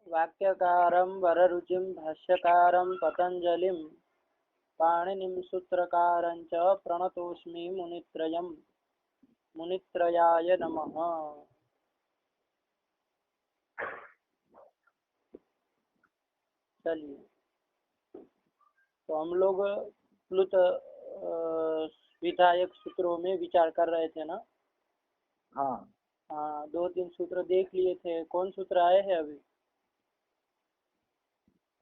वाक्यकारं वररुचिं भाष्यकारं पतञ्जलिं पाणिनिं सूत्रकारं च प्रणतोऽस्मि मुनित्रयाय नमः। चलिए, तो हम लोग प्लुत विधायक सूत्रों में विचार कर रहे थे ना। हाँ हाँ, 2-3 सूत्र देख लिए थे। कौन सूत्र आए हैं अभी?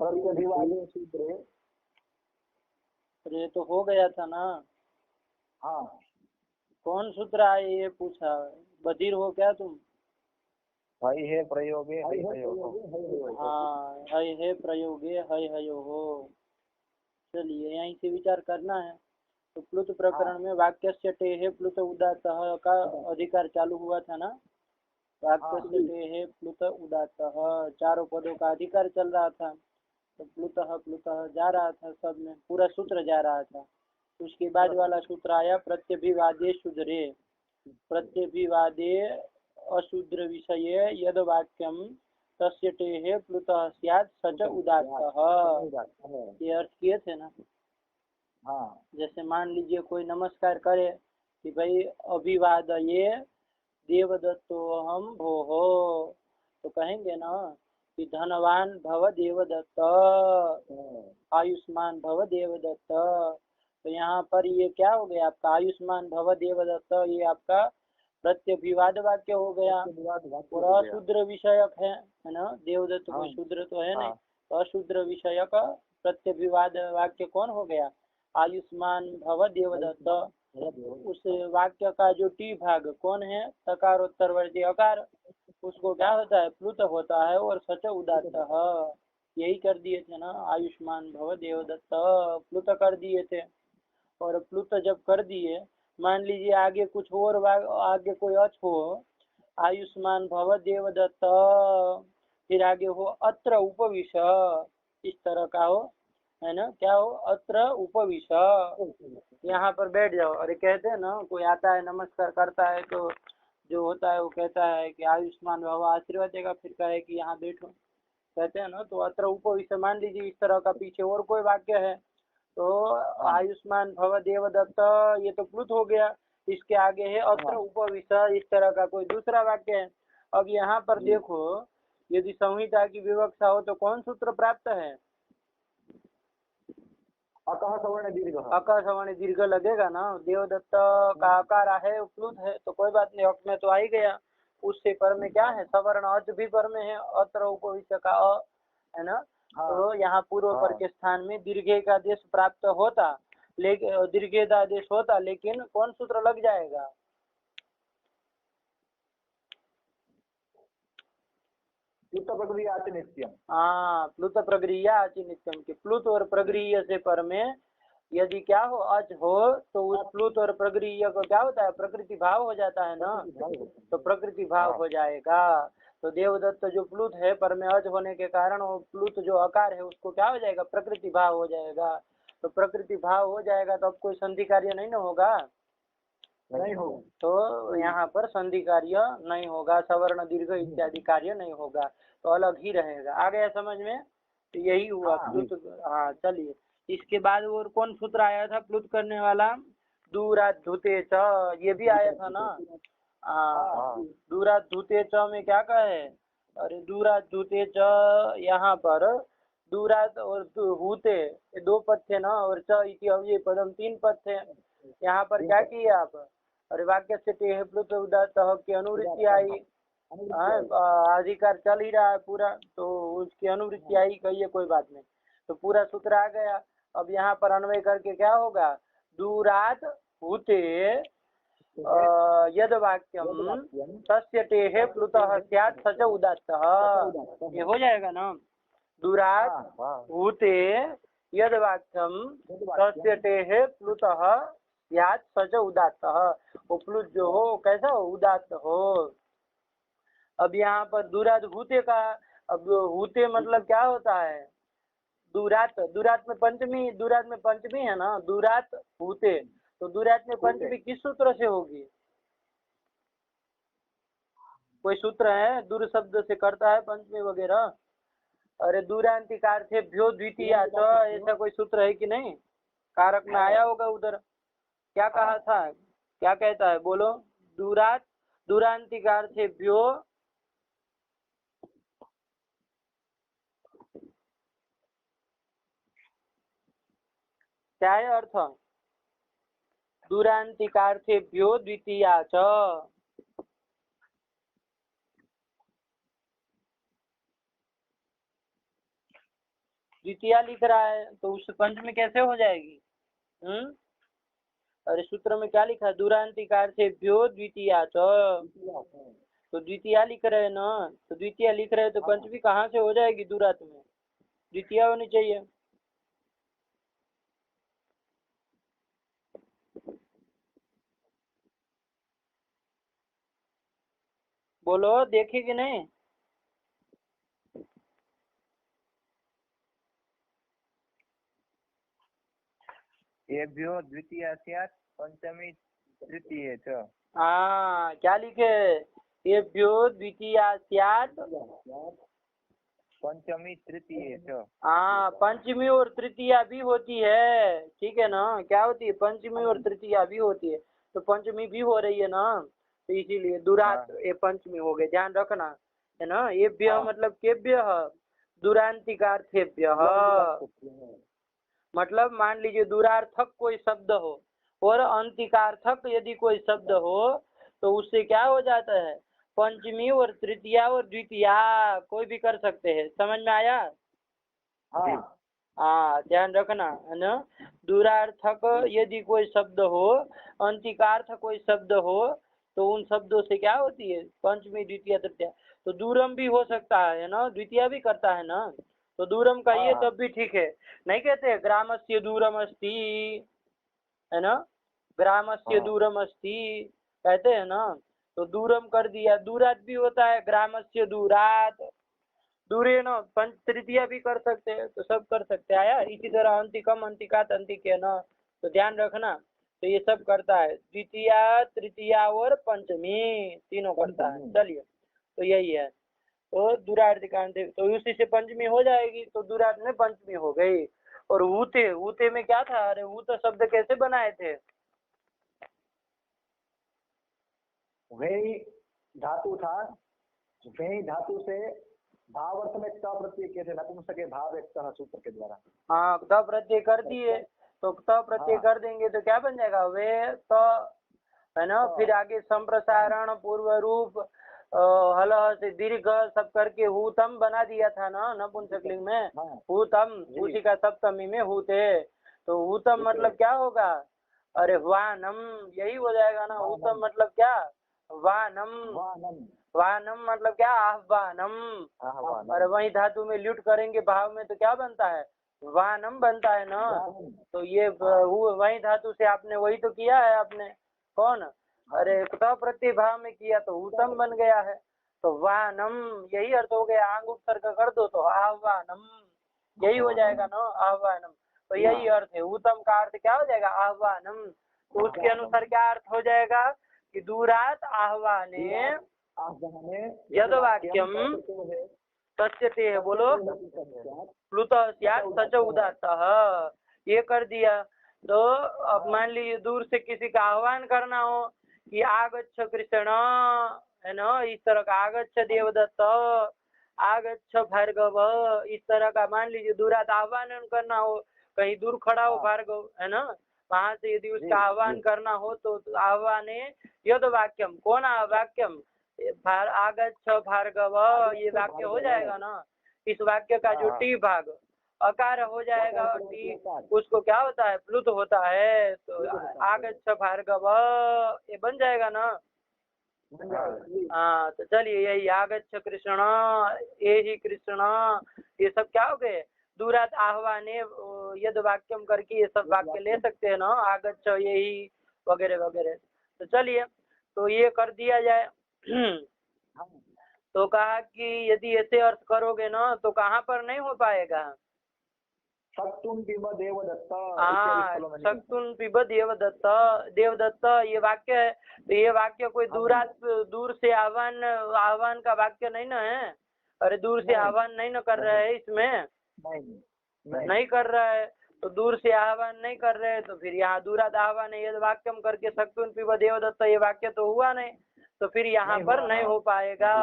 प्रत्यभिवादी सूत्र। ये तो हो गया था ना। हाँ कौन सूत्र आए ये पूछा। बधिर हो क्या तुम? हई है प्रयोगे हई हयो हो। हाँ, हय है प्रयोगे हय हयो हो। चलिए, यहीं से विचार करना है। तो प्लुत प्रकरण में वाक्यस्य टेहे प्लुत उदात्तः का अधिकार चालू हुआ था ना। वाक्यस्य टेहे प्लुत उदात्तः, चारों पदों का अधिकार चल रहा था। तो प्लुतः प्लुतः जा रहा था, सब में पूरा सूत्र जा रहा था। उसके बाद वाला सूत्र आया प्रत्यभिवादे शुद्रे। प्रत्यभिवादे अशूद्र विषये यद वाक्यम तस्य टेहे प्लुतः स्यात् स च उदात्तः। ये अर्थ किए थे ना। हाँ जैसे मान लीजिए कोई नमस्कार करे कि भाई अभिवादये देवदत्तोऽहं भोः, तो कहेंगे ना कि धनवान भव देवदत्त, आयुष्मान भव देवदत्त। तो यहाँ पर ये क्या हो गया आपका? आयुष्मान भव देवदत्त, ये आपका प्रत्यभिवाद वाक्य हो गया और अशूद्र विषयक है ना। देवदत्त कोई शूद्र तो है नहीं, तो अशूद्र विषयक प्रत्यभिवाद वाक्य कौन हो गया? आयुष्मान भव देवदत्त। उस वाक्य का जो टी भाग कौन है? तकारोत्तरवर्ती अकार, उसको क्या होता है? प्लुत होता है और सच उदात्तः। यही कर दिए थे ना, आयुष्मान भव देवदत्त प्लुत कर दिए थे। और प्लुत जब कर दिए, मान लीजिए आगे कुछ और आगे कोई अच हो, आयुष्मान भव देवदत्त, फिर आगे हो अत्र उपविश, इस तरह का हो, है ना। क्या हो? अत्र उपविश, यहाँ पर बैठ जाओ। अरे कहते हैं ना, कोई आता है नमस्कार करता है तो जो होता है वो कहता है कि आयुष्मान भव, आशीर्वाद देगा, फिर कहे कि यहाँ बैठो, कहते हैं ना। तो अत्र उपविश, मान लीजिए इस तरह का पीछे और कोई वाक्य है, तो आयुष्मान भव देवदत्त, ये तो प्लुत हो गया। इसके आगे है अत्र उपविश, इस तरह का कोई दूसरा वाक्य है। अब यहाँ पर देखो, यदि संहिता की विवक्षा हो तो कौन सूत्र प्राप्त है? अकः सवर्ण दीर्घ। अकार सवर्ण दीर्घ लगेगा ना। देवदत्त का आकार है, प्लुत है, तो कोई बात नहीं, अक में तो आ ही गया। उससे पर में क्या है? सवर्ण अच भी पर में है, अत्र उपविश का अ, है ना। तो यहाँ पूर्व पर के स्थान में दीर्घे का आदेश प्राप्त होता, लेकिन दीर्घेद आदेश होता, लेकिन कौन सूत्र लग जाएगा? प्लुत प्रक्रिया नित्यम। हाँ, प्लुत प्रक्रिया अचि नित्यम के प्लुत और प्रगृह्य से पर में यदि क्या हो? अच हो, तो उस प्लुत और प्रगृह्य को क्या होता है? प्रकृति भाव हो जाता है ना। तो प्रकृति भाव हो जाएगा। तो देवदत्त जो प्लुत है, पर में अच होने के कारण वो प्लुत जो आकार है उसको क्या हो जाएगा? प्रकृति भाव हो जाएगा। तो प्रकृति भाव हो जाएगा तो अब कोई संधि कार्य नहीं ना होगा, नहीं होगा। तो यहाँ पर संधि कार्य नहीं होगा, सवर्ण दीर्घ इत्यादि कार्य नहीं होगा, तो अलग ही रहेगा। आ गया समझ में? तो यही हुआ प्लुत। हाँ, चलिए, इसके बाद और कौन सूत्र आया था प्लुत करने वाला? दूराधुते च, ये भी आया था ना। दूराधुते च में क्या कहे? अरे दूराधुते च, यहाँ पर दूरात और हुते ये 2 पद थे ना, और च इति अव्यय पदम 3 पद थे। यहाँ पर क्या किए आप? अरे वाक्य से टेह प्लुत उदात्तः की अनुवृत्ति आई, अधिकार चल ही रहा है पूरा, तो उसकी अनुवृत्ति आई, कहिए कोई बात नहीं, तो पूरा सूत्र आ गया। अब यहाँ पर अन्वय करके क्या होगा? दूरात हुते यद वाक्यम तस्य टेहे प्लुतः स्यात् स च उदात्तः, ये हो जाएगा ना। दूरात हुते यद वाक्यम तस्य टेहे प्लुतः स्यात् स च उदात्तः। वो प्लुत जो हो कैसा हो? उदात्त हो। अब यहाँ पर दूरात हुते का, अब हुते मतलब क्या होता है? दूरात, दूरात में पंचमी है ना, दूरात हुते, तो दूरात में पंचमी किस सूत्र से होगी? कोई सूत्र है? दूर शब्द से करता है पंचमी वगैरह? अरे दूरांतिकार्थेभ्यो द्वितीया च, ऐसा कोई सूत्र है कि नहीं? कारक में आया होगा उधर। क्या कहा था, क्या कहता है बोलो? दूरांतिकार्थेभ्यो क्या है अर्थ? दूरांतिकार्थेभ्यो द्वितीया च। द्वितीया लिख रहा है तो उस पंचमी कैसे हो जाएगी? अरे सूत्र में क्या लिखा है? दूरांतिकार्थेभ्यो द्वितीया च, तो द्वितीया लिख रहे हैं ना, तो द्वितीया लिख रहे हैं तो पंचमी कहाँ से हो जाएगी? दूरात में द्वितीया होनी चाहिए। बोलो, देखे कि नहीं? एभ्यो द्वितीया स्यात् पंचमी तृतीये च। हाँ, क्या लिखे? एभ्यो द्वितीया स्यात् पंचमी तृतीये च। हाँ, पंचमी और तृतीया भी होती है, ठीक है ना? क्या होती है? पंचमी और तृतीया भी होती है, तो पंचमी भी हो रही है ना, तो इसीलिए दुरात ये पंचमी हो गए, ध्यान रखना है ना। एभ्य मतलब केभ्य, दूरांतिकार्थेभ्य, मतलब मान लीजिए दूरार्थक कोई शब्द हो और अंतिकार्थक यदि कोई शब्द हो तो उससे क्या हो जाता है? पंचमी और तृतीया और द्वितीया कोई भी कर सकते हैं। समझ में आया? हाँ, ध्यान रखना है ना। दूरार्थक यदि कोई शब्द हो, अंतिकार्थ कोई शब्द हो, तो उन शब्दों से क्या होती है? पंचमी द्वितीया तृतीया। तो दूरम भी हो सकता है ना, द्वितीया भी करता है ना, तो दूरम कहिए तब भी ठीक है। नहीं कहते ग्रामस्य दूरम अस्ति, है ना? ग्रामस्य दूरम अस्ति कहते हैं ना, तो दूरम कर दिया। दूरात भी होता है, ग्रामस्य दूरात, दूरे न पंच तृतीया भी कर सकते हैं, तो सब कर सकते हैं। आया? इसी तरह अंतिकम, अंतिकात, अंतिके न, तो ध्यान रखना। तो ये सब करता है, द्वितीया तृतीया और पंचमी तीनों करता है। चलिए, तो यही है। तो दूरार्थिकांत, तो उसी से पंचमी हो जाएगी, तो दूरार्थ में पंचमी हो गई। और ऊते, ऊते में क्या था? अरे ऊत शब्द कैसे बनाए थे? वही धातु था, वही धातु से भावर्थ में क प्रत्यय किए थे, नपुंसक भाव एक सूत्र के द्वारा। हाँ, क प्रत्यय कर दिए, तो क प्रत्यय कर देंगे तो क्या बन जाएगा? वे तो, है ना। फिर आगे संप्रसारण, पूर्व रूप, हल से दीर्घ सब करके हूतम बना दिया था ना नपुंसक लिंग में। हूतम, उसी का सप्तमी में हूते, तो हूतम मतलब क्या होगा? अरे वानम, यही हो जाएगा ना। हूतम मतलब क्या? वानम, वानम मतलब क्या? आह्वानम। अरे वही धातु में ल्यूट करेंगे भाव में तो क्या बनता है? वानम बनता है ना। तो ये वही धातु से आपने वही तो किया है आपने। कौन? अरे क प्रत्यय भाव में किया तो उत्तम बन गया है, तो वानम यही अर्थ हो गया। आंग उपसर्ग कर दो तो आह्वानम, यही हो जाएगा ना, आह्वानम। तो यही अर्थ है। उत्तम का अर्थ क्या हो जाएगा? आह्वानम। तो उसके अनुसार क्या अर्थ हो जाएगा कि दूरात आह्वाने यद वाक्यम तस्यते है। बोलो, प्लुत स्यात् सच उदात्तः, ये कर दिया। तो अब मान लीजिए दूर से किसी का आह्वान करना हो कि आगच्छ कृष्ण, है ना, इस तरह का, आगच्छ देवदत्त, आगच्छ भार्गव, इस तरह का मान लीजिए दूरात आह्वान करना हो, कहीं दूर खड़ा हो भार्गव, है ना, वहां से यदि उसका आह्वान करना हो तो आह्वाने यद वाक्यम, कौन वाक्यम? आगच्छ भार्गव, ये वाक्य हो जाएगा ना। इस वाक्य का जो टी भाग अकार हो जाएगा, टी उसको क्या होता है? प्लुत होता है, तो आगच्छ भार्गव ये बन जाएगा ना। हाँ, तो चलिए यही आगच्छ कृष्ण, ये ही कृष्ण, ये सब क्या हो गए? दूरात आह्वाने यद वाक्यम करके ये सब वाक्य ले सकते हैं ना, आगच्छ यही वगैरह वगैरह। तो चलिए, तो ये कर दिया जाए। तो कहा कि यदि ऐसे अर्थ करोगे ना तो कहाँ पर नहीं हो पाएगा? सक्तुन पिब देवदत्त। हाँ, सक्तुन पिब देवदत्त, देवदत्त ये वाक्य है। तो ये वाक्य कोई दूर से आह्वान का वाक्य नहीं ना है। अरे दूर से आह्वान नहीं न कर रहा है इसमें, नहीं कर रहा है, तो दूर से आह्वान नहीं कर रहे तो फिर यहाँ दूराद आह्वान है, यद वाक्यम करके शक्तुन पिब देवदत्त ये वाक्य तो हुआ नहीं, तो फिर यहाँ पर नहीं हो पाएगा।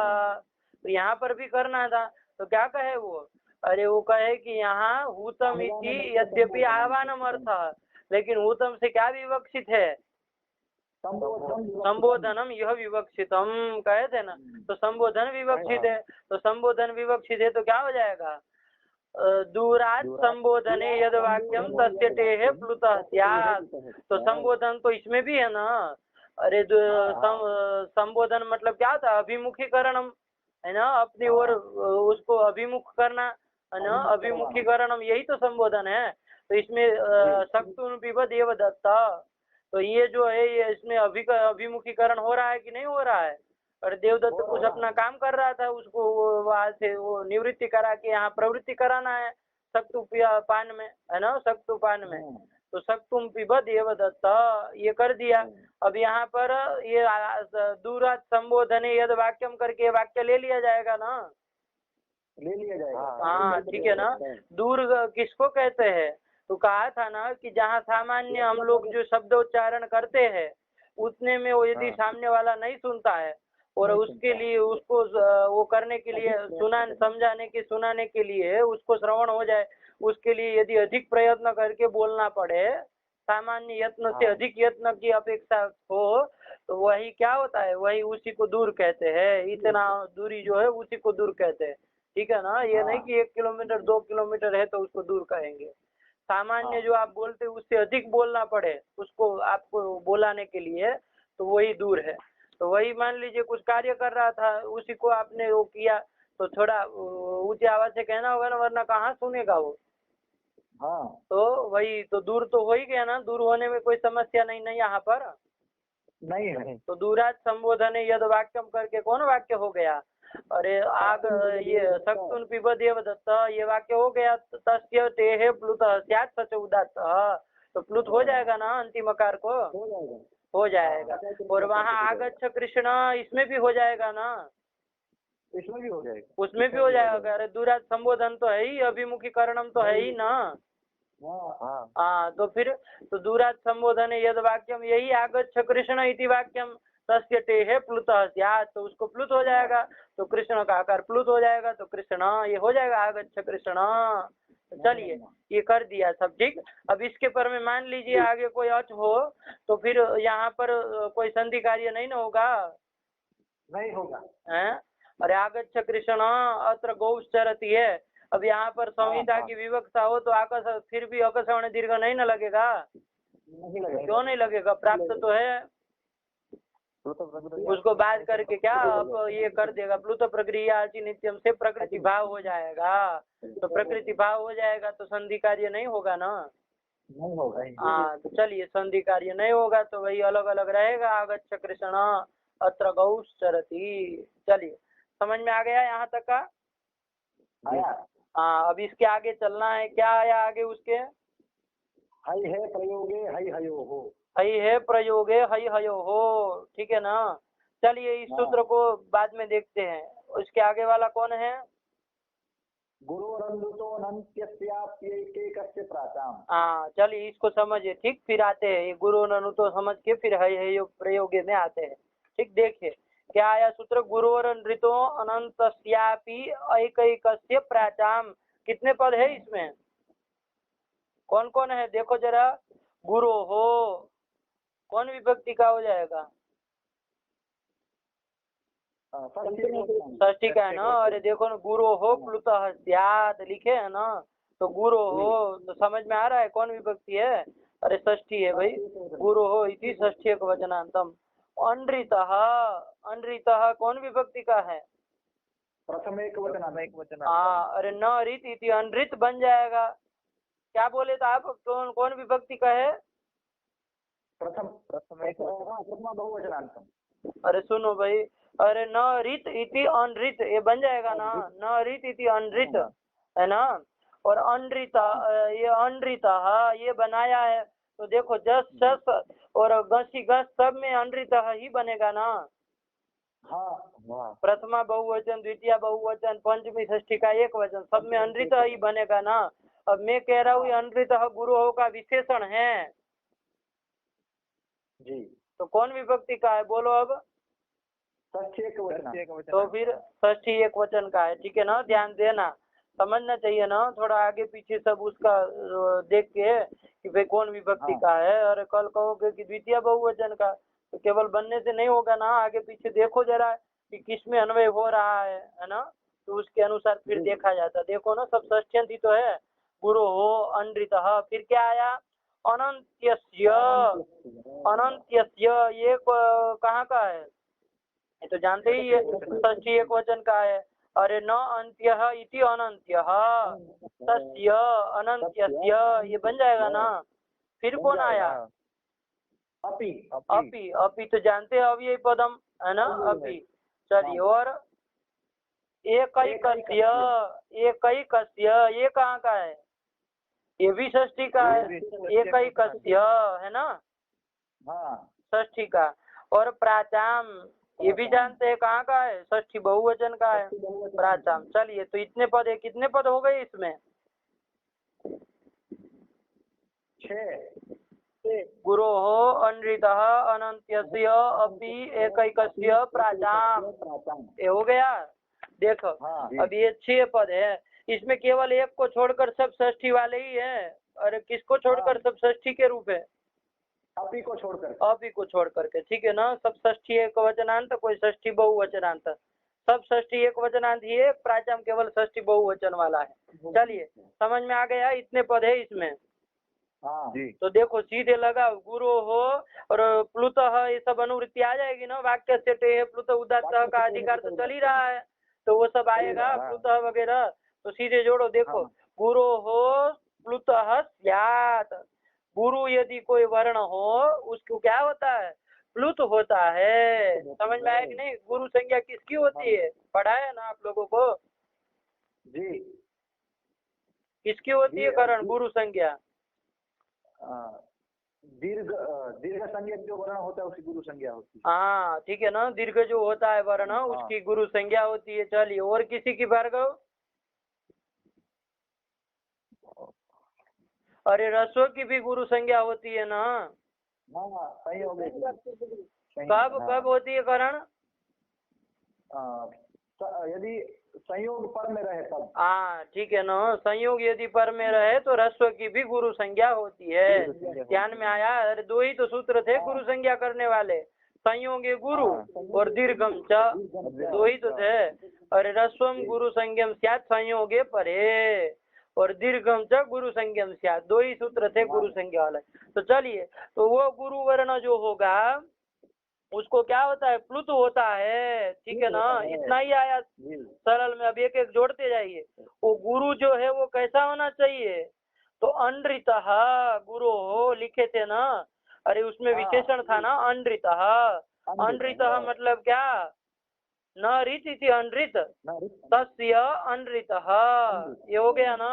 तो यहाँ पर भी करना था, तो क्या कहे वो, अरे वो कहे कि यहाँ हूतम इति यद्यपि आह्वानम अर्थ, लेकिन हूतम से क्या विवक्षित है, संबोधनम यह विवक्षितम कहे थे ना, तो संबोधन विवक्षित है, तो संबोधन विवक्षित है तो क्या हो जाएगा, दूरात संबोधने यद वाक्यम तस्य टेह प्लुतः स्यात्। तो संबोधन तो इसमें भी है ना, अरे संबोधन मतलब क्या था, अभिमुखीकरणम है ना, अपनी ओर उसको अभिमुख करना है ना, अभिमुखीकरणम यही तो संबोधन है। तो इसमें शक्तुन पिब देवदत्त, तो ये जो है ये इसमें अभिमुखीकरण हो रहा है कि नहीं हो रहा है, और देवदत्त कुछ अपना काम कर रहा था, उसको वहां से वो निवृत्ति करा के यहाँ प्रवृत्ति कराना है शक्तु पान में है ना, शक्तु पान में, तो शक्तुम पिब देवदत्त ये कर दिया। अब यहाँ पर ये दूरात संबोधने यद वाक्यम करके वाक्य ले लिया जाएगा ना, ले लिया जाएगा। हाँ ठीक है ना। दूर किसको कहते हैं, तो कहा था ना कि जहाँ सामान्य हम लोग जो शब्द उच्चारण करते हैं उतने में वो यदि सामने वाला नहीं सुनता है और उसके लिए उसको वो करने के लिए सुनाने के लिए उसको श्रवण हो जाए, उसके लिए यदि अधिक प्रयत्न करके बोलना पड़े, सामान्य यत्न से अधिक यत्न की अपेक्षा हो, तो वही क्या होता है, वही उसी को दूर कहते हैं। इतना दूरी जो है उसी को दूर कहते हैं, ठीक है ना। ये नहीं कि 1 किलोमीटर 2 किलोमीटर है तो उसको दूर कहेंगे। सामान्य जो आप बोलते उससे अधिक बोलना पड़े उसको आपको बोलाने के लिए, तो वही दूर है। तो वही मान लीजिए कुछ कार्य कर रहा था, उसी को आपने वो किया तो थोड़ा ऊंची आवाज से कहना होगा ना, वरना कहाँ सुनेगा वो। हाँ तो वही तो दूर तो हो ही गया ना, दूर होने में कोई समस्या नहीं यहाँ पर नहीं है। तो दूरात संबोधन यद वाक्यम करके कौन वाक्य हो गया, अरे आग ये शक्तुन पिब देवदत्त ये वाक्य हो गया। तस्य तेहे प्लुतः स्यात् सच उदात्त, तो प्लुत हो जाएगा ना अंतिम अकार को, हो जाएगा। और वहाँ आगच्छ कृष्ण इसमें भी हो जाएगा ना, इसमें भी हो जाएगा, उसमें भी हो जाएगा। अरे दूरात संबोधन तो है ही, अभिमुखीकरणम तो है ही ना। हाँ तो फिर तो दूरात संबोधन यद वाक्यम यही आगच्छ कृष्ण इति वाक्यम तस्य टेहे प्लुतः स्यात्, तो उसको प्लुत हो जाएगा, तो कृष्ण का आकार प्लुत हो जाएगा, तो कृष्ण ये हो जाएगा आगच्छ कृष्ण। तो चलिए ये कर दिया सब ठीक। अब इसके पर में मान लीजिए आगे कोई अच हो तो फिर यहाँ पर कोई संधि कार्य नहीं ना होगा, नहीं होगा है। अरे आगच्छ कृष्ण अत्र गौश्चरति है, अब यहाँ पर संहिता की विवक्षा हो तो आकाश फिर भी अकस्वर्ण दीर्घ नहीं ना लगेगा, नहीं लगेगा। क्यों नहीं लगेगा, प्राप्त तो है। उसको बात करके क्या अब ये कर देगा, प्लुत प्रक्रिया नित्यम से प्रकृति भाव हो जाएगा, तो प्रकृति भाव हो जाएगा तो संधि कार्य नहीं होगा ना, नहीं होगा। हाँ तो चलिए संधि कार्य नहीं होगा तो वही अलग अलग रहेगा, आगच्छ कृष्ण अत्र गौश्चरति। चलिए समझ में आ गया यहाँ तक का। आया। हाँ अब इसके आगे चलना है, क्या आया आगे उसके, हई है प्रयोगे हई हयो हो, हई है प्रयोगे हई हयो हो, ठीक है ना। चलिए इस सूत्र को बाद में देखते हैं। उसके आगे वाला कौन है, गुरुरन्धुतो नन्त्यस्याप्यैकैकस्य प्राचाम। हाँ चलिए इसको समझिए ठीक, फिर आते हैं ये गुरु ननुतो समझ के फिर हय प्रयोगे में आते हैं ठीक। देखिए क्या आया सूत्र, गुरुरन्धृतो अनन्तस्यापि ऐकैकस्य प्राचाम, कितने पद है इसमें, कौन कौन है देखो जरा। गुरु हो कौन विभक्ति का हो जाएगा, षष्ठी का है ना। अरे देखो ना गुरु हो प्लुतः स्यात् लिखे है ना, तो गुरु हो तो समझ में आ रहा है कौन विभक्ति है, अरे षष्ठी है भाई, गुरु हो इति षष्ठी एक वचनांतम। अनृतः, अनृतः कौन विभक्ति का है, प्रथम एक वचन। हाँ अरे न रीत इति अनृत बन जाएगा। क्या बोले तो आप कौन कौन विभक्ति का है, प्रथम बहुवचनांतम। अरे सुनो भाई, अरे न रीत इति अनृत ये बन जाएगा ना, न रीत इति अनृत है ना। और अनृता ये अनृता ये बनाया है, तो देखो जस सस और घसी घस सब में अनृता ही बनेगा ना। हाँ प्रथमा बहुवचन, द्वितीय बहुवचन, पंचमी षष्ठी का एक वचन, सब में अनृत ही बनेगा ना। अब मैं कह रहा हूँ ये अनृत गुरु का विशेषण है जी। तो कौन विभक्ति का है बोलो अब। षष्ठी एक वचन। तो फिर षष्ठी एक वचन का है, ठीक है ना, ध्यान देना, समझना चाहिए ना, थोड़ा आगे पीछे सब उसका देख के कि भाई कौन विभक्ति का है। और कल कहोगे कि द्वितीय बहुवचन का, तो केवल बनने से नहीं होगा ना, आगे पीछे देखो जरा कि किस में अन्वय हो रहा है ना, तो उसके अनुसार फिर देखा जाता। देखो ना सब षष्ठ्यंती तो है, गुरु हो अनृतः, फिर क्या आया अनंत्यस्य। अनंत्यस्य ये कहाँ का है, ये तो जानते ही है, षष्ठी एक वचन का है। अरे न अंत्यः इति अनंत्यः तस्य अनंत्यस्य, ये बन जाएगा ना। फिर कौन आया अपि। अपि, अपि तो जानते हैं अव्यय पदम है ना, अपि। चलिए, और एकैकस्य, एकैकस्य ये कहाँ का है, ये भी षष्ठी का है, एकैकस्य है ना, षष्ठी का। और प्राचाम ये भी जानते हैं कहाँ का है, षष्ठी बहुवचन का है, प्राचाम। चलिए, तो इतने पद है, कितने पद हो गए इसमें, 6। गुरो हो अनृतः अनंत्यस्य अपि एकैकस्य प्राचाम, ये हो गया। देखो अब ये 6 पद है, इसमें केवल एक को छोड़कर सब षष्ठी वाले ही है। और किसको छोड़कर सब षष्ठी के रूप है, अपि को छोड़कर, अपि को छोड़ करके, ठीक है ना। सब षष्ठी एक वचनांत, कोई षष्ठी बहुवचनांत, सब षष्ठी एक वचनांत ही है, प्राचाम केवल षष्ठी बहुवचन वाला है। चलिए, समझ में आ गया, इतने पद है इसमें। तो देखो सीधे लगाओ, गुरु हो और प्लुतः, ये सब अनुवृत्ति आ जाएगी ना, वाक्य से प्लुत उदात्त का अधिकार तो चल ही रहा है, तो वो सब आएगा प्लुतः वगैरह, तो सीधे जोड़ो। देखो गुरु हो प्लुतः स्यात्, गुरु यदि कोई वर्ण हो उसको क्या होता है, प्लुत होता है। समझ में आया कि नहीं, गुरु संज्ञा किसकी होती है, पढ़ा है ना आप लोगों को जी, किसकी होती है करण, गुरु संज्ञा। दीर्घ संज्ञा जो वर्ण होता है उसकी गुरु संज्ञा होती है। हाँ ठीक है ना, दीर्घ जो होता है वर्ण उसकी गुरु संज्ञा होती है। चलिए, और किसी की भार्गव, अरे रस्व की भी गुरु संज्ञा होती है ना। कब कब होती है करण, यदि संयोग पर में रहे तब। हाँ ठीक है ना, संयोग यदि पर में रहे तो रस्व की भी गुरु संज्ञा होती है। ध्यान में आया, अरे 2 ही तो सूत्र थे गुरु संज्ञा करने वाले, संयोग गुरु और दीर्घम च, 2 ही तो थे। अरे रस्वम गुरु संज्ञम स्यात् संयोगे परे, और दीर्घम च गुरु संज्ञम स्यात्, 2 ही सूत्र थे गुरु संज्ञा वाले। तो चलिए, तो वो गुरु वर्ण जो होगा उसको क्या होता है, प्लुत होता है, ठीक है ना। इतना ही आया सरल में, अब एक एक जोड़ते जाइए। वो गुरु जो है वो कैसा होना चाहिए, तो अनृतः गुरु हो लिखे थे ना, अरे उसमें विशेषण था ना अनृतः। अनृतः मतलब क्या, न ऋत इति अनृत तस्य अनृतः, ये हो गया ना।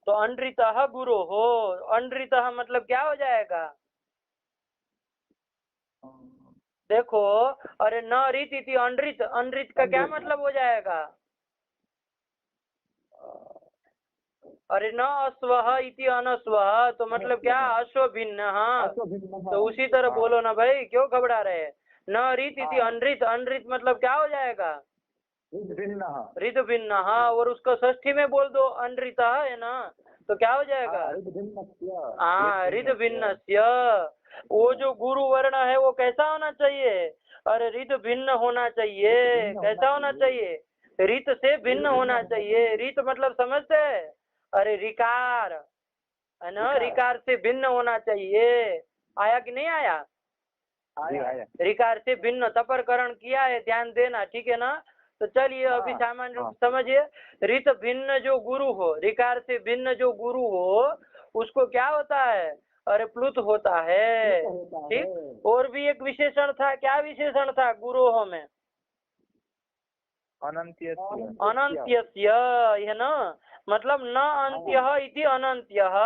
तो अनृतः गुरु हो, अनृतः मतलब क्या हो जाएगा, देखो, अरे न रीत इति अनृत, अनृत का क्या मतलब हो जाएगा, अरे न अश्वः इति अनश्वः, तो मतलब क्या, अश्व भिन्न। तो उसी तरह बोलो ना भाई, क्यों घबरा रहे हैं। न रीत इति अनृत, अनृत मतलब क्या हो जाएगा, ऋत भिन्न। और उसको षष्ठी में बोल दो अनृत है ना, तो क्या हो जाएगा, हाँ ऋत भिन्न। वो जो गुरु वर्ण है वो कैसा होना चाहिए, अरे ऋत भिन्न होना चाहिए। कैसा होना चाहिए, ऋत से भिन्न होना चाहिए। ऋत मतलब समझते हैं, अरे रिकार है ना, रिकार से भिन्न होना चाहिए। आया कि नहीं आया, रिकार से भिन्न तपरकरण किया है, ध्यान देना, ठीक है ना। तो चलिए अभी सामान्य रूप समझिए, ऋत भिन्न जो गुरु हो, रिकार से भिन्न जो गुरु हो उसको क्या होता है, अरे प्लुत होता है, ठीक। और भी एक विशेषण था, क्या विशेषण था गुरोह में, अनंत्यस्य है ना, मतलब न अंत्यः इति अनंत्यः,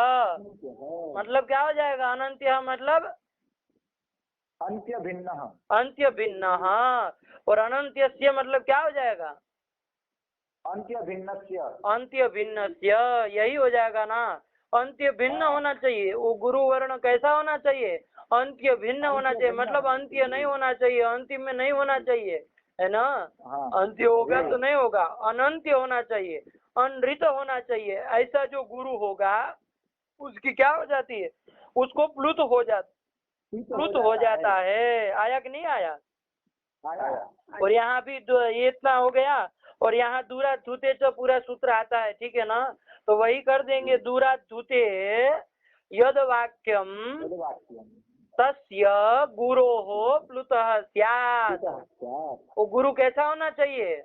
मतलब क्या हो जाएगा, अनंत्यः मतलब अंत्य भिन्न, अंत्य भिन्न। और अनंत्यस्य मतलब क्या हो जाएगा? अंत्य भिन्नस्य, अंत्य भिन्नस्य, यही हो जाएगा ना। अंत्य भिन्न होना चाहिए। वो गुरु वर्ण कैसा होना चाहिए? अंत्य भिन्न होना चाहिए, मतलब अंत्य नहीं होना चाहिए, अंतिम में नहीं होना चाहिए, है ना। अंत्य होगा तो नहीं होगा, अनंत्य होना चाहिए, अनृत होना चाहिए। ऐसा जो गुरु होगा उसकी क्या हो जाती है? उसको प्लुत हो जाता है। आया कि नहीं आया? और यहाँ भी ये इतना हो गया। और यहाँ दूरा धुते तो पूरा सूत्र आता है, ठीक है ना। तो वही कर देंगे, दूरा धुते यद वाक्यम तस्य गुरोः प्लुतः स्यात्। वो गुरु कैसा होना चाहिए?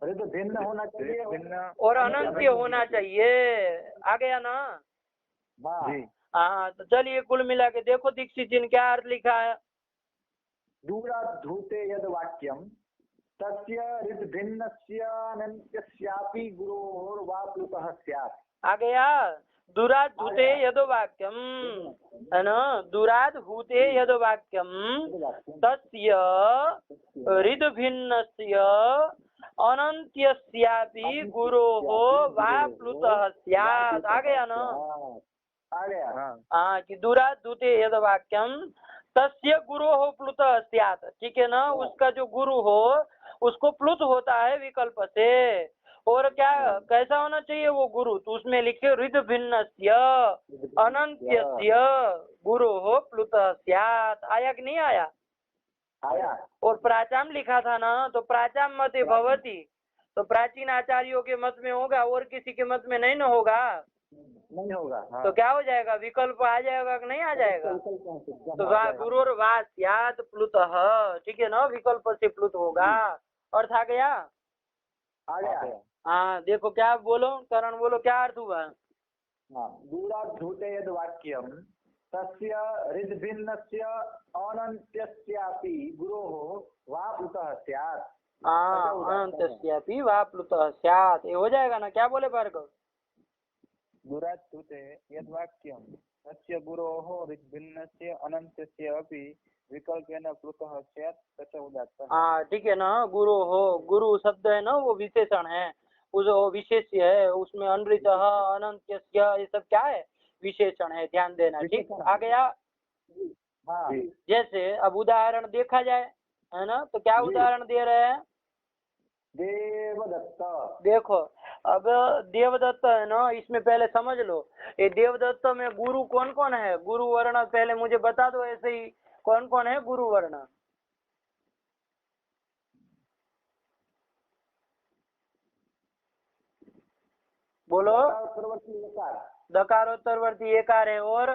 भिन्न होना चाहिए और अनंत्य होना चाहिए। आ गया ना? हाँ, तो चलिए कुल मिला के देखो दीक्षित जी ने क्या अर्थ लिखा है। दूराद्धूते यद वाक्यम तस्य ऋद्भिन्नस्य अनन्त्यस्यापि गुरोर्वा प्लुतः स्यात्। आ गया? दूराद्धूते यद वाक्यम, है ना। दूराद्धूते यद वाक्यम तस्य ऋद्भिन्नस्य अनन्त्यस्यापि गुरोः वा प्लुतः स्यात्। आ गया ना? आ गया। हाँ, कि दूराद्धूते यद वाक्यम तस्य गुरोः प्लुतः स्यात्, ठीक है ना। उसका जो गुरु हो उसको प्लुत होता है विकल्प से। और क्या कैसा होना चाहिए वो गुरु? तो उसमें लिखे ऋद्भिन्नस्य अनन्त्यस्य गुरोः प्लुतः स्यात्। आया कि नहीं आया? आया। और प्राचाम लिखा था ना, तो प्राचाम मते भवति, तो प्राचीन आचार्यों के मत में होगा, और किसी के मत में नहीं न होगा। नहीं होगा। तो क्या हो जाएगा? विकल्प आ जाएगा कि नहीं आ जाएगा? तो गुरुर वा स्यात् प्लुतः, ठीक है ना, विकल्प से प्लुत होगा। अर्थ आ गया? आ गया। हाँ, देखो क्या बोलो, करण बोलो क्या अर्थ हुआ? दूराद्धूते यद वाक्यम तस्य ऋद्भिन्नस्य अनन्त्यस्यापि गुरोः वा प्लुतः स्यात्। अनन्त्यस्यापि वा प्लुतः स्यात्, ये हो जाएगा ना? क्या बोले भार्गव? दूराद्धूते यद वाक्यम तस्य गुरोः ऋद्भिन्नस्य अनन्त्यस्यापि विकल्पेन प्लुतः स्यात् तच्च उदात्तः। हाँ, ठीक है ना। गुरु हो, गुरु शब्द है ना, वो विशेषण है, उस विशेष्य है, उसमें अनृतः अनन्त्यस्य ये सब क्या है? विशेषण है, ध्यान देना। ठीक, आ गया। जैसे अब उदाहरण देखा जाए, है ना, तो क्या उदाहरण दे रहे हैं? देवदत्त। देखो अब देवदत्त है ना, इसमें पहले समझ लो ये देवदत्त में गुरु कौन कौन है? गुरु वर्ण पहले मुझे बता दो, ऐसे ही कौन कौन है गुरु वर्ण? बोलो। दकारोत्तरवर्ती एकार है, और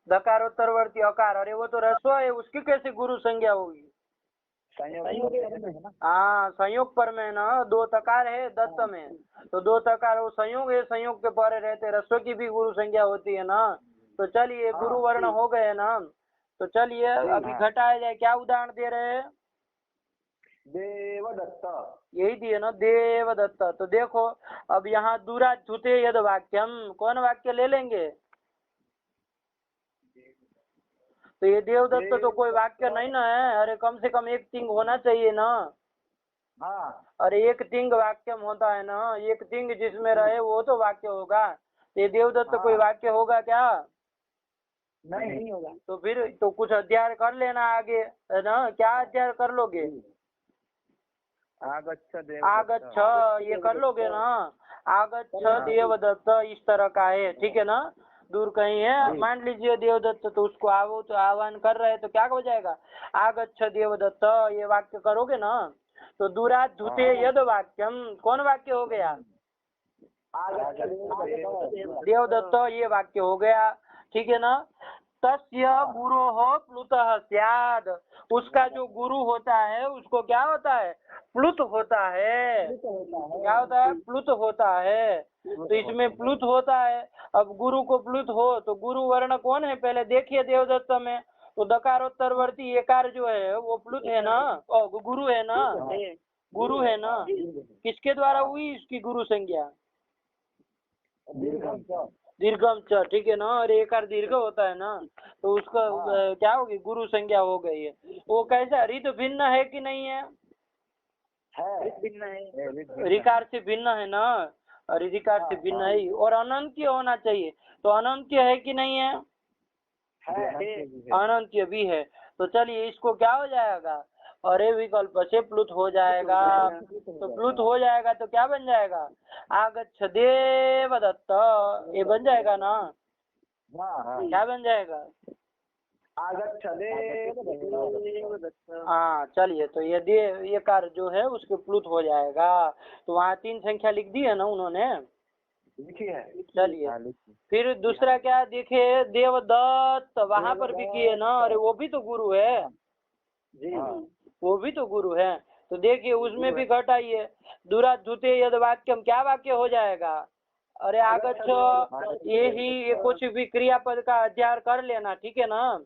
दकारोत्तरवर्ती अकार। अरे वो तो रस्व है, उसकी कैसे गुरु संज्ञा होगी? हाँ, संयोग पर में ना, दो तकार है दत्त में, तो दो तकार वो संयोग है, संयोग के परे रहते, रस्व की भी गुरु संज्ञा होती है ना। तो चलिए गुरु वर्ण हो गए ना। तो चलिए अभी घटाया जाए, क्या उदाहरण दे रहे हैं? देवदत्त, यही दिए ना, देवदत्त। तो देखो अब यहाँ दूराद्धूते यद वाक्यम, कौन वाक्य ले लेंगे? तो ये देवदत्त तो कोई वाक्य नहीं ना है। अरे कम से कम एक तिंग होना चाहिए ना। अरे एक तिंग वाक्यम होता है ना, एक तिंग जिसमें रहे वो तो वाक्य होगा। ये देवदत्त कोई वाक्य होगा क्या? नहीं होगा। तो फिर तो कुछ अध्ययन कर लेना आगे, है ना। क्या अध्ययन कर लोगे? आगच्छ, ये कर लोगे ना। आगच्छ देवदत्त, इस तरह का है, ठीक है ना। दूर कहीं है, मान लीजिए देवदत्त, तो उसको आओ, तो आह्वान कर रहे हैं, तो क्या हो जाएगा? आगच्छ देवदत्त, ये वाक्य करोगे ना। तो दूराद्धूते यद वाक्यम, कौन वाक्य हो गया? देवदत्त, ये वाक्य हो गया, ठीक है ना। तस्य गुरोः प्लुतः स्यात्, उसका जो गुरु होता है उसको क्या होता है? प्लुत होता है। क्या होता है? प्लुत होता है। तो इसमें प्लुत होता है। अब गुरु को प्लुत हो तो गुरु वर्ण कौन है? पहले देखिए देवदत्त में, तो दकारोत्तरवर्ती एकार जो है वो प्लुत है ना, गुरु है ना, गुरु है ना। किसके द्वारा हुई इसकी गुरु संज्ञा? दीर्घम च, ठीक है ना, और एकार दीर्घ होता है ना, तो उसका क्या होगी, गुरु संज्ञा हो गई है। वो कैसा रित भिन्न है कि नहीं है? भिन्न है, रिकार से भिन्न है ना, और रिकार से भिन्न है, और अनंत्य होना चाहिए, तो अनंत्य है कि नहीं है? अनंत्य भी है। तो चलिए इसको क्या हो जाएगा, अरे विकल्प से प्लुत हो जाएगा। तो प्लुत हो जाएगा तो क्या बन जाएगा, आगच्छ देवदत्त, ये बन जाएगा ना, क्या बन जाएगा, आगच्छ देवदत्त। हाँ चलिए, तो ये कार्य जो है उसके प्लुत हो जाएगा। तो वहाँ 3 संख्या लिख दी है ना उन्होंने, लिखी है। चलिए फिर दूसरा क्या देखे, देवदत्त, वहाँ पर भी किए ना, अरे वो भी तो गुरु है जी, वो भी तो गुरु है। तो देखिए उसमें भी घटाइए, दूरा धुते यद वाक्यम, क्या वाक्य हो जाएगा, अरे आगच्छ, ये कुछ भी क्रियापद का अध्याय कर लेना, ठीक है ना,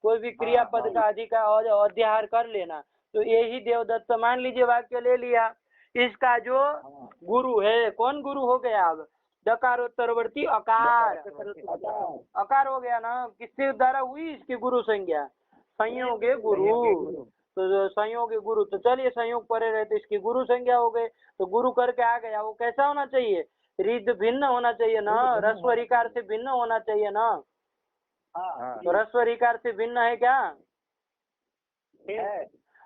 कोई भी क्रियापद का अधिकार अध्याय कर लेना, तो यही देवदत्त मान लीजिए वाक्य ले लिया। इसका जो गुरु है, कौन गुरु हो गया, अब दकारोत्तरवर्ती अकार, अकार हो गया ना, किसके द्वारा हुई इसकी गुरु संज्ञा, संयोग गुरु, तो संयोग गुरु, तो चलिए संयोग परे रहते इसकी गुरु संज्ञा हो गए, तो गुरु करके आ गया, वो कैसा होना चाहिए, रिद भिन्न होना चाहिए ना, रस्व रिकार से भिन्न होना चाहिए ना, तो रस्व रिकार से भिन्न है क्या,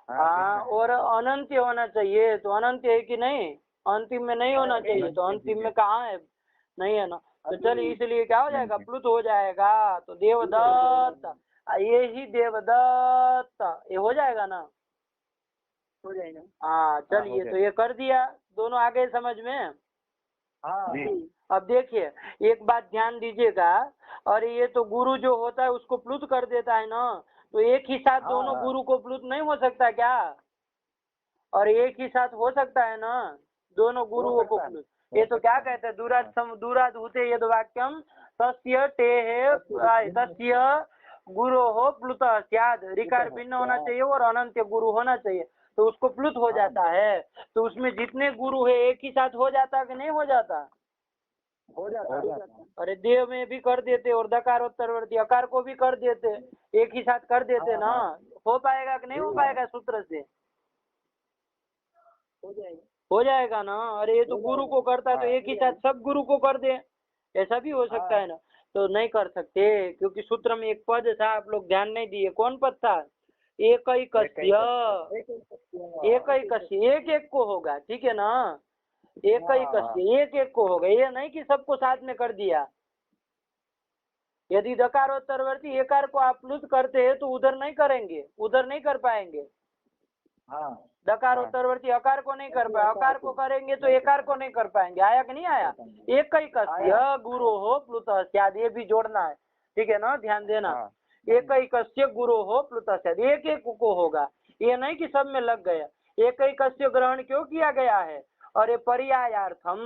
हाँ, और अनंत होना चाहिए, तो अनंत है कि नहीं, अंतिम में नहीं होना चाहिए, तो अंतिम में कहाँ है, नहीं है ना, तो चलिए इसलिए क्या हो जाएगा, प्लुत हो जाएगा। तो देवदत्त, ये ही देवदत्त, ये हो जाएगा ना, हो जाएगा। हाँ चलिए, तो ये कर दिया, दोनों आ गए समझ में। अब देखिए एक बात ध्यान दीजिएगा, और ये तो गुरु जो होता है उसको प्लुत कर देता है ना, तो एक ही साथ दोनों गुरु को प्लुत नहीं हो सकता क्या, और एक ही साथ हो सकता है ना, दोनों गुरुओं को प्लुत। ये तो क्या कहते हैं, दूराद होते यद वाक्यम तस्य टेहे तस्य गुरु हो प्लुत स्याद, रिकार भिन्न होना चाहिए और अनंत गुरु होना चाहिए, तो उसको प्लुत हो जाता है। तो उसमें जितने गुरु है एक ही साथ हो जाता कि नहीं हो जाता, हो जाता। अरे देव में भी कर देते और दकारोत्तरवर्ती अकार को भी कर देते, एक ही साथ कर देते ना, हो पाएगा कि नहीं हो पाएगा, सूत्र से हो जाएगा ना। अरे ये तो गुरु को करता है, तो एक ही साथ सब गुरु को कर दे, ऐसा भी हो सकता है ना, तो नहीं कर सकते, क्योंकि सूत्र में एक पद था, आप लोग ध्यान नहीं दिए, कौन पद था, एक एक एक को होगा, ठीक है ना, एक एक को होगा, ये नहीं कि सबको साथ में कर दिया। यदि दकारोत्तरवर्ती एकार को आप प्लुत करते हैं तो उधर नहीं करेंगे, उधर नहीं कर पाएंगे, दकारोत्तरवर्ती अकार को नहीं कर पाए, अकार को करेंगे तो एकार को नहीं कर पाएंगे, आया कि नहीं आया, एक ही कस्य गुरु हो प्लुत स्याद, ये भी जोड़ना है, ठीक है ना, ध्यान देना, एक ही कस्य गुरु हो प्लुत स्याद, एक एक को होगा, ये नहीं कि सब में लग गया। एक ही कस्य ग्रहण क्यों किया गया है, और ये पर्यायार्थम,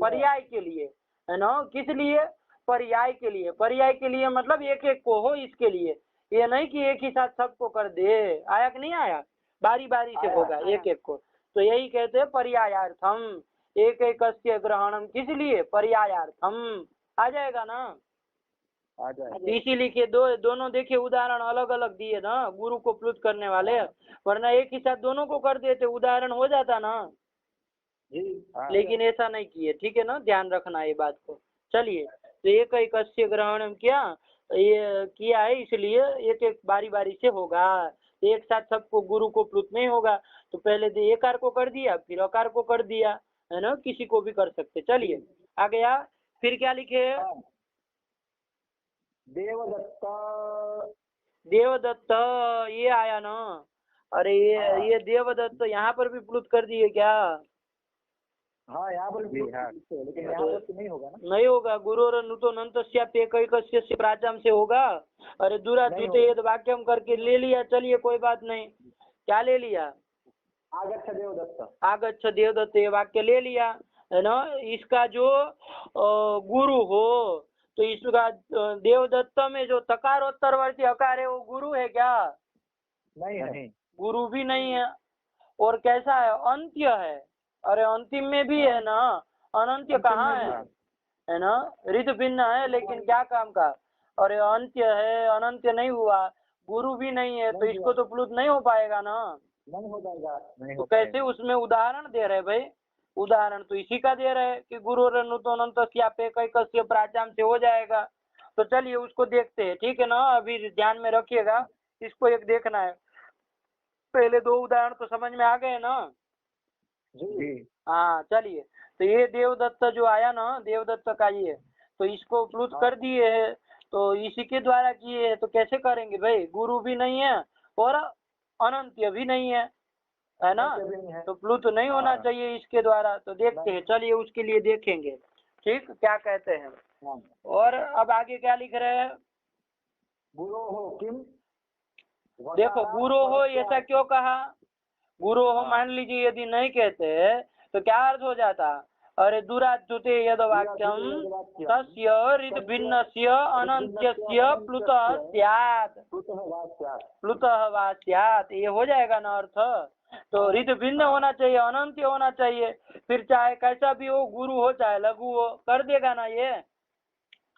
पर्याय के लिए है ना, किस लिए, पर्याय के लिए, पर्याय के लिए मतलब एक एक को हो इसके लिए, ये नहीं कि एक ही साथ सबको कर दे, आया कि नहीं आया, बारी बारी से होगा एक एक को, तो यही कहते हैं पर्यायार्थम, एक एक ग्रहणम, किस लिए, पर्यायार्थम, आ जाएगा ना, आ जाएगा। इसीलिए के दोनों देखिए उदाहरण अलग अलग दिए ना, गुरु को प्लुत करने वाले, वरना एक ही साथ दोनों को कर देते, उदाहरण हो जाता ना, लेकिन ऐसा नहीं किए, ठीक है ना, ध्यान रखना ये बात को। चलिए, तो एक एक कस्य ग्रहण क्या ये किया है, इसलिए एक एक बारी बारी से होगा, एक साथ सबको गुरु को प्लुत नहीं होगा, तो पहले एकार को कर दिया फिर अकार को कर दिया, है ना, किसी को भी कर सकते। चलिए आ गया, फिर क्या लिखे, देवदत्त, देवदत्त, ये आया ना, अरे ये देवदत्त यहाँ पर भी प्लुत कर दिए क्या, हाँ यहाँ पर भी, लेकिन यहाँ पर तो नहीं होगा ना, नहीं होगा, गुरु नुतो नंतस्याप्येकैकस्य प्राचम से होगा, अरे दूरा द्वितीय वाक्यम करके ले लिया, चलिए कोई बात नहीं, क्या ले लिया, आगच्छ देवदत्त, आगच्छ देवदत्त ये वाक्य ले लिया, है ना, इसका जो गुरु हो, तो इसका देवदत्त में जो तकारोत्तरवर्ती अकार है वो गुरु है क्या, नहीं है, गुरु भी नहीं है, और कैसा है, अंत्य है, अरे अंतिम में भी है ना, अनंत्य कहाँ है, है ना, रित भिन्न है लेकिन क्या काम का, और ये अंत्य है, अनंत्य नहीं हुआ, गुरु भी नहीं है, तो इसको तो प्लुत नहीं हो पाएगा ना। नहीं हो जाएगा। नहीं तो हो कैसे पाएगा। उसमें उदाहरण दे रहे भाई, उदाहरण तो इसी का दे रहे कि गुरु कैकस्य प्राचाम से हो जाएगा। तो चलिए उसको देखते हैं, ठीक है ना, अभी ध्यान में रखिएगा, इसको एक देखना है। पहले दो उदाहरण तो समझ में आ गए ना। जी हाँ चलिए, तो ये देवदत्त जो आया ना, देवदत्त का ये, तो इसको प्लुत कर दिए है, तो इसी के द्वारा किए है, तो कैसे करेंगे भाई, गुरु भी नहीं है और अनंत्य भी नहीं है ना, तो प्लुत नहीं होना चाहिए इसके द्वारा। तो देखते हैं, चलिए उसके लिए देखेंगे, ठीक, क्या कहते हैं। और अब आगे क्या लिख रहे हैं, गुरु हो किम, देखो गुरु हो ऐसा क्यों कहा, गुरु हो मान लीजिए यदि नहीं कहते तो क्या अर्थ हो जाता, अरे दुराच्युते यद वाक्यम तस्य रित भिन्नस्य अनन्त्यस्य प्लुतः स्यात्, प्लुतः वा स्यात्, ये हो जाएगा ना अर्थ। तो रित भिन्न होना चाहिए, अनंत्य होना चाहिए, फिर चाहे कैसा भी हो, गुरु हो चाहे लघु हो, कर देगा ना ये,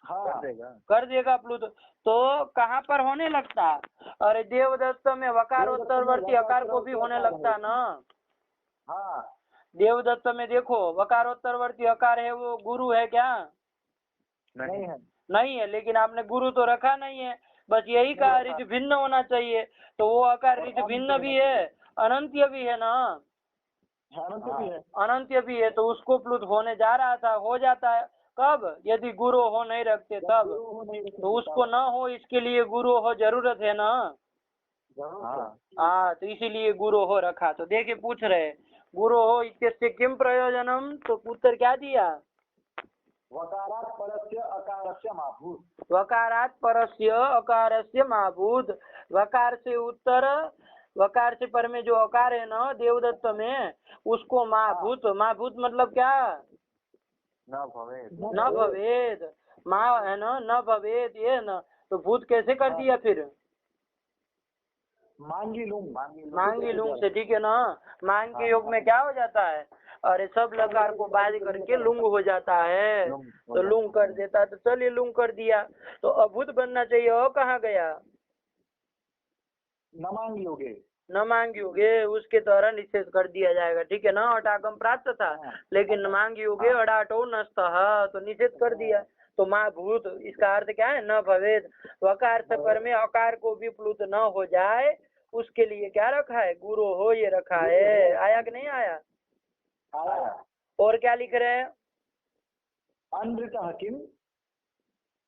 कर देगा प्लुत। तो कहाँ पर होने लगता, अरे देवदत्त में वकारोत्तरवर्ती अकार को भी होने लगता ना। हाँ देवदत्त में देखो वकारोत्तरवर्ती अकार है, वो गुरु है क्या, नहीं है। नहीं है, लेकिन आपने गुरु तो रखा नहीं है, बस यही कहा रित भिन्न होना चाहिए, तो वो अकार रित भिन्न भी है, अनंत्य भी है ना, अनंत्य भी है, तो उसको प्लुत होने जा रहा था, हो जाता है कब, यदि गुरु हो नहीं रखते तब, तो उसको न हो इसके लिए गुरु हो जरूरत है ना। हाँ, तो इसीलिए गुरु हो रखा। तो देखिए पूछ रहे गुरु हो इत्यस्य किम प्रयोजनम, तो उत्तर क्या दिया, वकारात् परस्य अकारस्य माभूत, वकारात् परस्य अकारस्य माभूत, वकार से उत्तर, वकार से पर में जो अकार है ना देवदत्त में, उसको माभूत, माभूत मतलब क्या, न भवेद, माँ है ना, न भवेद ये न, तो भूत कैसे कर दिया फिर, मांगी लूंग से, ठीक है ना, मांग के योग में क्या हो जाता है, अरे सब लकार को बाज करके लुंग हो जाता है, तो लुंग कर देता, तो चलिए लुंग कर दिया, तो अभूत बनना चाहिए, और कहाँ गया, न मांगियोगे, न मांगियोगे, उसके द्वारा निषेध कर दिया जाएगा, ठीक है ना, अटागम प्राप्त था, लेकिन न मांगियोगे अडाटो नस्तः, तो निषेध कर दिया, तो माँ भूत, इसका अर्थ क्या है, न भवेद, वकार से पर में अकार को भी प्लुत न हो जाए, उसके लिए क्या रखा है, गुरु हो ये रखा है, आया कि नहीं आया, और क्या लिख रहे हैं, अनृतः किम,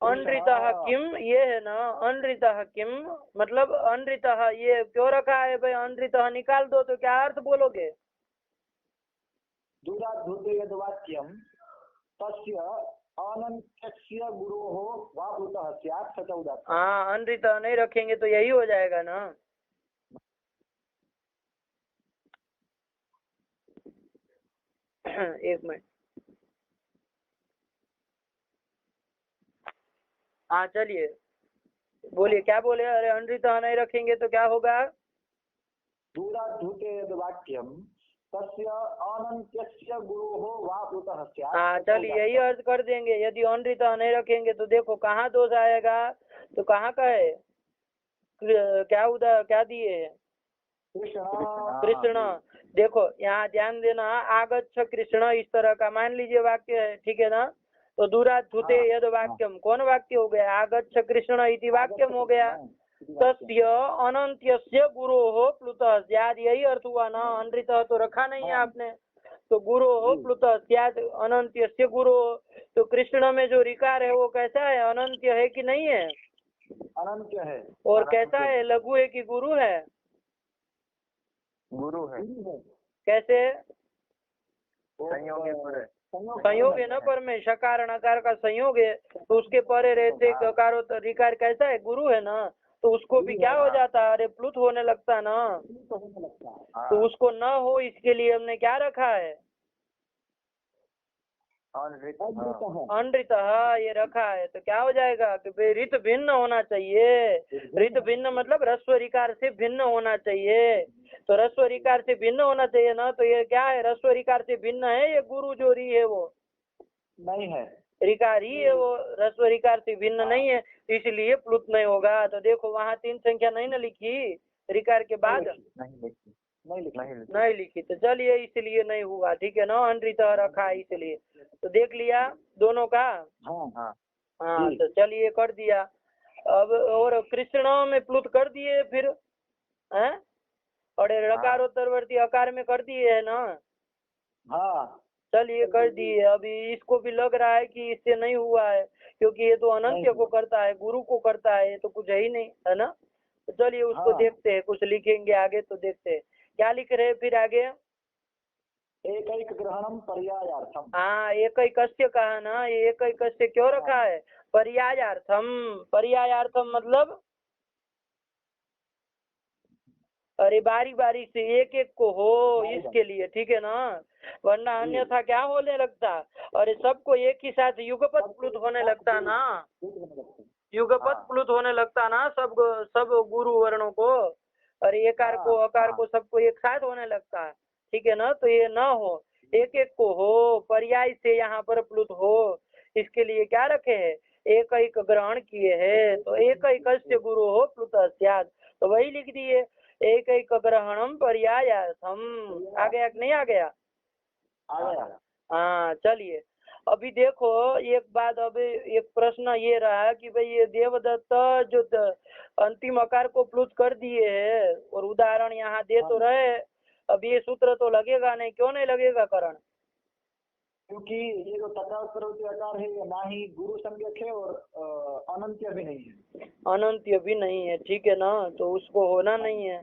अनृतः किम, ये है ना, अनृतः किम मतलब अनृतः, ये क्यों रखा है भाई, अनृतः निकाल दो तो क्या अर्थ बोलोगे, दूराद्धूते यद वाक्यम तस्य अनन्त्यस्य गुरोः वा प्लुतः स्यात् स च उदात्त। हाँ, अनृतः नहीं रखेंगे तो यही हो जाएगा ना, एक मिनट, हाँ चलिए बोलिए, क्या बोले, अरे अनृतः नहीं रखेंगे तो क्या होगा, दूराद्धूते यद वाक्यम तस्य अनन्त्यस्य गुरोः वा प्लुतः स्यात्। हाँ चलिए यही अर्थ कर देंगे, यदि अनृतः नहीं रखेंगे तो देखो कहाँ दोष आएगा, तो कहाँ का है, क्या दिए, कृष्ण, देखो यहाँ ध्यान देना, आगच्छ कृष्ण इस तरह का मान लीजिए वाक्य है, ठीक है ना, तो दूराद्धूते यद वाक्यम, कौन वाक्य हो गया, आगच्छ कृष्ण इति वाक्यम हो गया, तस्य अनंत्यस्य गुरोः प्लुतः स्यात्, यही अर्थ हुआ ना, अनृतः तो रखा नहीं है आपने, तो गुरोः प्लुतः स्यात् अनंत्यस्य गुरोः, तो कृष्ण में जो रिकार है वो कैसा है, अनंत्य है कि नहीं है, अनंत्य है, और कैसा है, लघु है कि गुरु है, गुरु है, कैसे, संयोग है ना, पर में शकार नकार का संयोग है, तो उसके परे रहते ककारो तो रिकार कैसा है, गुरु है ना, तो उसको भी क्या हो जाता है, अरे प्लुत होने लगता ना, तो उसको न हो इसके लिए हमने क्या रखा है, अनृतः ये रखा है, तो क्या हो जाएगा कि भाई रित भिन्न होना चाहिए, रित भिन्न मतलब रस्व रिकार से भिन्न होना चाहिए, तो रस्व रिकार से भिन्न होना चाहिए ना, तो ये क्या है, रस्व रिकार से भिन्न है, ये गुरु जो री है वो नहीं है, रिकार ही है, वो ह्रस्व रिकार से भिन्न नहीं है, इसलिए प्लुत नहीं होगा। तो देखो वहाँ 3 संख्या नहीं ना लिखी रिकार के बाद, नहीं लिखी, तो चलिए इसलिए नहीं हुआ, ठीक है ना, अनृत रखा है इसलिए। तो देख लिया दोनों का। हाँ तो चलिए कर दिया। अब और कृष्ण में प्लुत कर दिए फिर हैं, और ऋकारोत्तरवर्ती अकार में कर दिए है ना। हाँ चलिए कर दिए। अभी इसको भी लग रहा है कि इससे नहीं हुआ है, क्योंकि ये तो अनंत को करता है, गुरु को करता है, ये तो कुछ है ही नहीं, है ना। तो चलिए उसको देखते हैं, कुछ लिखेंगे आगे तो देखते हैं क्या लिख रहे हैं फिर आगे। एकैक ग्रहणम पर्यायार्थम। हाँ एकैकस्य कहा ना, ये एकैकस्य क्यों रखा है, पर्यायार्थम। पर्यायार्थम मतलब अरे बारी बारी से एक एक को हो, इसके लिए, ठीक है ना, वरना अन्यथा क्या होने लगता, अरे सबको एक ही साथ युगपत प्लुत होने लगता ना, युगपत प्लुत होने लगता ना, सब गुरु वर्णों को, अरे एकार को अकार को सबको एक साथ होने लगता, ठीक है ना। तो ये न हो, एक एक को हो, पर्याय से यहाँ पर प्लुत हो, इसके लिए क्या रखे है, एक एक ग्रहण किए है, तो एक एक गुरु हो प्लुत स्यात्, तो वही लिख दिए एक एक ग्रहणम पर्यायार्थम। आ गया कि नहीं आ गया? हाँ चलिए अभी देखो एक बात, अभी एक प्रश्न ये रहा कि भाई ये देवदत्त जो अंतिम अकार को प्लुत कर दिए है और उदाहरण यहाँ दे तो रहे, अब ये सूत्र तो लगेगा नहीं, क्यों नहीं लगेगा करण? क्योंकि ये जो तकारोत्तरवर्ती अकार है ये ना ही गुरु संज्ञक है और अनंत्य भी नहीं है, अनंत्य भी नहीं है, ठीक है ना, तो उसको होना नहीं है।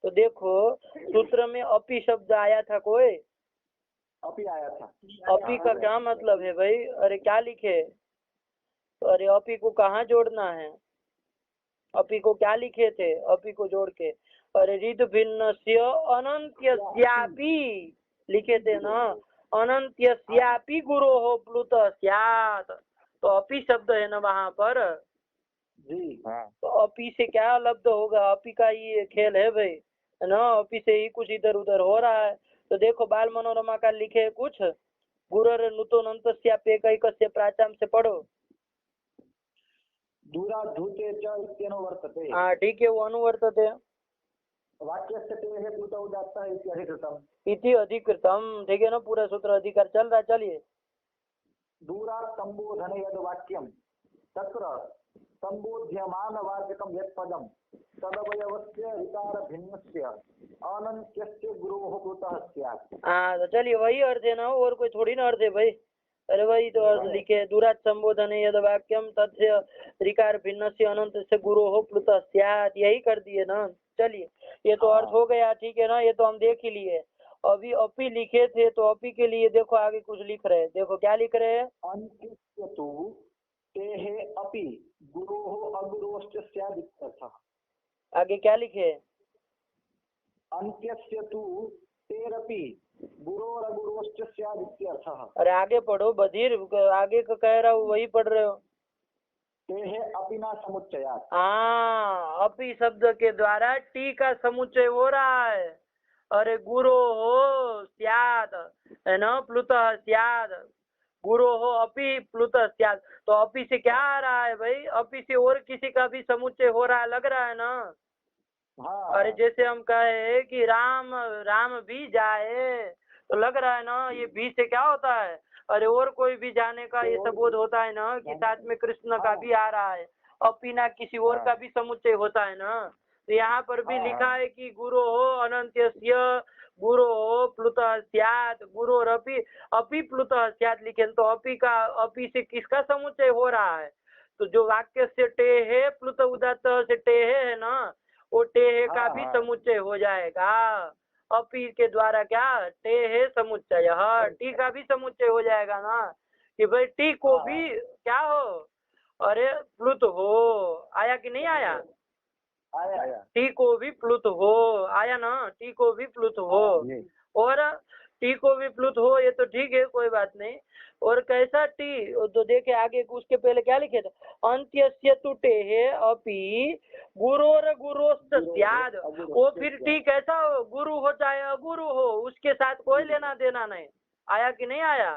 तो देखो सूत्र में अपी शब्द आया था, कोई अपी आया था। अपी का क्या मतलब है भाई, अरे क्या लिखे, तो अरे अपी को कहाँ जोड़ना है, अपी को क्या लिखे थे, अपी को जोड़ के अरे रिद भिन्नस्य अनंत्यस्यापि लिखे थे ना, अनंत्यस्यापि गुरो हो प्लुत स्यात्, तो अपी शब्द है ना वहाँ पर जी। तो अपी से क्या लब्ध होगा, अपी का ये खेल है भाई, है ना, अपी से ही कुछ इधर उधर हो रहा है। तो देखो बाल मनोरमा का लिखे कुछ, गुरर नुतोनन्तस्याप्येकैकस्य प्राचाम से पढ़ो। दूरा धूते च इत्यनो वर्तते। हाँ ठीक है, वो अनुवर्तते वाक्यस्य तेः प्लुत उदात्तः इति अधिकृतम्। इति अधिकृतम, ठीक है ना, पूरा सूत्र अधिकार चल रहा है। चलिए दूरा संबोधने यद वाक्यम तत्र संबोध्यमान वाचकम यत् पदम तदवयवस्य ऋकार भिन्नस्य अनन्त्यस्य गुरोः प्लुतः स्यात्। हाँ तो चलिए वही अर्थ है ना, और कोई थोड़ी ना अर्थ है भाई, अरे वही तो अर्थ लिखे, दूरात् संबोधने यद वाक्यम तस्य ऋकार भिन्नस्य अनन्तस्य गुरोः प्लुतः स्यात्, यही कर दिए ना। चलिए ये तो अर्थ हो गया, ठीक है ना, ये तो हम देख ही लिए। अभी अपी लिखे थे तो अपी के लिए देखो आगे कुछ लिख रहे हैं, देखो क्या लिख रहे हैं, अन्त्यस्य तु तेः अपि गुरोः अगुरोश्च स्यात् इत्यर्थः। आगे क्या लिखे, अन्त्यस्य तु तेरपि गुरोरगुरोश्च स्यात् इत्यर्थः। अरे आगे पढ़ो बधिर, आगे का कह रहा हूँ वही पढ़ रहे हो। तेः अपि न समुच्चयात्। हाँ अपी शब्द के द्वारा टी का समुच्चय हो रहा है, अरे गुरो हो स्यात्, है ना, प्लुतः स्यात्, गुरो हो अपि प्लुतः स्यात्, तो अपी से क्या आ रहा है भाई, अपी से और किसी का भी समुच्चय हो रहा है, लग रहा है ना। हाँ। अरे जैसे हम कहे कि राम भी जाए, तो लग रहा है ना ये भी से क्या होता है, अरे और कोई भी जाने का ये सबोध होता है ना, कि साथ में कृष्ण का भी आ रहा है, अपिना किसी और का भी समुच्चय होता है ना। तो यहाँ पर भी लिखा है कि गुरो हो अनंत्यस्य गुरो हो प्लुतः स्यात्, गुरोरपि अपि प्लुतः स्यात् लिखे, तो अपि से किसका समुच्चय हो रहा है, तो जो वाक्य से टे है प्लुत उदात्त से टे है ना, वो टेह का भी समुच्चय हो जाएगा, अपी के द्वारा क्या टेह समुच्चय, टी का भी समुच्चय हो जाएगा ना, कि भाई टी को भी क्या हो, अरे प्लुत हो, आया कि नहीं आया, आया। टी को भी प्लुत हो, आया ना, टी को भी प्लुत हो, और टी को भी प्लुत हो, ये तो ठीक है कोई बात नहीं, और कैसा टी, तो देखे आगे उसके पहले क्या लिखे थे, अंत्यस्य तु टेः अपि गुरोर गुरोश्च स्यात्, वो फिर टी कैसा हो, गुरु हो चाहे अगुरु हो, उसके साथ कोई लेना देना नहीं, आया कि नहीं आया,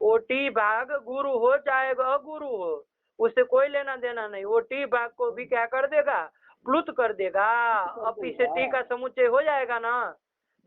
वो टी भाग गुरु हो चाहे अगुरु हो, उससे कोई लेना देना नहीं। वो टी भाग को भी क्या कर देगा, प्लुत कर देगा। अपी से टी का समुच्चय हो जाएगा ना।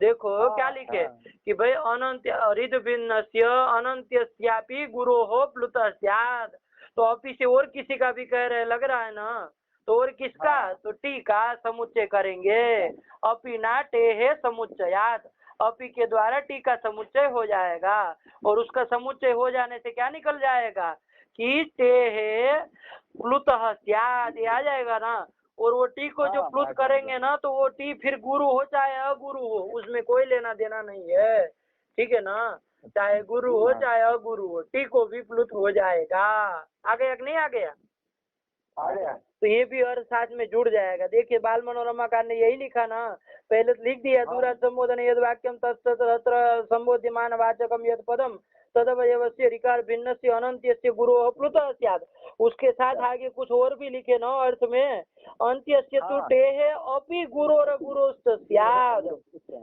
देखो क्या लिखे कि भाई अनंत रिद भिन्नस्य अनंत्यस्यापि गुरु हो प्लुत स्यात्। तो अपी से और किसी का भी कह रहे लग रहा है ना, तो और किसका, तो टी का समुच्चय करेंगे। अपी ना टेहे समुच्चयात, अपी के द्वारा टी का समुच्चय हो जाएगा। और उसका समुच्चय हो जाने से क्या निकल जाएगा कि टेहे प्लुतः स्यात्, ये आ जाएगा ना। और वो टी को जो प्लुत करेंगे ना, तो वो टी फिर गुरु हो चाहे अगुरु हो, उसमें कोई लेना देना नहीं है। ठीक है ना, चाहे गुरु हो चाहे अगुरु हो, टी को भी प्लुत हो जाएगा। आ गया कि नहीं आ गया? आ गया। तो ये भी अर्थ साथ में जुड़ जाएगा। देखिए बाल मनोरमा कार ने यही लिखा ना, पहले तो लिख दिया दूरा संबोधन यद वाक्यम तत्र संबोध्यमान वाचकम यद पदम तदवयवस्य ऋकार भिन्नस्य अनंत्यस्य गुरु प्लुतः स्यात्। उसके साथ आगे कुछ और भी लिखे ना अर्थ में, अंत्यस्य तु टेहे अपि गुरोर गुरोस्त स्यात्,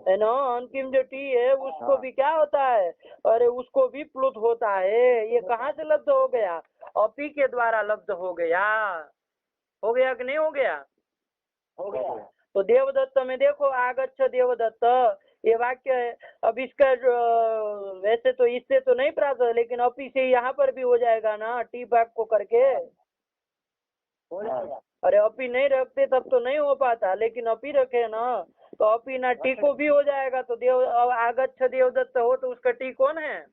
है ना। अंतिम जो टी है उसको भी क्या होता है, अरे उसको भी प्लुत होता है। ये कहाँ से लब्ध हो गया, अपी के द्वारा लब्ध हो गया। हो गया कि नहीं हो गया? हो गया। तो देवदत्त में देखो आगच्छ देवदत्त ये वाक्य है। अब इसका वैसे तो इससे तो नहीं प्राप्त, लेकिन अपी से यहाँ पर भी हो जाएगा ना, टी भाग को करके हो जाएगा। अरे अपी नहीं रखते तब तो नहीं हो पाता, लेकिन अपी रखे ना, तो अपी ना टी को भी हो जाएगा। तो देव आगच्छ देवदत्त हो तो उसका टी कौन है,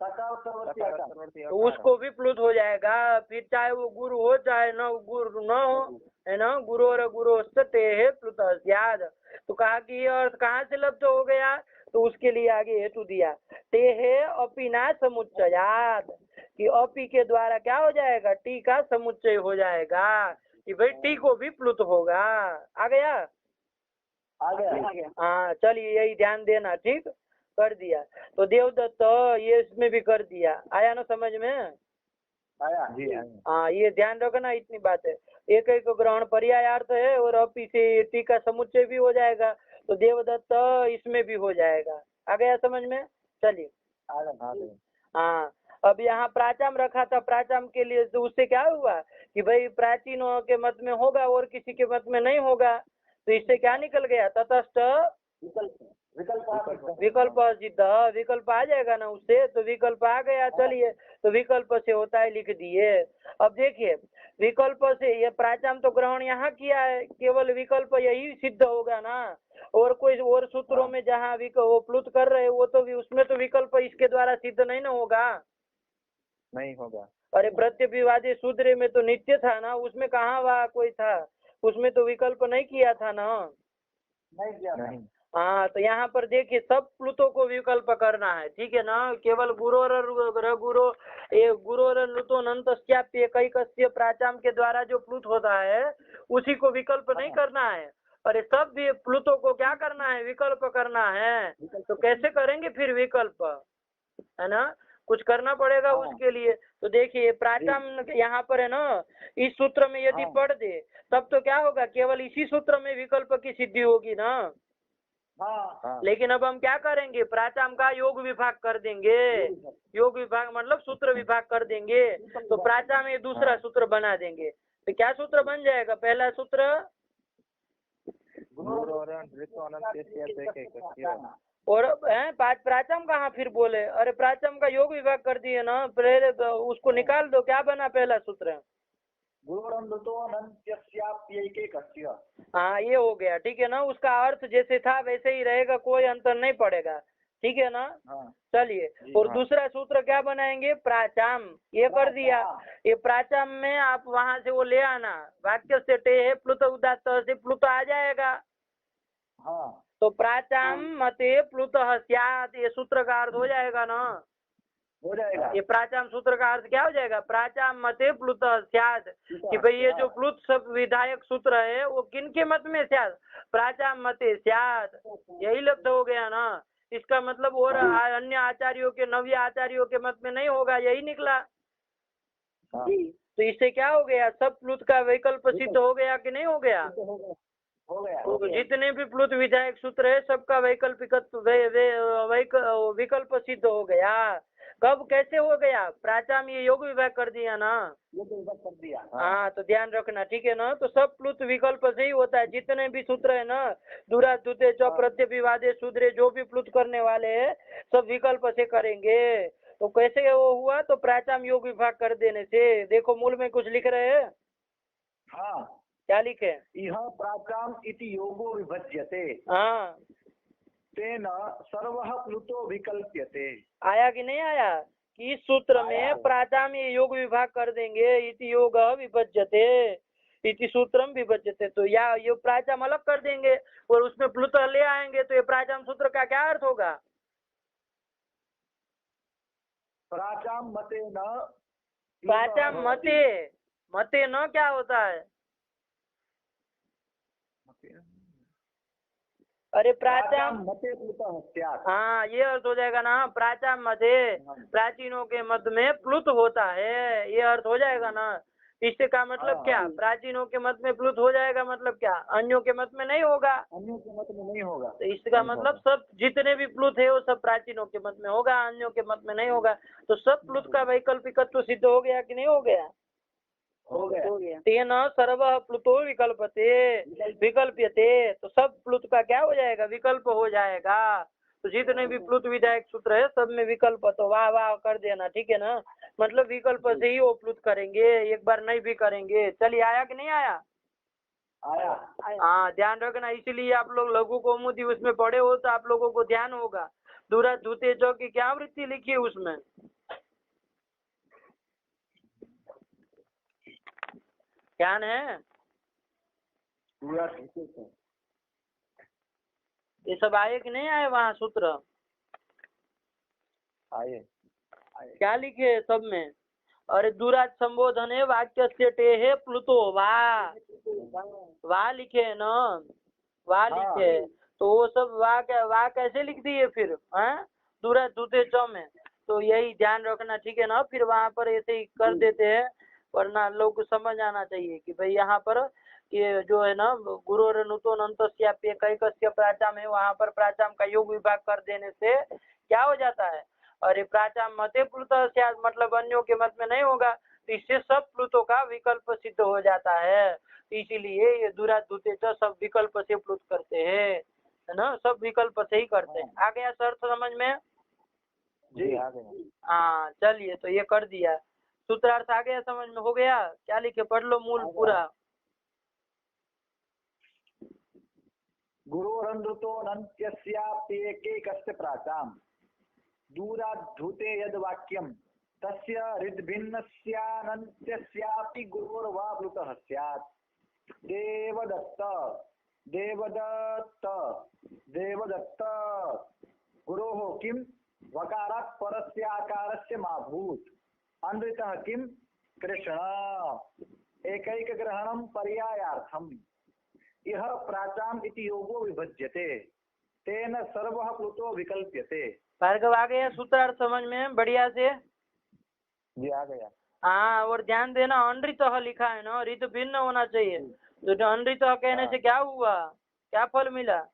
तो उसको भी प्लुत हो जाएगा। फिर चाहे वो गुरु हो चाहे न गुरु न हो, है ना। गुरु और गुरु टेहे प्लुत स्यात्। तो कहा कि ये अर्थ कहाँ से लब्ध हो गया, तो उसके लिए आगे हेतु दिया टेहे अपी ना समुच्चयात्, कि अपी के द्वारा क्या हो जाएगा, टी का समुच्चय हो जाएगा, कि भाई टी को भी प्लुत होगा। आ गया? आ गया। हाँ चलिए यही ध्यान देना, ठीक कर दिया। तो देवदत्त ये इसमें भी कर दिया, आया ना समझ में? आया जी। हाँ ये ध्यान रखना, इतनी बात है। एक एक ग्रहण पर्यायार्थ है और अपी से टी का समुच्चय भी हो जाएगा, तो देवदत्त इसमें भी हो जाएगा। आ गया समझ में? चलिए हाँ, अब यहाँ प्राचाम रखा था, प्राचाम के लिए तो उससे क्या हुआ कि भाई प्राचीनों के मत में होगा और किसी के मत में नहीं होगा। तो इससे क्या निकल गया, तटस्थ विकल्प सिद्ध, विकल्प आ जाएगा ना उससे, तो विकल्प आ गया। चलिए तो विकल्प से होता है लिख दिए। अब देखिए विकल्प से ये प्राचाम तो ग्रहण यहाँ किया है, केवल विकल्प यही सिद्ध होगा ना। और कोई और सूत्रों में जहाँ वो प्लुत कर रहे वो तो उसमें तो विकल्प इसके द्वारा सिद्ध नहीं ना होगा, नहीं होगा। अरे प्रत्यभिवादी सूत्र में तो नित्य था ना, उसमें कहाँ वहाँ कोई था, उसमें तो विकल्प नहीं किया था ना। नहीं किया नहीं। हाँ तो यहाँ पर देखिए सब प्लुतों को विकल्प करना है, ठीक है ना। केवल गुरो ये गुरोर लुतो नंतस्याप्य कैकस्य प्राचाम के द्वारा जो प्लुत होता है उसी को विकल्प नहीं करना है। अरे सब भी प्लुतों को क्या करना है, विकल्प करना है। तो कैसे करेंगे फिर विकल्प, है ना, कुछ करना पड़ेगा उसके लिए। तो देखिए प्राचाम यहाँ पर है ना, इस सूत्र में यदि पढ़ दे तब तो क्या होगा, केवल इसी सूत्र में विकल्प की सिद्धि होगी ना। लेकिन अब हम क्या करेंगे, प्राचाम का योग विभाग कर देंगे। योग विभाग मतलब सूत्र विभाग कर देंगे, तो प्राचाम ये दूसरा सूत्र बना देंगे। तो क्या सूत्र बन जाएगा, पहला सूत्र और प्राचाम कहाँ फिर बोले, अरे प्राचाम का योग विभाग कर दिए ना, पहले तो उसको निकाल दो। क्या बना पहला सूत्र, हाँ ये हो गया, ठीक है ना। उसका अर्थ जैसे था वैसे ही रहेगा, कोई अंतर नहीं पड़ेगा, ठीक है ना। चलिए और दूसरा सूत्र क्या बनाएंगे, प्राचाम, ये कर दिया। ये प्राचाम में आप वहां से वो ले आना, वाक्य से टे प्लुत उदात्त से प्लुत आ जाएगा। तो प्राचाम मते प्लुतः स्यात्, ये सूत्र का अर्थ हो जाएगा ना, हो जाएगा। ये प्राचाम सूत्र का अर्थ क्या हो जाएगा, प्राचाम मते प्लुतः स्यात्, कि भाई ये जो प्लुत सब विधायक सूत्र है वो किनके मत में स्यात्, प्राचाम मते स्यात्, यही लब्ध हो गया ना। इसका मतलब और अन्य आचार्यों के, नव्य आचार्यों के मत में नहीं होगा, यही निकला। तो इससे क्या हो गया, सब प्लुत का विकल्प सिद्ध हो गया कि नहीं हो गया? तो जितने भी प्लुत विधायक सूत्र है सबका वैकल्पिक विकल्प सिद्ध हो गया। कब कैसे हो गया? प्राचाम ये योग विभाग कर दिया ना। ये तो विभाग कर दिया। हाँ तो ध्यान रखना, ठीक है ना। तो सब प्लुत विकल्प से ही होता है, जितने भी सूत्र है ना, दूरा दूते च प्रत्यभिवादे शूद्रे, जो भी प्लुत करने वाले हैं सब विकल्प से करेंगे। तो कैसे वो हुआ? तो प्राचाम योग विभाग कर देने से। देखो मूल में कुछ लिख रहे हैं। हाँ, क्या लिखे? यह प्राचाम इति योगो विभज्यते हाँ तेन सर्वः प्लुतो विकल्प्यते। आया कि नहीं आया? कि इस सूत्र आया। में प्राचाम ये योग विभाग कर देंगे, इति योग विभज्यते, इति सूत्रम विभज्यते। तो या ये प्राचाम अलग कर देंगे और उसमें प्लुत ले आएंगे, तो ये प्राचाम सूत्र का क्या अर्थ होगा? प्राचाम मते न प्राचाम मते, मते न क्या होता है? अरे प्राचाम मते प्लुतः स्यात्। हाँ ये अर्थ हो जाएगा ना, प्राचाम मते, प्राचीनों के मत में प्लुत होता है, ये अर्थ हो जाएगा ना। इससे का मतलब क्या? प्राचीनों के मत में प्लुत हो जाएगा मतलब क्या? अन्यों के मत में नहीं होगा। अन्यों के मत में नहीं होगा। तो इसका मतलब सब जितने भी प्लुत है वो सब प्राचीनों के मत में होगा, अन्यों के मत में नहीं होगा। तो सब प्लुत का वैकल्पिकत्व सिद्ध हो गया कि नहीं हो गया? हो गया। तेन सर्व प्लुतो विकल्प्यते। तो सब प्लुत का क्या हो जाएगा? विकल्प हो जाएगा। तो जितने भी प्लुत विधायक सूत्र है सब में विकल्प, तो वाह वाह कर देना, ठीक है ना। मतलब विकल्प से ही वो प्लुत करेंगे, एक बार नहीं भी करेंगे। चलिए आया कि नहीं आया? आया। हाँ ध्यान रखना, इसीलिए आप लोग लघु कौमुदी उसमें पढ़े हो तो आप लोगों को ध्यान होगा। दूरा धूते जो की क्या वृत्ति लिखी है उसमें? ध्यान है? ये सब आए कि नहीं आए वहाँ सूत्र? आए। क्या लिखे सब में? अरे दुराज संबोधन है वाक्य से टे है प्लुतो वाह लिखे है ना, वाह लिखे है। तो वो सब वाह कैसे लिख दिए फिर? दुराज दूते च में। तो यही ध्यान रखना, ठीक है ना। फिर वहाँ पर ऐसे ही कर देते हैं, वरना लोग को समझ आना चाहिए कि भाई यहाँ पर ये जो है ना गुरु नुतो नंतस्याप्य कैकस्य प्राचाम है, वहाँ पर प्राचाम का योग विभाग कर देने से क्या हो जाता है? अरे प्राचाम मते प्लुत मतलब अन्यों के मत में नहीं होगा, तो इससे सब प्लुतों का विकल्प सिद्ध हो जाता है। इसीलिए ये दुराधुते सब विकल्प से प्लुत करते हैं, है ना, सब विकल्प से ही करते हैं। आ गया शर्त समझ में? जी आ गया। हाँ चलिए, तो ये कर दिया, सूत्रार्थ आ गया समझ में? हो गया? क्या लिखे? पढ़ लो मूल पूरा। गुरोरनृतो नन्त्यस्याप्येकैकस्य प्राचाम दूराद्धूते यद् वाक्यं तस्य हृद्भिन्नस्यानन्त्यस्यापि गुरोर्वा प्लुतः स्यात्। देवदत्त देवदत्त देवदत्त गुरोः किं वकारात् परस्याकारस्य मा भूत्। अनृतः किं कृष्ण एकैकग्रहणं पर्यायार्थम्। यह प्राचाम इति योगो विभज्यते तेन सर्वः प्लुतो विकल्प्यते। भार्गव आ गया सूत्रार्थ समझ में बढ़िया से? जी आ गया। हाँ, और ध्यान देना अनृतः लिखा है ना, ऋत भिन्न होना चाहिए। तो अनृतः कहने से क्या हुआ, क्या फल मिला?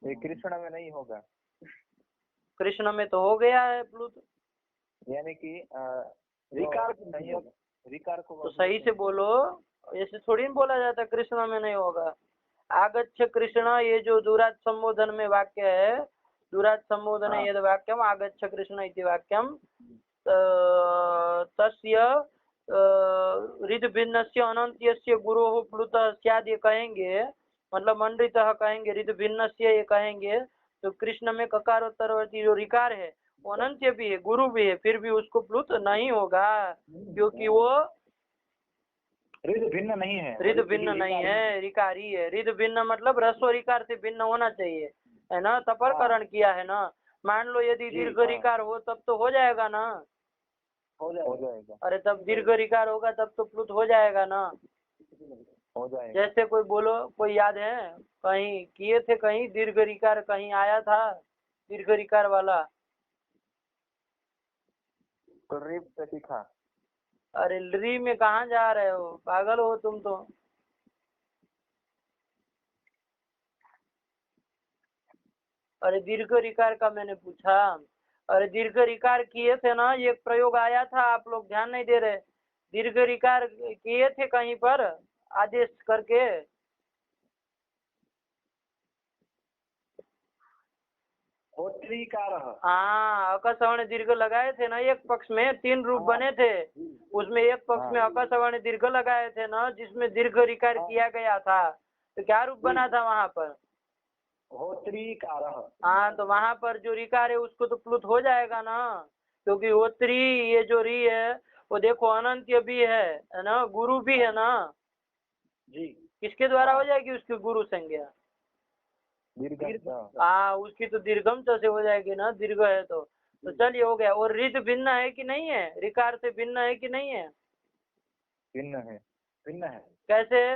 ये कृष्ण में नहीं होगा। कृष्ण में तो हो गया है प्लुत, यानी कि रिकार नहीं होगा। रिकार को तो सही से बोलो, ऐसे थोड़ी ना बोला जाता कृष्ण में नहीं होगा। आगच्छ कृष्ण, ये जो दुराज संबोधन में वाक्य है, दुराज संबोधन यद वाक्यम आगच्छ कृष्ण इति वाक्यम तस्य ऋत भिन्नस्य अनंत्यस्य गुरोः प्लुतः स्याद् ये कहेंगे, मतलब मंडितः कहेंगे, ऋत भिन्नस्य ये कहेंगे, तो कृष्ण में ककारोत्तरवर्ती जो रिकार है वो अनंत्य भी है, गुरु भी है, फिर भी उसको प्लुत नहीं होगा, क्योंकि वो ऋद भिन्न नहीं है। ऋद भिन्न नहीं है, रिकारी है। ऋद भिन्न मतलब ह्रस्व रिकार से भिन्न होना चाहिए, है ना। तपरकरण किया है ना। मान लो यदि दीर्घ रिकार हो तब तो हो जाएगा ना, हो जाएगा। अरे तब दीर्घ रिकार होगा तब तो प्लुत हो जाएगा ना, हो जाएगा। जैसे कोई बोलो, कोई याद है कहीं किए थे, कहीं दीर्घ रिकार कहीं आया था दीर्घ रिकार वाला? तो सीखा। अरे री में कहाँ जा रहे हो, पागल हो तुम तो। अरे दीर्घ रिकार का मैंने पूछा। अरे दीर्घ रिकार किए थे ना, एक प्रयोग आया था, आप लोग ध्यान नहीं दे रहे। दीर्घ रिकार किए थे कहीं पर आदेश करके। होत्रीकारः। हाँ, अकसवर्ण दीर्घ लगाए थे ना, एक पक्ष में 3 रूप बने थे, उसमें एक पक्ष में अकसवर्ण दीर्घ लगाए थे ना, जिसमें दीर्घ रिकार किया गया था। तो क्या रूप बना था वहां पर? होत्रीकारः। हाँ, तो वहां पर जो रिकार है उसको तो प्लुत हो जाएगा ना, क्योंकि होत्री ये जो री है वो देखो अनंत्य भी है ना, गुरु भी है ना जी। किसके द्वारा हो जाएगी उसकी गुरु संज्ञा? हाँ, उसकी तो दीर्घम से हो जाएगी ना, दीर्घ है तो चलिए हो गया। और रित भिन्न है कि नहीं है? रिकार से भिन्न है कि नहीं है? भिन्न है। भिन्न है। कैसे?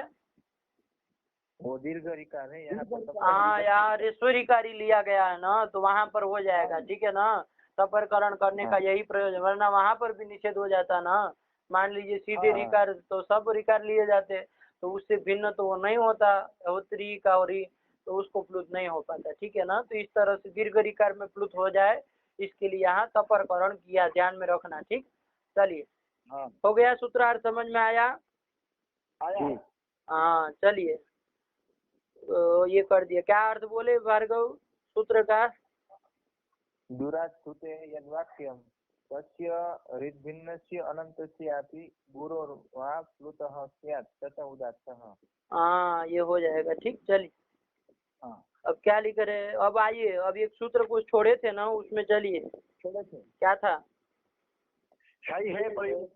वो दीर्घ रिकार है यहाँ पर। हाँ यार, ईश्वरीकारी लिया गया है ना, तो वहां पर हो जाएगा, ठीक है ना। तपरकरण करने का यही प्रयोजन, वरना वहां पर भी निषेध हो जाता ना। मान लीजिए सीधे रिकार तो सब रिकार लिए जाते, तो उससे भिन्न तो वो नहीं होता, होत्री का और तो उसको प्लुत नहीं हो पाता, ठीक है ना। तो इस तरह से दीर्घ रिकार में प्लुत हो जाए, इसके लिए यहाँ तपरकरण किया, ध्यान में रखना, ठीक। चलिए, हो गया, सूत्रार्थ समझ में आया? हाँ, चलिए, तो ये कर दिया। क्या अर्थ बोले भार्गव सूत्र का? दुरास्तुते यद्वाक्यम तस्य ऋद्भिन्नस्य अनन्तस्यापि गुरोर्वा प्लुतः स्यात् तथा उदात्तः। हाँ, ये हो जाएगा, ठीक। चलिए, अब क्या लिख रहे हैं? अब आइए, अब एक सूत्र कुछ छोड़े थे ना, उसमें चलिए। छोड़े थे। क्या था? है प्रयोग।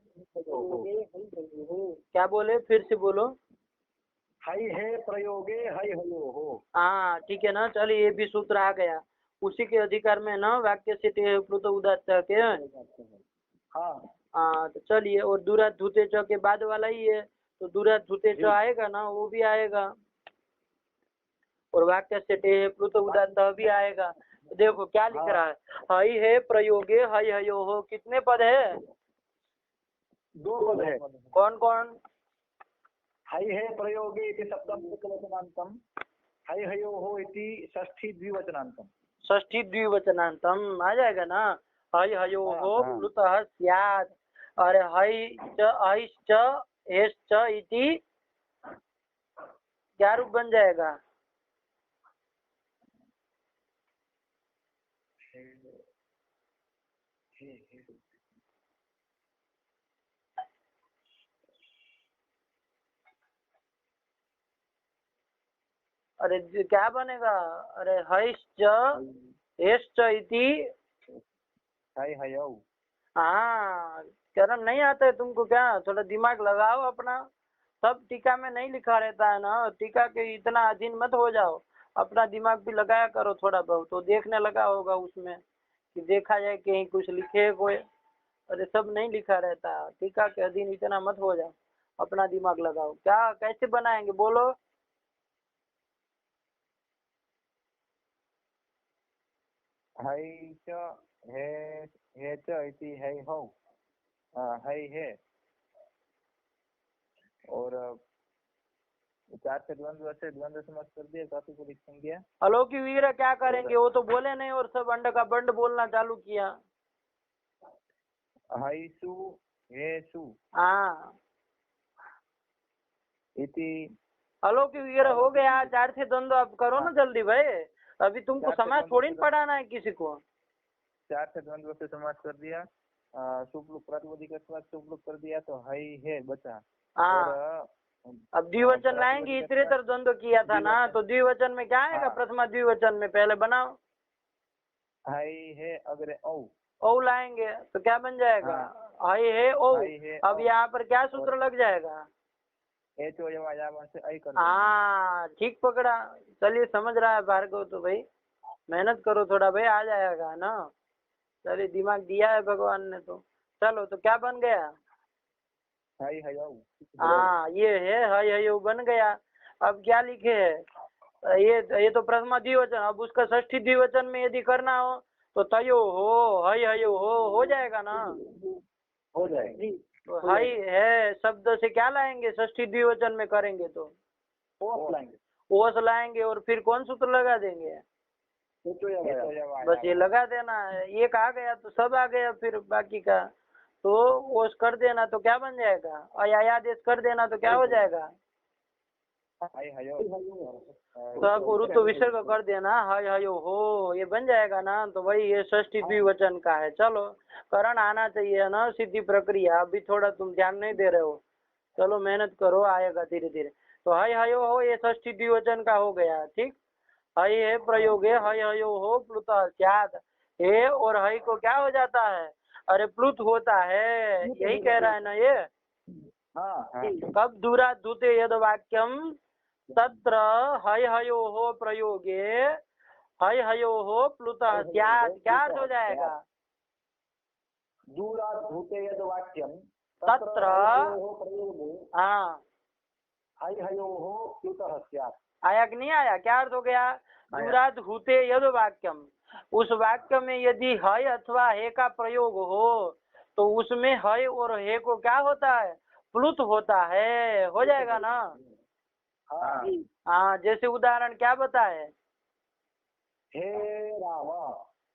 क्या बोले, फिर से बोलो। है प्रयोगे हयो हो। हाँ, ठीक है ना। चलिए, ये भी सूत्र आ गया, उसी के अधिकार में ना, वाक्य से प्लुत उदात्त के। हाँ, तो चलिए, और दूरात धुते च के बाद वाला ही है, तो दूरात धुते च आएगा ना, वो भी आएगा, और वाक्य से प्लुत उदात्त भी आएगा। तो देखो क्या लिख रहा है, हई है प्रयोगे हय हयो हो। कितने पद है? 2 पद है। कौन कौन? है प्रयोगे इति सप्तम एकवचनान्तम, हयो हो इति षष्ठी द्विवचनान्तम। षष्ठी द्विवचनान्तम आ जाएगा ना। हय हयो हो प्लुतः स्यात्। अरे हईश्च हेश्च इति क्या रूप बन जाएगा? अरे क्या बनेगा? अरे हईश्च हेश्च इति। हयो। हाँ, कर्म नहीं आता है तुमको क्या? थोड़ा दिमाग लगाओ अपना, सब टीका में नहीं लिखा रहता है ना, टीका के इतना अधीन मत हो जाओ, अपना दिमाग भी लगाया करो थोड़ा बहुत। तो देखने लगा होगा उसमें कि देखा जाए कहीं कुछ लिखे कोई। अरे सब नहीं लिखा रहता, टीका के अधीन इतना मत हो जाओ, अपना दिमाग लगाओ। क्या कैसे बनाएंगे बोलो? है च हे च इति है हो। है और 4 से द्वंद्व समास कर दिया, काफी को लिख दिया। अलौकिक विग्रह क्या करेंगे? वो तो बोले नहीं, और सब अंड का बंड बोलना चालू किया। हईसु हेसु हाँ, इति अलौकिक विग्रह हो गया। 4 से द्वंद्व आप करो ना जल्दी भाई, अभी तुमको समाज थोड़ी न पढ़ाना है किसी को। 4 से द्वंद्व से समास कर दिया, सुप्लुक प्रातिपदिक के साथ सुप्लुक कर दिया, तो हई है बचा। हाँ, अब द्विवचन लाएंगे, इतरेतर द्वंद्व किया था ना, तो द्विवचन में क्या आएगा? प्रथमा द्विवचन में पहले बनाओ, हई है अग्रे ओ लाएंगे, तो क्या बन जाएगा? हई है ओ। अब यहाँ पर क्या सूत्र लग जाएगा? हाँ, ठीक पकड़ा। चलिए, समझ रहा है भार्गव तो भाई, मेहनत करो थोड़ा भाई, आ जाएगा ना। चलिए, दिमाग दिया है भगवान ने तो। चलो, तो क्या बन गया? हाँ, ये है हय हयो बन गया। अब क्या लिखे है? ये तो प्रथमा द्विवचन, अब उसका षष्ठी द्विवचन में यदि करना हो तो तयो हो हय हयो हो जाएगा ना। हो जाएगी। तो हई है शब्द से क्या लाएंगे? षष्ठी द्विवचन में करेंगे तो ओस लाएंगे। ओस लाएंगे, और फिर कौन सूत्र लगा देंगे? बस ये लगा देना, एक आ गया तो सब आ गया, फिर बाकी का तो ओस कर देना तो क्या बन जाएगा, अयादेश कर देना तो क्या हो जाएगा, तो आपको ऋतु विसर्ग कर देना, हय हयो हो, ये बन जाएगा ना। तो वही ये षष्ठी द्विवचन का है। चलो करण आना चाहिए ना, सीधी प्रक्रिया। अभी थोड़ा तुम ध्यान नहीं दे रहे हो, चलो मेहनत करो, आएगा धीरे धीरे। तो हय हयो हो ये षष्ठी द्विवचन का हो गया, ठीक। हय है प्रयोग है, हय हयो हो प्लुत स्यात्, हे और हय को क्या हो जाता है, अरे प्लुत होता है, यही कह रहा है ना ये। कब दूरा दूते यद वाक्यम तत्र हय हयो हो प्रयोगे हय हयो हो प्लुत स्यात्, क्या अर्थ हो जाएगा, दूरात् भूते यद वाक्यम तत्र, हाँ हय हयोः प्लुतः स्यात्। आया कि नहीं आया, क्या अर्थ हो गया, दूरात् भूते यद वाक्यम, उस वाक्य में यदि हय अथवा हे का प्रयोग हो तो उसमें हय और हे को क्या होता है, प्लुत होता है, हो जाएगा ना। हाँ जैसे उदाहरण क्या बताए, हे राम,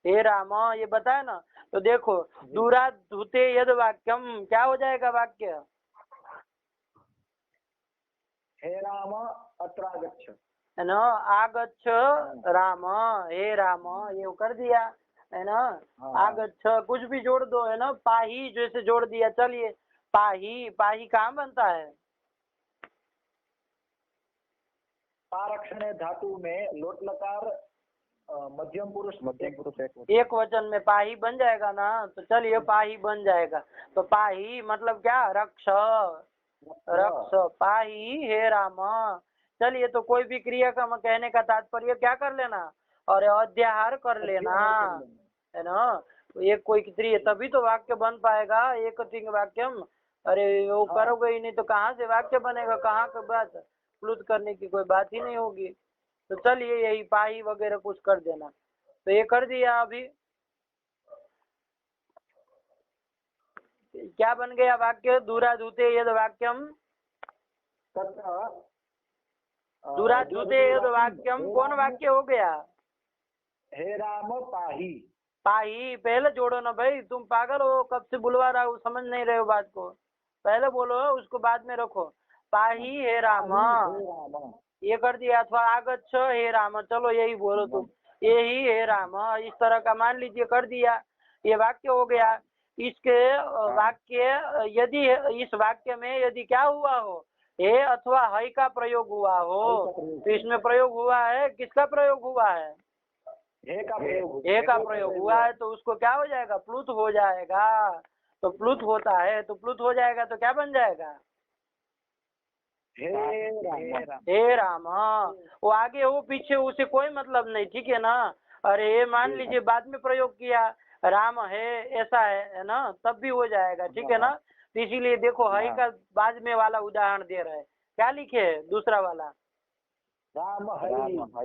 हे राम, ये बताया ना। तो देखो दूरात् धूते यद वाक्यम, क्या हो जाएगा वाक्य, हे राम अत्रागच्छ, है ना, आगच्छ राम, हे राम, ये कर दिया है ना। आगच्छ कुछ भी जोड़ दो, है ना, पाही जैसे जोड़ दिया। चलिए पाही, पाही कहाँ बनता है, पारक्षण धातु में लोट लकार मध्यम पुरुष एक वचन में पाही बन जाएगा ना। तो चलिए पाही बन जाएगा। तो पाही मतलब क्या, रक्ष, रक्ष पाही हे राम। चलिए तो कोई भी क्रिया का कहने का तात्पर्य क्या कर लेना, और अध्याहार कर लेना, है ना। तो एक कोई क्रिया तभी तो वाक्य बन पाएगा, एक तिंग वाक्यम। अरे वो करोगे ही नहीं तो कहाँ से वाक्य बनेगा, कहाँ की बात, प्लुत करने की कोई बात ही नहीं होगी। तो चलिए यही पाही वगैरह कुछ कर देना। तो ये कर दिया। अभी क्या बन गया वाक्य, दूराधूते यद वाक्यम, दूराधूते यद वाक्यम कौन वाक्य हो गया, हे राम पाही, पाही पहले जोड़ो ना भाई, तुम पागल हो, कब से बुलवा रहा हो, समझ नहीं रहे हो बात को, पहले बोलो उसको बाद में रखो। पाही हे राम, ये कर दिया। अथवा आगच्छ हे राम, चलो यही बोलो तुम, यही हे राम, इस तरह का मान लीजिए कर दिया, ये वाक्य हो गया। इसके वाक्य यदि इस वाक्य में यदि क्या हुआ हो, हे अथवा हय का प्रयोग हुआ हो, तो इसमें प्रयोग हुआ है, किसका प्रयोग हुआ है, हे का प्रयोग, हे का प्रयोग हुआ है, तो उसको क्या हो जाएगा, प्लुत हो जाएगा। तो प्लुत होता है तो प्लुत हो जाएगा, तो क्या बन जाएगा, हे राम। वो आगे हो पीछे उसे कोई मतलब नहीं, ठीक है ना। अरे मान लीजिए बाद में प्रयोग किया, राम है ऐसा है ना, तब भी हो जाएगा, ठीक है ना। तो इसीलिए देखो हय का बाद में वाला उदाहरण दे रहे हैं, क्या लिखे है दूसरा वाला, राम हय,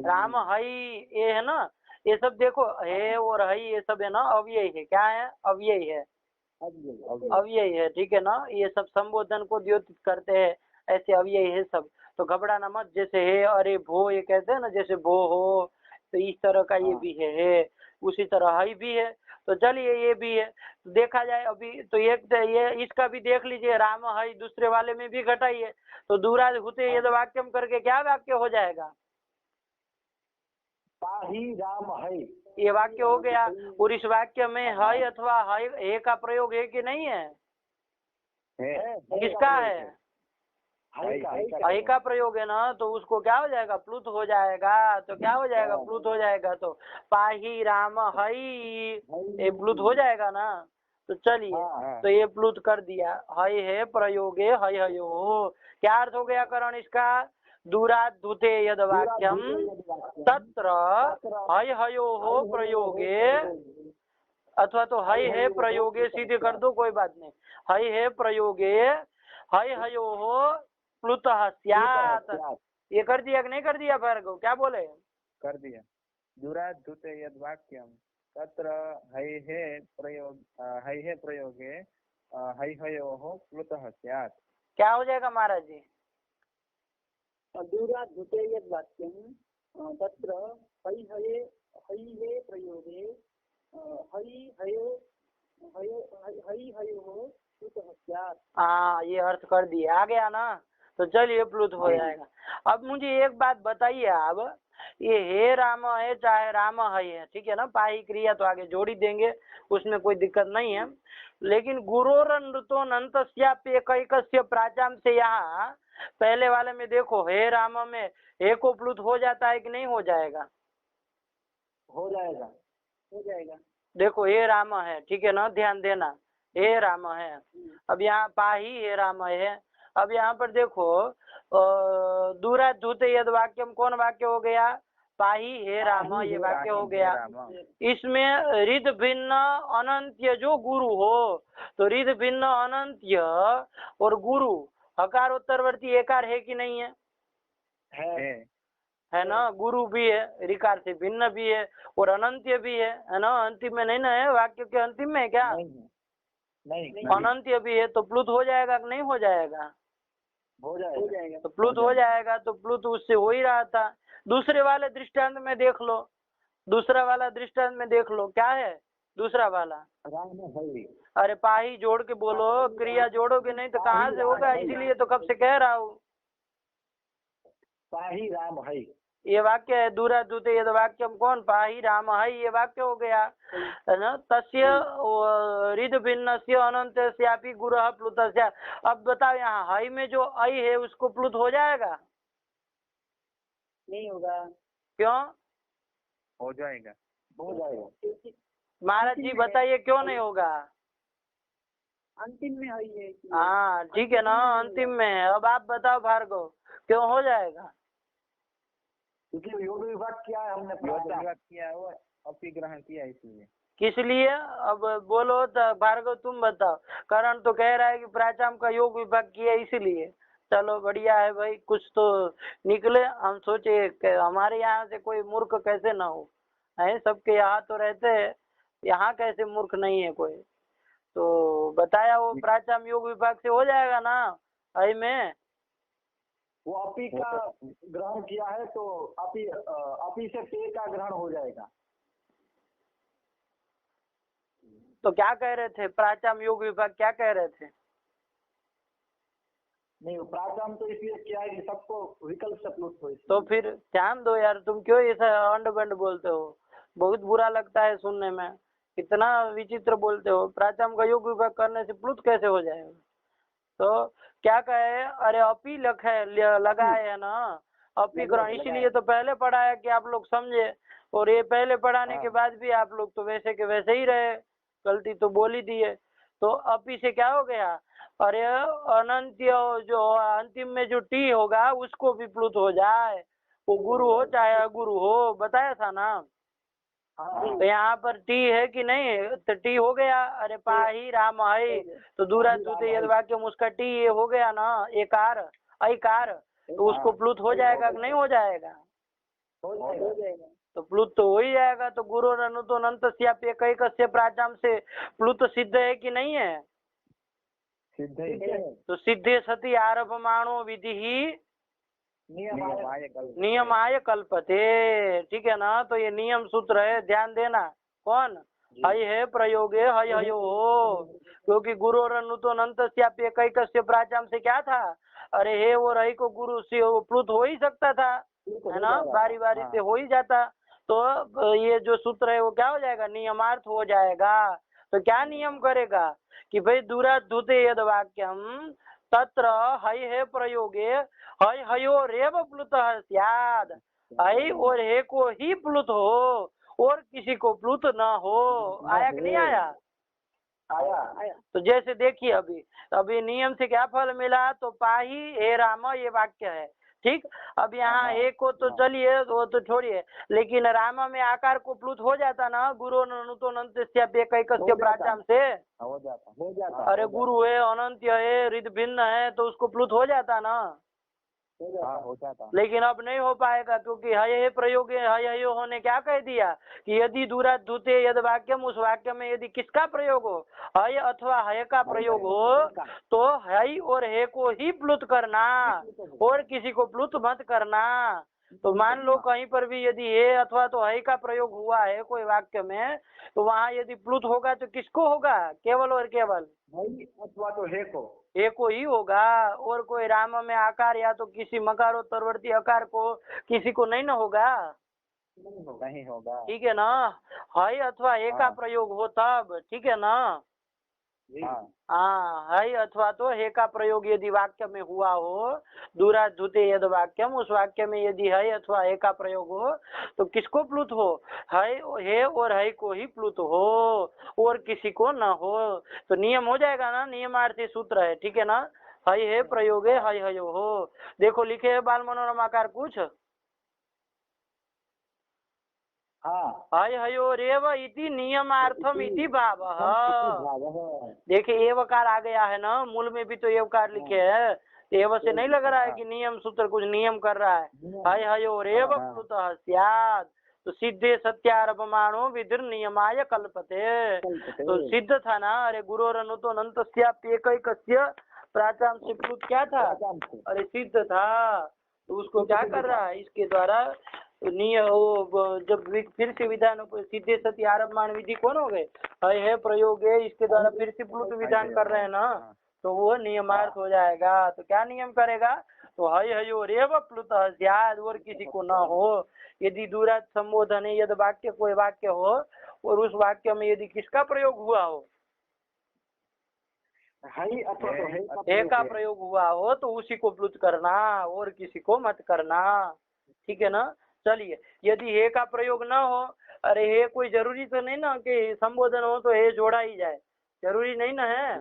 राम हय, ये है ना, ये सब देखो हे और हय ये सब है ना अव्यय है, क्या है, अव्यय है, अव्यय है, ठीक है ना। ये सब संबोधन को द्योतित करते हैं, ऐसे अव्यय है सब। तो घबराना मत, जैसे है अरे भो ये कहते हैं ना, जैसे भो हो, तो इस तरह का ये भी है, उसी तरह हय भी है। तो चलिए ये भी है, तो देखा जाए अभी तो एक तो ये इसका भी देख लीजिए, राम हय दूसरे वाले में भी घटाइए, तो दूराधूते यद वाक्यम करके क्या वाक्य हो जाएगा, पाही राम हय, ये वाक्य हो गया। और इस वाक्य में हय अथवा हय हे का प्रयोग है कि नहीं है, किसका है, हय का प्रयोग है ना, तो उसको क्या हो जाएगा, प्लुत हो जाएगा। तो क्या हो जाएगा, प्लुत हो जाएगा। तो पाही राम हय ये प्लुत हो जाएगा ना। तो चलिए तो ये प्लुत कर दिया, हय है प्रयोगे हय हयो, क्या अर्थ हो गया करण इसका, दूराधूते यद वाक्यम तत्र हय हयो प्रयोगे, अथवा तो हय है प्रयोगे सीधे कर दो, कोई बात नहीं, हय है प्रयोगे हय हयो प्लुतः स्यात्, ये कर दिया कि नहीं कर दिया भार्गव, क्या बोले, कर दिया। दूराधूते यद वाक्यम तत्र हय हे प्रयोगे हय हयोः प्लुतः स्यात्, क्या हो जाएगा महाराज जी, दूराधूते यद वाक्यम तत्र हय हये हई हे प्रयोगे हई हयो हई हयो हाँ, ये अर्थ कर दिए, आ गया ना। तो चलिए प्लुत हो जाएगा। अब मुझे एक बात बताइए, अब ये हे राम है चाहे राम है, ठीक है ना, पाही क्रिया तो आगे जोड़ी देंगे, उसमें कोई दिक्कत नहीं है। लेकिन गुरोरनृतो नंतस्याप्यकैकस्य प्राचाम से यहाँ पहले वाले में देखो, हे राम में हे को प्लुत हो जाता है कि नहीं हो जाएगा? हो जाएगा। हो जाएगा। देखो हे राम है, ठीक है ना, ध्यान देना, हे राम है। अब यहाँ पाही हे राम है। अब यहाँ पर देखो दूरात धूते यद वाक्यम कौन वाक्य हो गया? पाही हे राम, ये वाक्य हो गया। इसमें रिद भिन्न अनंत्य जो गुरु हो, तो रिद भिन्न अनंत्य और गुरु हकारोत्तरवर्ती एकार है कि नहीं है? है ना, गुरु भी है, रिकार से भिन्न भी है और अनंत्य भी है ना, अंतिम में नहीं ना है, वाक्य के अंतिम में है क्या? नहीं। अनंत्य भी है, तो प्लुत हो जाएगा कि नहीं हो जाएगा? हो जाएगा। तो प्लुत हो जाएगा, तो प्लुत उससे हो ही रहा था। दूसरे वाले दृष्टांत में देख लो, दूसरा वाला दृष्टांत में देख लो, क्या है दूसरा वाला? अरे पाही जोड़ के बोलो, क्रिया जोड़ोगे नहीं तो कहाँ से होगा, इसीलिए तो कब से कह रहा हूँ। पाही राम है, ये वाक्य है, दूरा दूते यद वाक्यम कौन? पाही राम है, ये वाक्य हो गया है ना। तस्य रिद भिन्नस्य अनंतस्यापि गुरः प्लुतस्य। अब बताओ यहाँ हई में जो आई है उसको प्लुत हो जाएगा? नहीं होगा। क्यों? हो जाएगा। महाराज जी बताइए क्यों नहीं होगा? अंतिम में हई है। हाँ ठीक है ना, अंतिम में है। अब आप बताओ भार्गव, क्यों हो जाएगा? क्योंकि योग विभाग किया है हमने, विभाग किया है, वो अपी ग्रहण किया इसलिए। किस लिए? अब बोलो तो भार्गव तुम बताओ। करण तो कह रहा है कि प्राचाम का योग विभाग किया इसलिए। चलो बढ़िया है भाई, कुछ तो निकले। हम सोचे कि हमारे यहाँ से कोई मूर्ख कैसे ना हो, है सबके यहाँ तो रहते हैं, यहाँ कैसे मूर्ख नहीं है कोई। तो बताया वो प्राचाम योग विभाग से हो जाएगा ना आई में? वो अपी का ग्रहण किया है तो अपी से पे का ग्रहण हो जाएगा। तो क्या कह रहे थे प्राचाम योग विभाग, क्या कह रहे थे? नहीं, प्राचाम तो इसलिए किया है कि सबको विकल्प से प्लुत हो। तो फिर ध्यान दो यार, तुम क्यों ऐसा अंड बंड बोलते हो? बहुत बुरा लगता है सुनने में, कितना विचित्र बोलते हो। प्राचाम का योग विभाग करने से प्लुत कैसे हो जाएगा? तो क्या कहे? अरे अपी लगाए है ना, अपी ग्रहण, इसलिए तो पहले पढ़ाया कि आप लोग समझे। और ये पहले पढ़ाने के बाद भी आप लोग तो वैसे के वैसे ही रहे, गलती तो बोल ही दिए। तो अपी से क्या हो गया? अरे अनंत्य जो अंतिम में जो टी होगा उसको भी प्लुत हो जाए, वो गुरु हो चाहे अगुरु हो, बताया था ना। तो यहाँ पर टी है कि नहीं? तो टी हो गया। अरे पाही राम है, तो दूरा दूते यद वाक्य उसका टी ये हो गया ना, एकार ऐकार, तो उसको प्लुत हो जाएगा कि नहीं हो जाएगा? हो जाएगा। तो प्लुत तो हो ही जाएगा। तो गुरु अनुतो नंतस्याप्यकैकस्य प्राचाम से प्लुत सिद्ध है कि नहीं है? सिद्ध है। तो सिद्धे सती आरभमाणो विधि ही नियमाय कल्पते, ठीक है ना। तो ये नियम सूत्र है, ध्यान देना। कौन? हय है प्रयोगे हय हयो हो, क्योंकि गुरु और अनुतो नंतस्याप्यकैकस्य प्राचाम से क्या था? अरे हे वो रही को गुरु से प्लुत हो ही सकता था, है ना, बारी बारी से हो ही जाता। तो ये जो सूत्र है वो क्या हो जाएगा? नियमार्थ हो जाएगा। तो क्या नियम करेगा कि भाई दूरा धूते यद वाक्यम तत्र हय है प्रयोगे हय हयो रेव प्लुतः स्याद। हय और हे को ही प्लुत हो और किसी को प्लुत न हो। आया कि नहीं आया? आया। तो जैसे देखिए अभी नियम से क्या फल मिला? तो पाही हे राम ये वाक्य है, ठीक। अब यहाँ एक को तो चलिए वो तो छोड़िए, लेकिन राम में आकार को प्लुत हो जाता ना, गुरु अनुतो नंतस्याप्यकैकस्य प्राचाम से हो जाता। अरे गुरु है, अनंत्य है, रिद भिन्न है, तो उसको प्लुत हो जाता ना। हो जाता। लेकिन अब नहीं हो पाएगा, क्योंकि हय है प्रयोग हय हयो होने क्या कह दिया कि यदि दूरा धूते यद वाक्यम, उस वाक्य में यदि किसका प्रयोग हो, हय अथवा हय का प्रयोग हो, तो हय और हे को ही प्लुत करना और किसी को प्लुत मत करना। तो मान लो कहीं पर भी यदि हे अथवा तो है का प्रयोग हुआ है कोई वाक्य में, तो वहाँ यदि प्लुत होगा तो किसको होगा? केवल और केवल भाई अथवा तो हे को हे को ही होगा। और कोई राम में आकार या तो किसी मकारोत्तरवर्ती आकार को किसी को नहीं ना होगा। नहीं होगा। ठीक है ना? है अथवा हे का हाँ। प्रयोग हो तब, ठीक है ना? हाँ हाँ, है अथवा तो हे का प्रयोग यदि वाक्य में हुआ हो, दूरात धुते यद वाक्यम, उस वाक्य में यदि है अथवा हे का प्रयोग हो तो किसको प्लुत हो? है हे और है को ही प्लुत हो, और किसी को न हो। तो नियम हो जाएगा ना, नियमार्थी सूत्र है, ठीक है ना? है हे प्रयोगे है हयो हो। देखो लिखे है बाल मनोरमाकार कुछ हाँ है हयो रेव इति नियमार्थम इति भावः। भावः। देखिए एवकार आ गया है ना, मूल में भी तो एवकार लिखे है, तो एव से नहीं लग रहा है कि नियम सूत्र कुछ नियम कर रहा है। हाय हयो रेव प्लुतः स्यात्, तो सिद्धे सत्यारभमाणो विधिर नियमाय कल्पते। तो सिद्ध था ना, अरे गुरोरनुतो अनंतस्याप्येकैकस्य प्राचाम से प्लुत क्या था? अरे सिद्ध था। तो उसको क्या कर रहा है? इसके द्वारा जब फिर से विधान सीधे सत्य आरभमान विधि कौन हो गए? है प्रयोग है, इसके द्वारा फिर से प्लुत विधान कर रहे हैं ना, तो वो नियमार्थ हो जाएगा। तो क्या नियम करेगा? तो हयो रेव प्लुतः स्यात्, और किसी को न हो। यदि दूरात संबोधन है, यदि वाक्य कोई वाक्य हो और उस वाक्य में यदि किसका प्रयोग हुआ हो? है अथवा तो हे का प्रयोग हुआ हो तो उसी को प्लुत करना, और किसी को मत करना, ठीक है ना? चलिए, यदि हे का प्रयोग न हो, अरे हे कोई जरूरी तो नहीं ना कि संबोधन हो तो हे जोड़ा ही जाए, जरूरी नहीं ना है?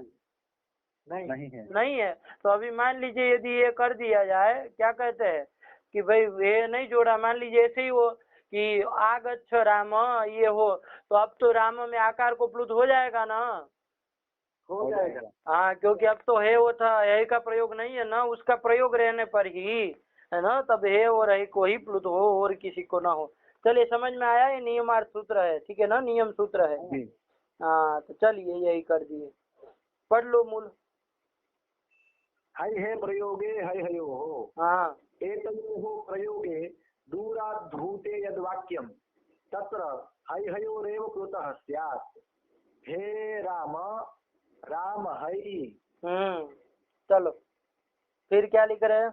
नहीं है। तो अभी मान लीजिए यदि ये कर दिया जाए, क्या कहते हैं कि भाई ये नहीं जोड़ा, मान लीजिए ऐसे ही हो कि आगच्छ राम ये हो, तो अब तो राम में आकार को प्लुत हो जाएगा ना? हो जाएगा। हाँ, क्योंकि अब तो है वो था, हे का प्रयोग नहीं है ना, उसका प्रयोग रहने पर ही है ना, तब हे और है को ही प्लुत हो और किसी को ना हो। चलिए समझ में आया, ये नियमार्थ सूत्र है, ठीक है ना? नियम सूत्र है। हाँ, तो चलिए यही कर दिए। पढ़ लो मूल। है प्रयोगे है हयो हो। हाँ एतयोः प्रयोगे दूरात् धूते यद् वाक्यं तत्र है हयोरेव प्लुतः स्यात्। हे राम राम है। चलो फिर क्या लिख रहे हैं?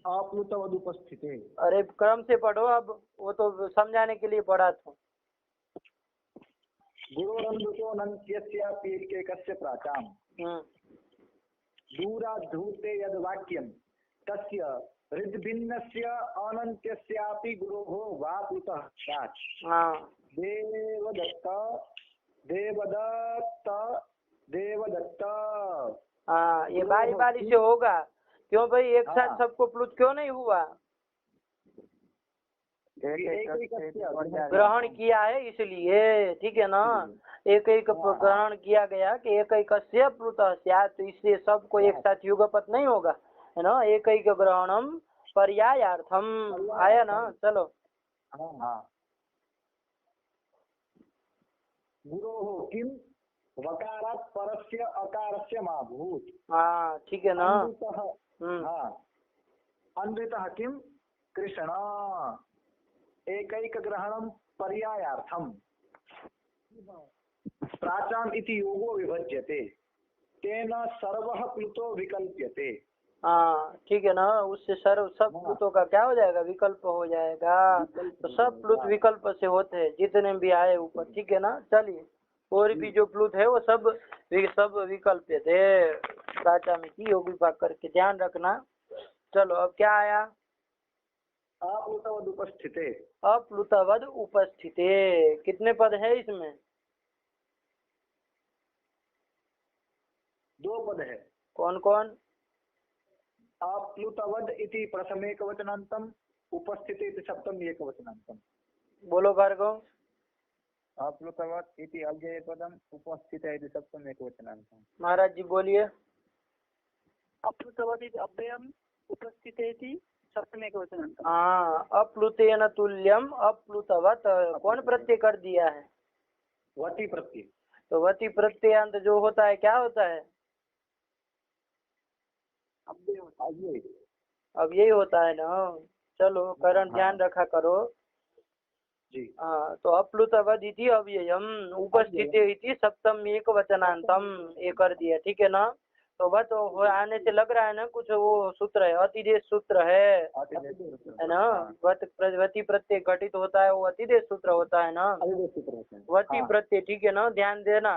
अप्लुतवद् उपस्थिते। अरे क्रम से पढ़ो, अब वो तो समझाने के लिए पढ़ा था। गुरोरन्धुतो नन्त्यस्याप्येकैकस्य प्राचाम् दूरात् धूते यद् वाक्यं तस्य हृद्भिन्नस्य अनन्त्यस्यापि गुरोः वा प्लुतः स्यात्। देवदत्त देवदत्त देवदत्त। हाँ, ये बारी बारी से होगा। क्यों भाई एक साथ सबको प्लुत क्यों नहीं हुआ? ग्रहण किया है इसलिए, ठीक है ना? एक एक ग्रहण किया गया कि एक एक प्लुतः स्यात्, तो इसलिए सबको एक साथ युगपत नहीं होगा, है ना? एक एक ग्रहणम पर्यायार्थम आया ना? चलो गुरोः किं वकारात् परस्य अकारस्य मा भूत्। हाँ ठीक है ना? अन्वितः किं कृष्ण एकैक ग्रहणं पर्यायार्थम प्राचाम इति योगो विभज्यते तेन सर्वः प्लुतो विकल्प्यते। हाँ ठीक है ना? उससे सर्व सब प्लुतों का क्या हो जाएगा? विकल्प हो जाएगा। तो सब प्लुत विकल्प से होते हैं जितने भी आए ऊपर, ठीक है ना? चलिए, और भी जो प्लुत है वो सब विकल्प थे। प्राचा में की योग विभाग करके ध्यान रखना। चलो अब क्या आया? अप्लुतवद् उपस्थिते। अप्लुतवद् उपस्थिते कितने पद है इसमें? 2 पद है। कौन कौन? अप्लुतवद् इति प्रथम एकवचनान्तम उपस्थिते इति सप्तम एकवचनान्तम। बोलो भार्गव। अप्लुतवद् इति अव्ययपदम उपस्थिते इति सप्तम एकवचनान्तम। महाराज जी बोलिए। अप्लुतवद् इति अव्ययम उपस्थिते इति सप्तम एकवचनान्तम। हाँ, अप्लुतेन तुल्यम अप्लुतवत् कौन प्रत्यय कर दिया है? वति प्रत्यय। तो वति प्रत्ययांत जो होता है क्या होता है? अव्यय। अब यही होता है ना। चलो करण ध्यान रखा करो। जी हाँ, तो अप्लुतवद इति अव्ययम उपस्थिते इति सप्तम एक वचनांतम ये कर दिया, ठीक है ना। तो वत आने से लग रहा है ना कुछ वो सूत्र है, अतिदेश सूत्र है ना। वती प्रत्यय घटित होता है, वो अतिदेश सूत्र होता है ना, वती प्रत्यय, ठीक है ना, ध्यान देना।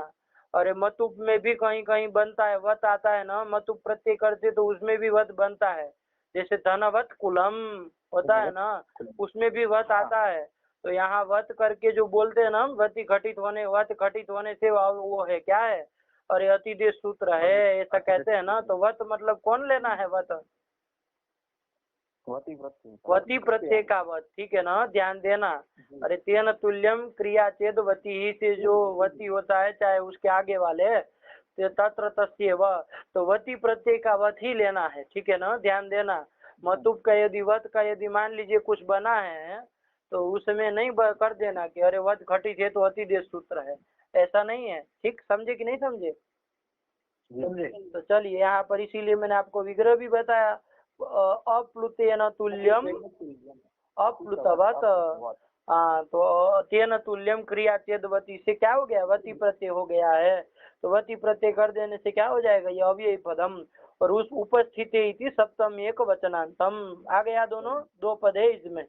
अरे मतुप में भी कहीं कहीं बनता है, वत आता है ना, मतुप प्रत्यय करते तो उसमें भी वत बनता है। जैसे धनवत कुलम होता है ना, उसमें भी वत आता है। तो यहाँ वत करके जो बोलते हैं ना, वत घटित होने से वो है क्या है, अरे अतिदेश सूत्र है ऐसा कहते हैं ना। तो वत मतलब कौन लेना है, वत वती प्रत्यय का वत, ठीक है ना, ध्यान देना। अरे तेन तुल्यम क्रिया चेद वती ही से जो वती होता है, चाहे उसके आगे वाले तत्र तस्य व, तो वती प्रत्यय का वत ही लेना है, ठीक है ना, ध्यान देना। मतुप का यदि वत का यदि मान लीजिए कुछ बना है तो उसमें नहीं कर देना कि अरे वत घटित है तो अतिदेश सूत्र है, ऐसा नहीं है, ठीक, समझे कि नहीं समझे। तो चलिए यहाँ पर इसीलिए मैंने आपको विग्रह भी बताया, अप्लुतेन तुल्यम अप्लुतवत, तो तेन तुल्यम क्रिया चेदवती से क्या हो गया, वती प्रत्यय हो गया है। तो वती प्रत्यय कर देने से क्या हो जाएगा, ये अव्ययी पदम। और उस उपस्थित इति सप्तम एक वचनांतम आ गया, दोनों दो पद है इसमें।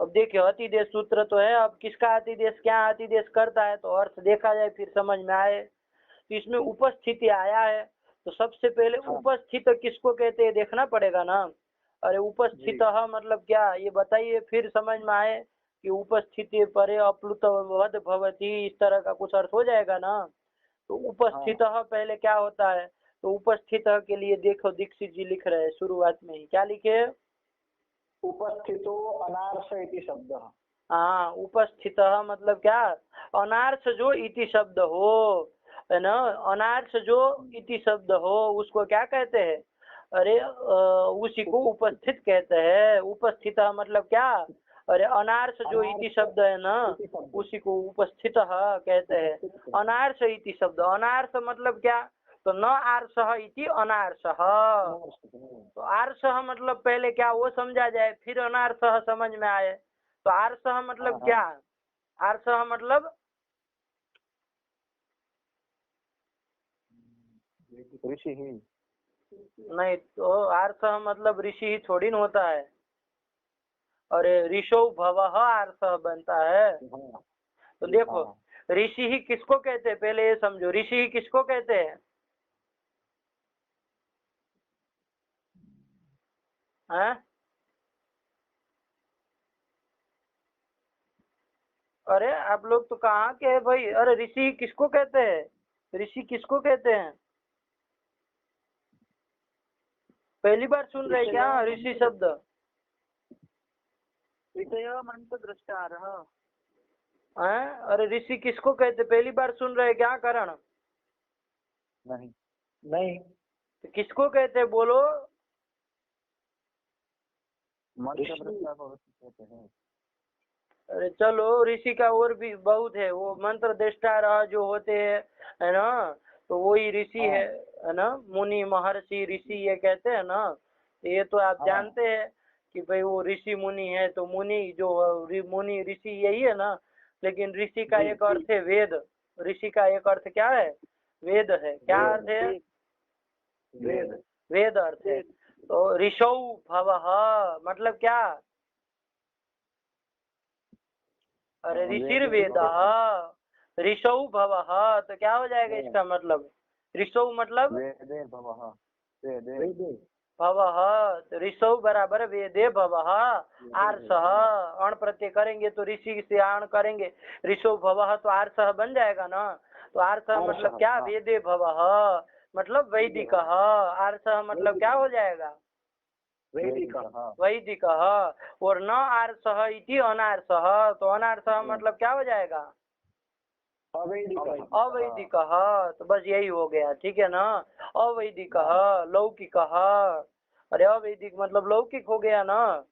अब देखिए अतिदेश सूत्र तो है, अब किसका अतिदेश क्या अतिदेश करता है तो अर्थ देखा जाए फिर समझ में आए। तो इसमें उपस्थिति आया है, तो सबसे पहले उपस्थित किसको कहते हैं देखना पड़ेगा ना। अरे उपस्थित मतलब क्या, ये बताइए फिर समझ में आए कि उपस्थिति परे अप्लुत वद भवती, इस तरह का कुछ अर्थ हो जाएगा ना। तो उपस्थित पहले क्या होता है, तो उपस्थित के लिए देखो दीक्षित जी लिख रहे हैं शुरुआत में ही, क्या लिखे, उपस्थितो अनार्ष इति शब्द। हाँ, उपस्थित मतलब क्या, अनार्ष जो इति शब्द हो, है ना, अनार्ष जो इति शब्द हो उसको क्या कहते हैं, अरे उसी को उपस्थित कहते हैं। उपस्थित मतलब क्या, अरे अनार्ष जो इति शब्द है ना उसी को उपस्थित कहते हैं। अनार्ष इति शब्द, अनार्ष मतलब क्या, तो न आर्ष इति अनार्ष। तो आर्ष मतलब पहले क्या वो समझा जाए फिर अनार्ष समझ में आए। तो आर्ष मतलब क्या, आर्ष मतलब ऋषि ही नहीं, तो आर्ष मतलब ऋषि ही थोड़ी न होता है। अरे ऋषो भवः आर्ष बनता है। तो देखो ऋषि ही किसको कहते हैं, पहले ये समझो, ऋषि ही किसको कहते हैं, हैं? अरे आप लोग तो कहाँ के हैं भाई, अरे ऋषि किसको कहते हैं, ऋषि किसको कहते हैं, पहली बार सुन रहे क्या ऋषि शब्द, विषय मंत्र दृष्टारः। हैं? अरे ऋषि किसको कहते, पहली बार सुन रहे क्या कारण, नहीं नहीं, तो किसको कहते बोलो, अरे चलो ऋषि का और भी बहुत है, वो मंत्र दृष्टा जो होते हैं, है ना, तो वही ऋषि है ना, मुनि महर्षि ऋषि ये कहते हैं ना। ये तो आप जानते हैं कि भाई वो ऋषि मुनि है, तो मुनि जो मुनि ऋषि यही है ना। लेकिन ऋषि का एक अर्थ है वेद, ऋषि का एक अर्थ क्या है, वेद है। क्या अर्थ है, वेद अर्थ है। तो ऋषौ भवः मतलब क्या, अरे ऋषिर वेदः ऋषौ भवः, तो क्या हो जाएगा इसका मतलब, ऋषौ मतलब भवः, तो ऋषौ बराबर वेदे भवः आर्षः, अण प्रत्यय करेंगे तो ऋषि से अण करेंगे, ऋषौ भवः तो आर्षः बन जाएगा ना। तो आर्षः मतलब क्या, वेदे भवः मतलब वैदिक, आर्षः मतलब क्या हो जाएगा, वैदिक। और न आर्षः इति अनार्षः, तो अनार्षः मतलब क्या हो जाएगा, अवैदिक। तो बस यही हो गया, ठीक है ना, अवैदिक लौकिक। अरे अवैदिक मतलब लौकिक हो गया ना,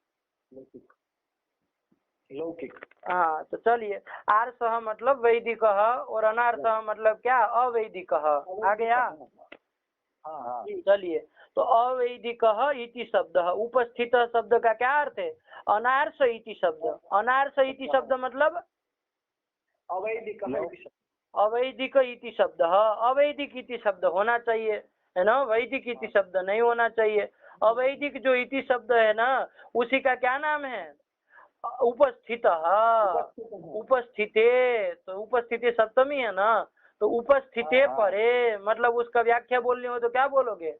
लौकिक। हाँ, तो चलिए आर्षः मतलब वैदिक और अनार्षः मतलब क्या, अवैदिक आ गया। हाँ हाँ चलिए, तो अवैदिक इति शब्द, उपस्थित शब्द का क्या अर्थ है? अनार्स इति शब्द। अनार्स इति शब्द मतलब अवैदिक अवैदिक इति शब्द, अवैदिक इति शब्द होना चाहिए, है ना, वैदिक इति शब्द नहीं होना चाहिए। अवैदिक जो इति शब्द है ना, उसी का क्या नाम है? उपस्थित। उपस्थिते, तो उपस्थिति सप्तमी है ना, तो उपस्थिते परे मतलब उसका व्याख्या बोलनी हो तो क्या बोलोगे?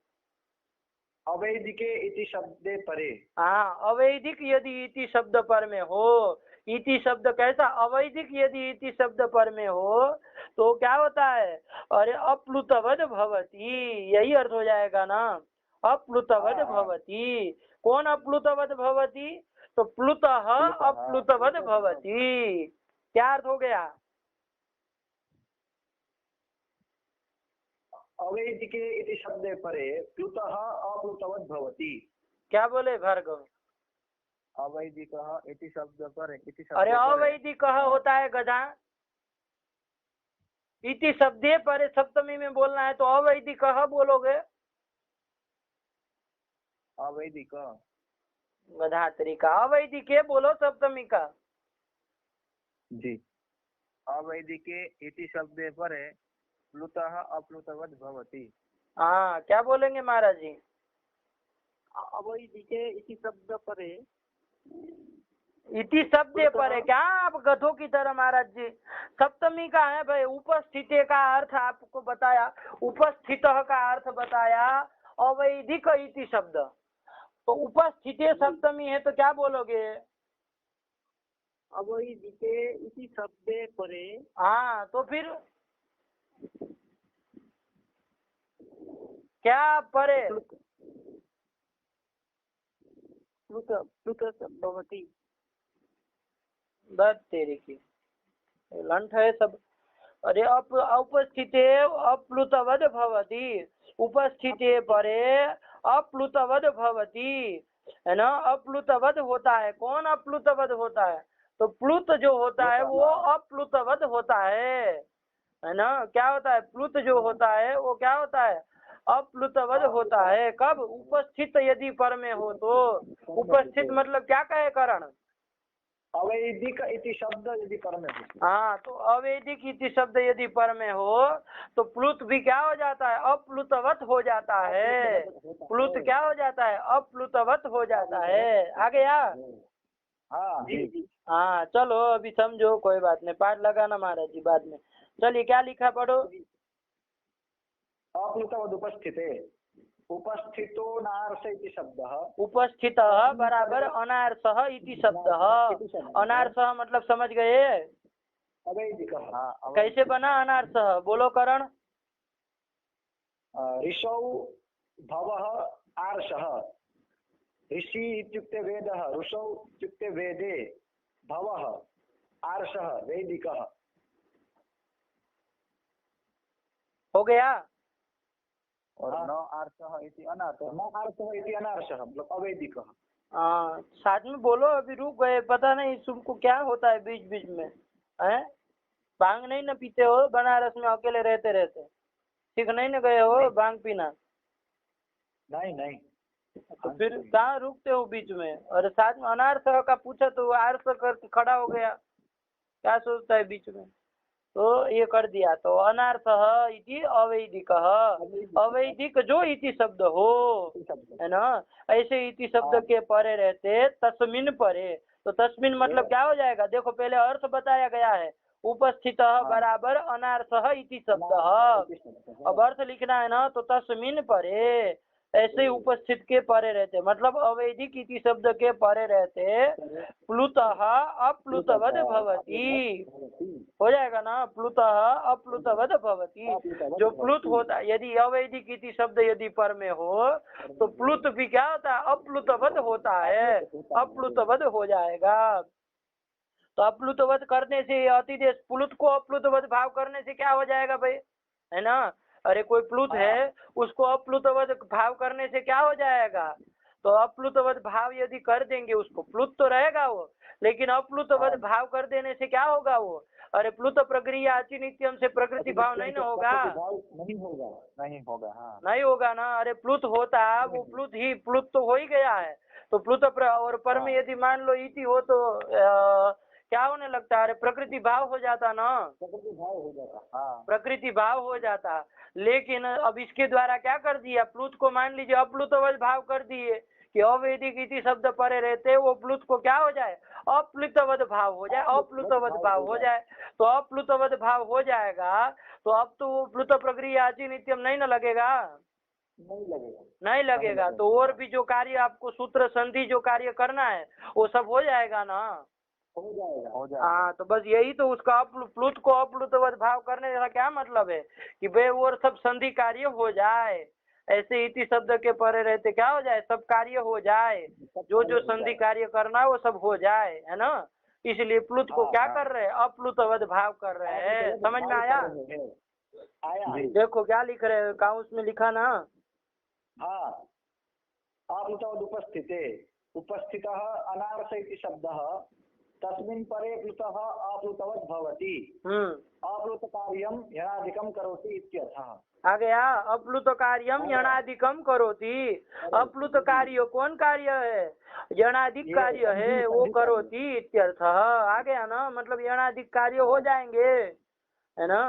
अवैदिके इति शब्दे परे। हाँ, अवैदिक यदि इति शब्द पर में हो, इति शब्द कैसा? अवैदिक यदि इति शब्द पर में हो तो क्या होता है? अरे अप्लुतवद भवति, यही अर्थ हो जाएगा ना, अप्लुतवद भवति। कौन अप्लुतवद भवति? तो प्लुतः अप्लुतवद भवति। क्या अर्थ हो गया? अवैदिके इति शब्दे परे प्लुतः अप्लुतवद् भवति। क्या बोले भार्गव? अवैदिक इति शब्द पर इति शब्द अरे अवैदिक होता है गधा, इति शब्दे पर सप्तमी में बोलना है तो अवैदिक बोलोगे। अवैदिक गधा तरीका, अवैदिक बोलो सप्तमी का। जी, अवैदिके इति शब्दे परे प्लुतः अप्लुतवद् भवति। हाँ, क्या बोलेंगे महाराज जी? अवैदिके इति शब्द परे, इति शब्द पर है क्या? आप गधों की तरह महाराज जी। सप्तमी का है भाई, उपस्थित का अर्थ आपको बताया, उपस्थित का अर्थ बताया, अवैधिक इति शब्द, तो उपस्थित सप्तमी है तो क्या बोलोगे? अवैदिके इति शब्दे परे। हाँ, तो फिर क्या परे? प्लुत भवति। दत्त तेरे की लंठ है सब। अरे उपस्थिते अप्लुतवद भवति, उपस्थिते परे अप्लुतवद भवति, है ना। अप्लुतवद होता है, कौन अप्लुतवद होता है? तो प्लुत जो होता है वो अप्लुतवद होता है ना। क्या होता है? प्लुत जो होता है वो क्या होता है? अप्लुतवद होता है। कब? उपस्थित यदि पर में हो तो। उपस्थित मतलब क्या कहे कारण? अवैदिक इति शब्द यदि पर में हो। हाँ, तो अवैदिक इति शब्द यदि पर में हो तो प्लुत भी क्या हो जाता है? अप्लुतवत हो जाता है। प्लुत क्या हो जाता है? अप्लुतवत हो जाता है। आ गया? हाँ, चलो अभी समझो, कोई बात नहीं, पाठ लगाना महाराज जी बाद में। चलिए, क्या लिखा पढ़ो। अप्लुतवद उपस्थिते, उपस्थितो नार्स इति शब्दः, उपस्थित बराबर अनार्सः इति शब्दः। अनार्सः मतलब समझ गए? अवैदिकः। कैसे बना अनार्सः? बोलो करण। ऋषौ भवः आर्षः, ऋषि इत्युक्ते वेदः, ऋषौ इत्युक्ते वेदे, भवः आर्षः वैदिकः। हो गया? और न आर्षः इति अनार्षः, न आर्षः इति अनार्षः मतलब अवैदिकः। हाँ, साथ में बोलो, अभी रुक गए, पता नहीं तुमको क्या होता है बीच बीच में, हैं? भांग नहीं न पीते हो बनारस में अकेले रहते रहते? सीख नहीं न गए हो भांग पीना? नहीं। तो फिर कहाँ रुकते हो बीच में? और साथ में अनार्स का पूछा तो आर्स करके खड़ा हो गया, क्या सोचता है बीच में? तो ये कर दिया, तो अनार्सः इति अवैदिकः। अवैदिक जो इति शब्द हो, है ना, ऐसे इति शब्द के परे रहते तस्मिन परे। तो तस्मिन मतलब क्या हो जाएगा? देखो, पहले अर्थ बताया गया है, उपस्थित बराबर अनार्सः इति शब्द। अब अर्थ लिखना है ना, तो तस्मिन परे, ऐसे ही उपस्थित के परे रहते, मतलब अवैदिक इति शब्द के परे रहते प्लुतः अप्लुतवद भवति। हो जाएगा ना? प्लुतः अप्लुतवद भवति। जो प्लुत होता है, यदि अवैदिक इति शब्द यदि पर में हो तो प्लुत भी क्या होता है? अप्लुतवद होता है, अप्लुतवद हो जाएगा। तो अप्लुतवद करने से अतिदेश, प्लुत को अप्लुतवद भाव करने से क्या हो जाएगा भाई, है ना? अरे कोई प्लुत है, उसको अप्लुतवद भाव करने से क्या हो जाएगा? तो अप्लुतवद भाव यदि कर देंगे उसको, प्लुत तो रहेगा वो, लेकिन अप्लुतवद भाव कर देने से क्या होगा? वो अरे प्लुत प्रक्रिया अचि नित्यम से प्रकृति भाव नहीं ना होगा, नहीं होगा, नहीं होगा। हाँ, नहीं होगा ना। अरे प्लुत होता है वो प्लुत ही प्लुत तो हो ही गया है। तो प्लुत और पर में यदि मान लो इति हो तो क्या होने लगता है? अरे प्रकृति भाव हो जाता ना, प्रकृति भाव हो जाता। हाँ, प्रकृति भाव हो जाता। लेकिन अब इसके द्वारा क्या कर दिया, प्लुत को मान लीजिए अप्लुतवद भाव कर दिए कि अवैदिक इति शब्द परे रहते वो प्लुत को क्या हो जाए, अप्लुतवद भाव हो जाए, अप्लुतवद भाव हो जाए। तो अप्लुतवद भाव हो जाएगा तो अब तो वो प्लुत प्रक्रिया अचि नित्यम नहीं न लगेगा, नहीं लगेगा, नहीं लगेगा। तो और भी जो कार्य आपको सूत्र संधि जो कार्य करना है वो सब हो जाएगा ना, हो जाएगा, हो जाएगा। हाँ। तो बस यही तो उसका प्लुत को अप्लुतवद भाव करने का क्या मतलब है कि भाई वो सब संधि कार्य हो जाए, ऐसे इति शब्द के परे रहते क्या हो जाए, सब कार्य हो जाए, जो जो संधि कार्य करना है वो सब हो जाए, है ना। इसलिए प्लुत को क्या कर रहे हैं, अप्लुतवद भाव कर रहे हैं। समझ में आया? आया। देखो क्या लिख रहे हैं, काउंस में लिखा ना। हाँ, अप्लुतवद उपस्थिते उपस्थितः अनार्स इति शब्दः तस्मिन् परे प्लुतः अप्लुतवद् भवति। अप्लुत कार्यं यणादिकं करोति इत्यर्थः। आ गया, अप्लुत कार्यम यणादिकम करोति। अप्लुत कार्य कौन कार्य है, यणादिक कार्य है, वो करोति इत्यर्थ। आ गया ना, मतलब यणादिक कार्य हो जाएंगे, है ना।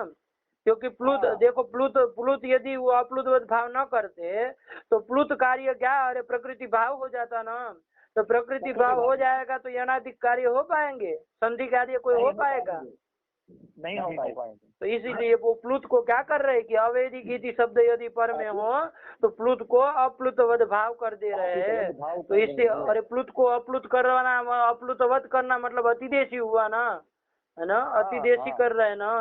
क्योंकि प्लुत देखो प्लुत यदि वो अप्लुतवद भाव न करते तो प्लुत कार्य क्या, अरे प्रकृति भाव हो जाता ना। तो प्रकृति भाव हो जाएगा तो यणादिक कार्य हो पाएंगे, संधि कार्य कोई हो पाएगा नहीं हो पाएगा। तो इसीलिए वो प्लुत को क्या कर रहे हैं कि अवैदिक इति शब्द यदि पर में हो तो प्लुत को अप्लुतवद भाव कर दे रहे हैं। तो इससे अरे प्लुत को अप्लुत करना, अप्लुतवद करना मतलब अतिदेशी हुआ ना, है ना। अतिदेशी कर रहे हैं ना,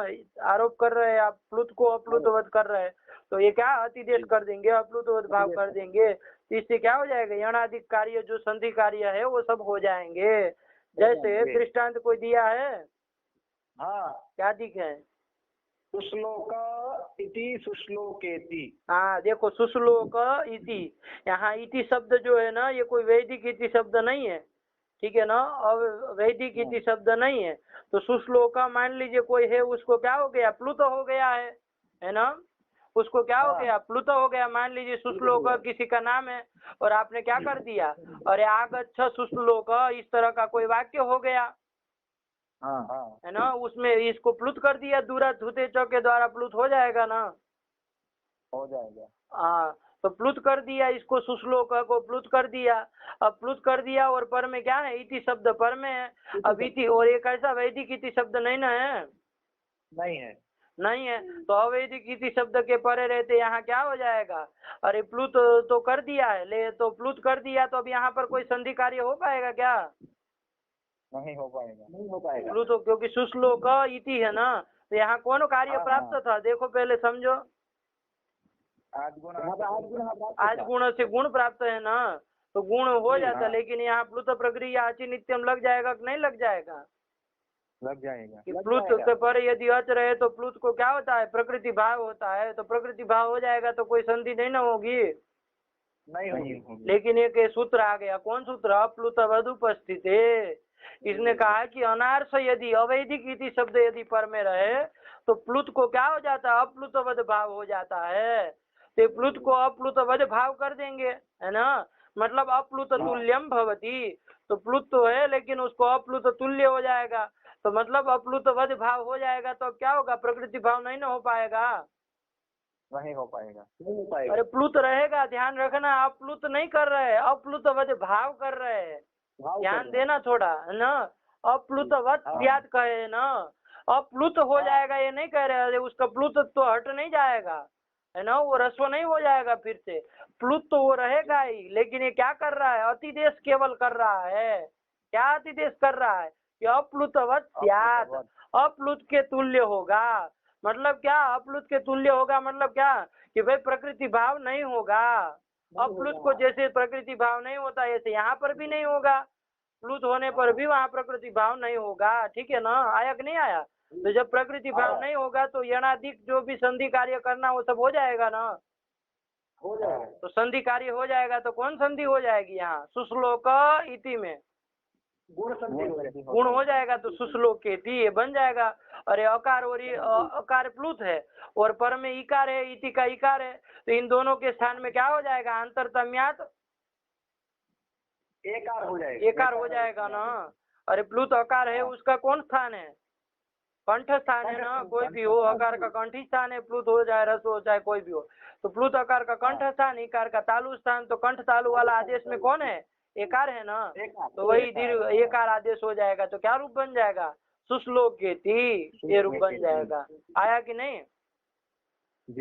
आरोप कर रहे हैं आप, प्लुत को अप्लुतवद कर रहे हैं। तो ये क्या अतिदेश कर देंगे, अप्लुतवद भाव कर देंगे। तो इससे क्या हो जाएगा, यणादिक कार्य जो संधि कार्य है वो सब हो जाएंगे। जैसे दृष्टांत कोई दिया है, हाँ, क्या दिखे है, सुश्लोक इति सुश्लोकेति। हाँ देखो सुश्लोक इति, यहाँ इति शब्द जो है ना ये कोई वैदिक इति शब्द नहीं है, ठीक है ना। अब वैदिक इति शब्द नहीं है तो सुश्लोक मान लीजिए कोई है, उसको क्या हो गया, प्लुत हो गया है ना। उसको क्या हो गया, प्लुत हो गया। मान लीजिए सुश्लोक किसी का नाम है और आपने क्या कर दिया, अरे आगच्छ सुश्लोक, इस तरह का कोई वाक्य हो गया, है ना। उसमें इसको प्लुत कर दिया, दूरा धुते च के द्वारा प्लुत हो जाएगा ना, हो जाएगा। हाँ। तो प्लुत कर दिया, इसको सुश्लोक को प्लुत कर दिया। अब प्लुत कर दिया और पर में क्या है, इति शब्द पर में है। अब इति और एक ऐसा वैदिक इति शब्द नहीं ना है, नहीं है, नहीं है। तो अवैदिक इति शब्द के परे रहते यहाँ क्या हो जाएगा, अरे प्लुत तो कर दिया है, ले तो प्लुत कर दिया तो अब यहाँ पर कोई संधि कार्य हो पाएगा क्या, नहीं हो पाएगा, नहीं हो पाएगा। प्लुत, क्योंकि सुश्लोक इति है ना। तो यहाँ कौन कार्य प्राप्त था, देखो पहले समझो, आज गुण आज गुण से गुण प्राप्त है ना, तो गुण हो जाता। लेकिन यहाँ प्लुत प्रक्रिया अचि नित्यम लग जाएगा कि नहीं लग जाएगा, लग जाएगा। कि प्लुत के पर यदि अच रहे तो प्लुत को क्या होता है, प्रकृति भाव होता है। तो प्रकृति भाव हो जाएगा तो कोई संधि नहीं ना होगी, नहीं होगी। लेकिन एक सूत्र आ गया, कौन सूत्र, अप्लुतवद उपस्थित। इसने कहा कि अनार्स यदि अवैदिक इति शब्द यदि पर में रहे तो प्लुत को क्या हो जाता है, अप्लुतवद भाव हो जाता है। तो प्लुत को अप्लुतवद भाव कर देंगे, है ना। मतलब अप्लुत तुल्यम भवति, तो प्लुत तो है लेकिन उसको अप्लुत तुल्य हो जाएगा। तो मतलब अप्लुतवद भाव हो जाएगा तो क्या होगा, प्रकृति भाव नहीं ना हो पाएगा, नहीं हो पाएगा, नहीं हो पाएगा। अरे प्लुत रहेगा, ध्यान रखना, अप्लुत नहीं कर रहे, अप्लुतवद भाव कर रहे हैं, ध्यान देना थोड़ा, है ना। अप्लुतवत ज्ञात कहे ना, अप्लुत हो जाएगा ये नहीं कह रहे, उसका प्लुत तो हट नहीं जाएगा, है ना, वो रस्व नहीं हो जाएगा फिर से, प्लुत तो वो रहेगा ही। लेकिन ये क्या कर रहा है, अतिदेश केवल कर रहा है। क्या अतिदेश कर रहा है कि अप्लुतवत ज्ञात, अप्लुत के तुल्य होगा। मतलब क्या, अप्लुत के तुल्य होगा मतलब क्या कि भाई प्रकृति भाव नहीं होगा। अप्लुत को जैसे प्रकृति भाव नहीं होता ऐसे यहाँ पर भी नहीं होगा, प्लुत होने पर भी वहाँ प्रकृति भाव नहीं होगा, ठीक है ना। आया कि नहीं आया। तो जब प्रकृति भाव नहीं होगा तो यणादिक जो भी संधि कार्य करना वो सब हो जाएगा ना, हो जाएगा। तो संधि कार्य हो जाएगा। तो कौन संधि हो जाएगी यहाँ, सुश्लोक इति में, गुण संधि हो जाएगी। गुण हो जाएगा तो सुश्लोकेति ये बन जाएगा। अरे अकार और ये अकार प्लुत है और पर में इकार है, इति का इकार है, तो इन दोनों के स्थान में क्या हो जाएगा? अंतरतम्यात एकार हो जाएगा। एकार हो जाएगा ना। अरे प्लुत अकार है, उसका कौन स्थान है? कंठ स्थान है ना। कोई भी हो, अकार का कंठी स्थान है, प्लुत हो जाए रस हो चाहे कोई भी हो, तो प्लुत अकार का कंठ स्थान, इकार का तालु स्थान, तो कंठ तालु वाला आदेश में कौन है? एकार है ना। तो वही दीर्घ एकार आदेश हो जाएगा, तो क्या रूप बन जाएगा? सुश्लोकेति ये रूप बन जाएगा। आया कि नहीं?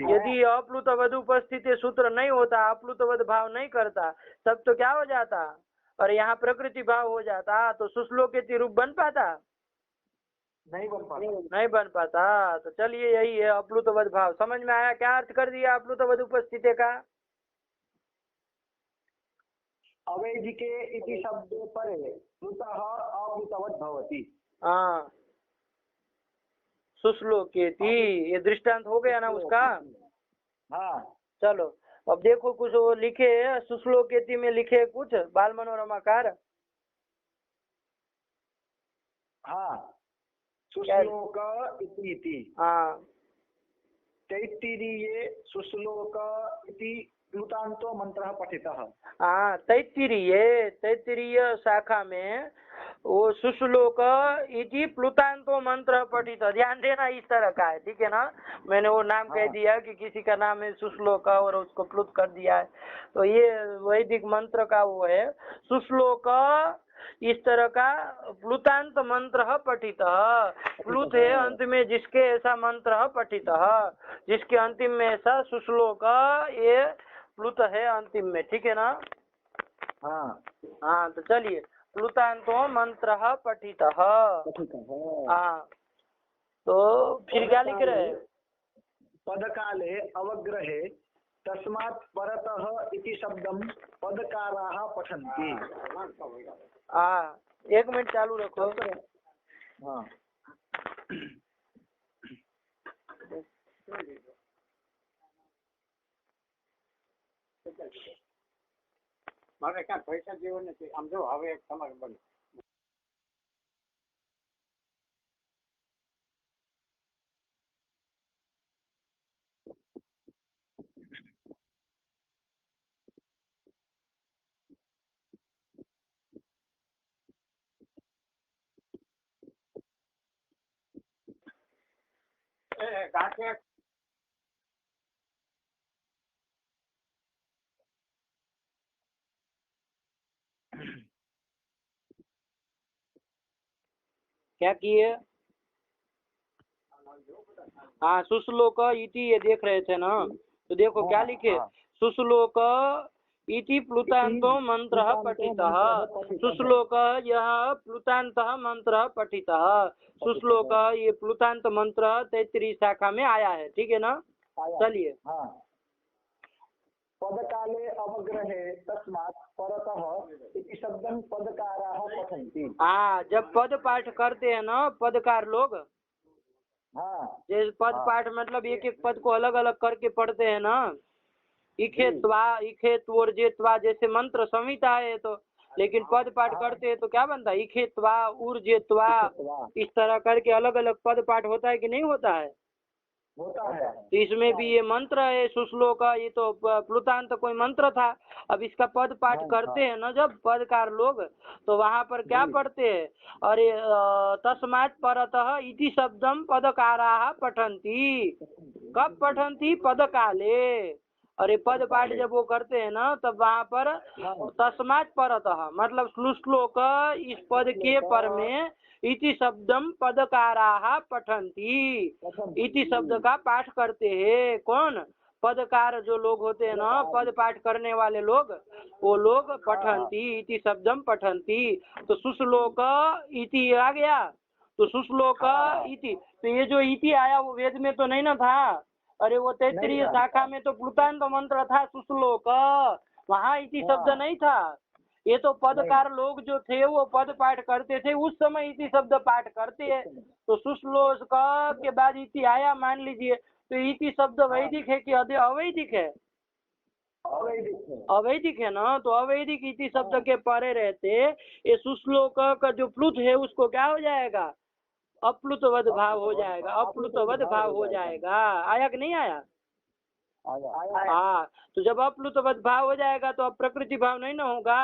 यदि अप्लुतवद उपस्थिति सूत्र नहीं होता, अप्लुतवद भाव नहीं करता, तब तो क्या हो जाता? और यहाँ प्रकृति भाव हो जाता, तो सुश्लोकेति रूप बन पाता? नहीं बन पाता। नहीं बन पाता। तो चलिए यही है अप्लुतवद भाव। समझ में आया? क्या अर्थ कर दिया अप्लुतवद उपस्थिति का? अवैधिके इति शब्दे परे प्लुतः अप्लुतवत् भवति। हाँ, सुश्लोकेति ये दृष्टांत हो गया ना उसका। हाँ चलो अब देखो कुछ वो लिखे सुश्लोकेति में, लिखे कुछ बाल मनोरमाकार। हाँ सुश्लोक इति। हाँ तैत्तिरीये सुश्लोक इति प्लुतान्तो मंत्रः पठितः। हाँ तैत्तिरीय शाखा में वो सुश्लोक इति प्लुतान्तो मंत्र पठित। ध्यान देना इस तरह का है, ठीक है ना। मैंने वो नाम कह दिया कि किसी का नाम है सुश्लोक और उसको प्लुत कर दिया है, तो ये वैदिक मंत्र का वो है सुश्लोक। इस तरह का प्लुतांत मंत्र पठित। प्लुत है अंत में जिसके ऐसा मंत्र पठित, जिसके अंतिम में ऐसा सुश्लोक ये प्लुत है अंतिम में, ठीक है ना। हाँ हाँ तो चलिए प्लुतांतो मंत्र पठित। हाँ तो फिर क्या लिख रहे हैं? पदकाले अवग्रहे तस्मात् परतः इति शब्दं पदकाराः पठन्ति। हाँ 1 मिनट चालू रखो। हाँ મારે ક્યાં પૈસા જેવો નથી. આમ જો હવે એક તમારે બને ગાંઠે क्या किए? हाँ सुश्लोक इति ये देख रहे थे ना, तो देखो क्या लिखे? सुश्लोक इति प्लुतान्तो मंत्र पठितः। सुश्लोक यह प्लुतान्त मंत्र पठितः। सुश्लोक ये प्लुतान्त मंत्र तैत्तिरीय शाखा में आया है, ठीक है ना। चलिए हाँ पदकाले अवग्रहे तस्मात् परतः इति शब्दं पदकाराः पठन्ति। हाँ जब पद पाठ करते हैं ना पदकार लोग, हाँ जैसे पद पाठ मतलब एक एक पद को अलग अलग करके पढ़ते हैं ना। इखे त्वा इखे त्वोर जे त्वा जैसे मंत्र संहिता है, तो लेकिन पद पाठ करते हैं तो क्या बनता है? इखे त्वा उर जे त्वा, इस तरह करके अलग अलग पद पाठ होता है कि नहीं होता है? होता है। तो इसमें भी ये मंत्र है सुश्लोक, ये तो प्लुतांत कोई मंत्र था। अब इसका पद पाठ करते हैं ना जब पदकार लोग, तो वहाँ पर क्या पढ़ते हैं? अरे तस्मात् परतः इति शब्दम पदकाराः पठन्ति। कब पठन्ति? पदकाले। अरे पद पाठ जब वो करते हैं ना तब वहाँ पर तस्मात् परतः मतलब सुश्लोक इस पद के पर में इति शब्दम पदकाराः पठन्ति। इति शब्द का पाठ करते हैं। कौन? पदकार जो लोग होते हैं ना, पद पाठ करने वाले लोग, वो लोग पठन्ति इति शब्दम पठन्ति। तो सुश्लोक इति आ गया, तो सुश्लोक इति, तो ये जो इति आया वो वेद में तो नहीं ना था। अरे वो तैत्तिरीय शाखा में तो प्लुतान्त मंत्र था सुश्लोक, वहाँ इति शब्द नहीं था। ये तो पदकार लोग जो थे वो पद पाठ करते थे, उस समय इति शब्द पाठ करते हैं। तो सुश्लोक के बाद इति आया मान लीजिए, तो इति शब्द वैदिक है कि अवैदिक है? अवैदिक है। अवैदिक है ना, तो अवैदिक इति शब्द के परे रहते ये सुश्लोक का जो प्लुत है उसको क्या हो जाएगा, अप्लुतवद भाव हो जाएगा, अप्लुतवद भाव हो जाएगा। आया कि नहीं आया? आया हाँ, तो जब अप्लुतवद भाव हो जाएगा तो अब प्रकृति भाव नहीं ना होगा,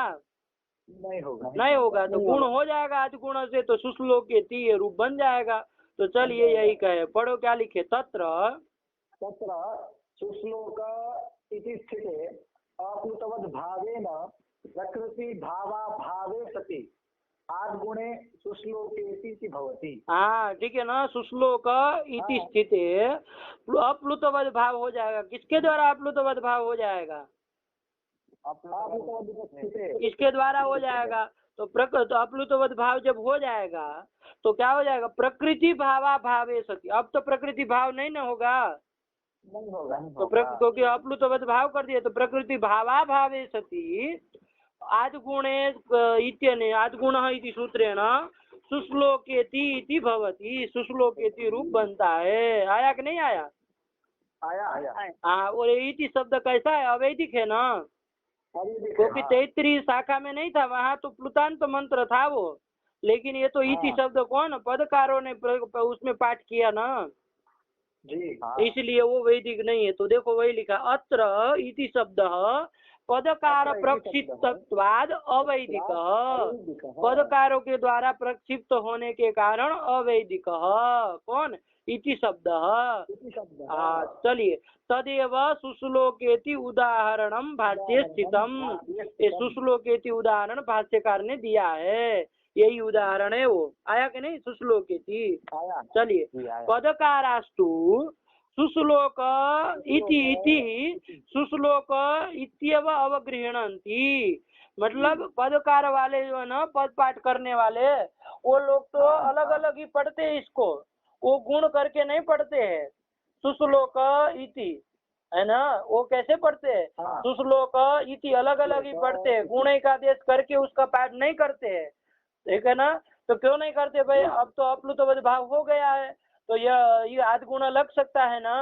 नहीं होगा। नहीं होगा तो गुण हो जाएगा आज गुण से, तो सुश्लोक ये रूप बन जाएगा। तो चलिए यही कहे, पढ़ो क्या लिखे, तत्र तत्र सुश्लोक इति स्थिते अप्लुतवद् भावेन प्रकृति भावा भावे सति आद्गुणे सुश्लोकेति भवति। हाँ ठीक है ना, सुश्लोक इति स्थिते अप्लुतवद भाव हो जाएगा। किसके द्वारा अप्लुतवद भाव हो जाएगा? इसके द्वारा हो जाएगा। तो तो अप्लुतवद भाव जब हो जाएगा तो क्या हो जाएगा, प्रकृति भावा भावे सति। अब तो प्रकृति भाव नहीं ना होगा, नहीं होगा। तो क्योंकि अप्लुतवद भाव कर दिया तो प्रकृति भावा भावे सति आद्गुणे इत्यने आद्गुणः इति सूत्रेण सुश्लोकेति इति भवति। सुश्लोकेति रूप बनता है। आया कि नहीं आया? आया। हाँ, और इति शब्द कैसा है, अवैदिक है ना, क्योंकि तैतरी शाखा में नहीं था, वहाँ तो प्लुतांत मंत्र था वो, लेकिन ये तो इति शब्द कौन पदकारों ने उसमें पाठ किया ना जी, इसलिए वो वैदिक नहीं है। तो देखो वही लिखा, अत्र इति शब्द पदकार प्रक्षिप्तत्वाद अवैदिक, पदकारों के द्वारा प्रक्षिप्त होने के कारण अवैदिक। कौन? इति शब्द। चलिए, तदेव सुश्लोकेति उदाहरणम भाष्ये स्थितम। ये सुश्लोकेति उदाहरण भाष्यकार ने दिया है, यही उदाहरण है वो। आया कि नहीं सुश्लोकेति? चलिए, पदकारास्तु सुश्लोक इति सुश्लोक इत्येव अवगृह्णन्ति। मतलब पदकार वाले जो है ना, पद पाठ करने वाले, वो लोग तो अलग अलग ही पढ़ते हैं इसको, वो गुण करके नहीं पढ़ते हैं। सुश्लोक इति है ना, वो कैसे पढ़ते हैं? सुश्लोक इति अलग अलग ही पढ़ते हैं, गुण का आदेश करके उसका पाठ नहीं करते हैं, ठीक है ना। तो क्यों नहीं करते भाई? अब तो अप्लुतवद भाव हो गया है, तो ये आध गुण लग सकता है ना।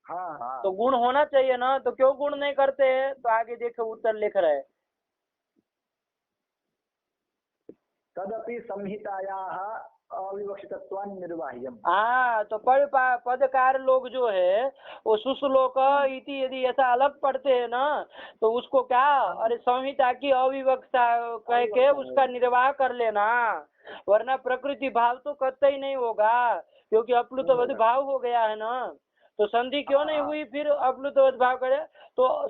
हाँ। तो गुण होना चाहिए ना, तो क्यों गुण नहीं करते हैं? तो आगे देखो उत्तर लिख रहे हैं, तदपि संहितायाः अविवक्षितत्वान् निर्वाह्यम्। हाँ, तो पदकार लोग जो है वो सुश्लोक इति यदि ऐसा अलग पढ़ते हैं ना, तो उसको क्या, अरे संहिता की अविवक्षता कह के उसका निर्वाह कर लेना, वरना प्रकृति भाव तो कतई नहीं होगा, क्योंकि अप्लुतवद भाव हो गया है ना। तो संधि क्यों नहीं हुई फिर अप्लुतवद भाव करे? तो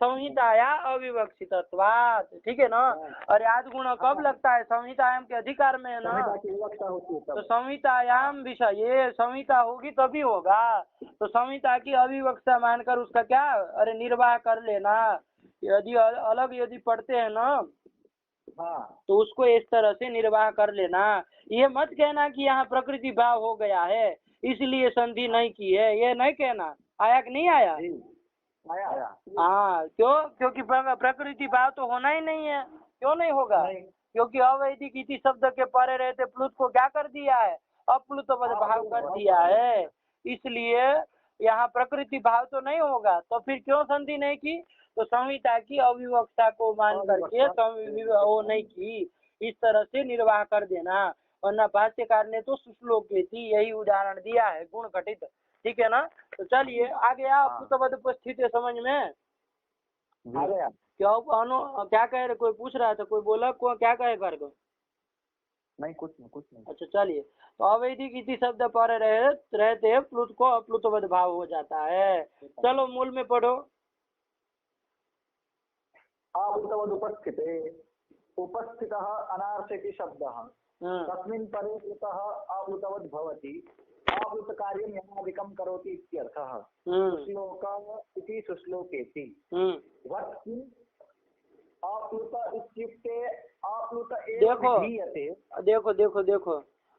संहिताया अविवक्षितत्वात्, ठीक है ना। और आद गुण कब लगता है? संहितायाम के अधिकार में है ना, तो संहितायाम विषय संहिता होगी तभी होगा। तो संहिता की अविवक्षा मानकर उसका क्या, अरे निर्वाह कर लेना। यदि अलग यदि पढ़ते हैं ना, तो उसको इस तरह से निर्वाह कर लेना। ये मत कहना कि यहाँ प्रकृति भाव हो गया है इसलिए संधि नहीं की है, ये नहीं कहना। आया कि नहीं आया? आया। हाँ, क्यों? क्योंकि प्रकृति भाव तो होना ही नहीं है। क्यों नहीं होगा? क्योंकि अवैदिक इति शब्द के परे रहते प्लुत को क्या कर दिया है, अप्लुतवद भाव कर दिया है, इसलिए यहाँ प्रकृति भाव तो नहीं होगा। तो फिर क्यों संधि नहीं की? तो संहिता की अविवक्षा को मान करके वो नहीं की, इस तरह से निर्वाह कर देना। वरना भाष्यकार ने तो सुश्लोकेति यही उदाहरण दिया है, गुण घटित, ठीक है ना। तो चलिए आगे अप्लुतवद उपस्थित है, समझ में आ गया। क्या कह रहे? कोई पूछ रहा था, कोई बोला क्या कहे कर को? नहीं, कुछ नहीं। अच्छा चलिए, तो अवैदिक इति शब्द पर रहते प्लुत को अप्लुतवद भाव हो जाता है। चलो मूल में पढ़ो। अप्लुतवद् उपस्थितः अनार्थिक शब्दः तस्मिन् परे कृतः अप्लुतवद् भवति, अप्लुत कार्यं यमादिकं करोति इत्यर्थः। सुश्लोक इति सुश्लोकेति। वत् किम् अप्लुत इत्युक्ते अप्लुत एव विधीयते।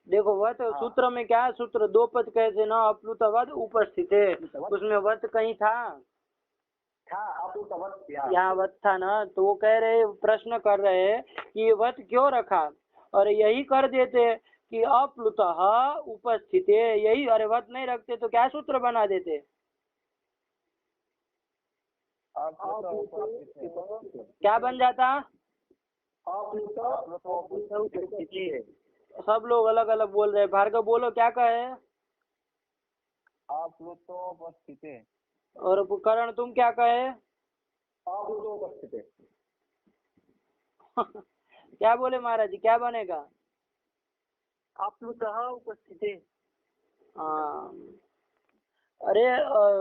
देखो वत् सूत्र में क्या है? सूत्र दो पद कैसे ना, अप्लुतवद् उपस्थित है, उसमें वत् कहीं था यहाँ वत् था ना। तो वो कह रहे, प्रश्न कर रहे हैं कि ये वत् क्यों रखा, और यही कर देते कि अप्लुतः उपस्थित है, यही। अरे वत् नहीं रखते तो क्या सूत्र बना देते? अप्लुत उपस्थिते। क्या बन जाता? सब लोग अलग अलग बोल रहे हैं। भार्गव बोलो क्या कहे? अप्लुतोपस्थिते। और करण तुम क्या कहे? उपस्थिते। क्या बोले महाराज जी, क्या बनेगा? अप्लुतः उपस्थिते। हाँ, अरे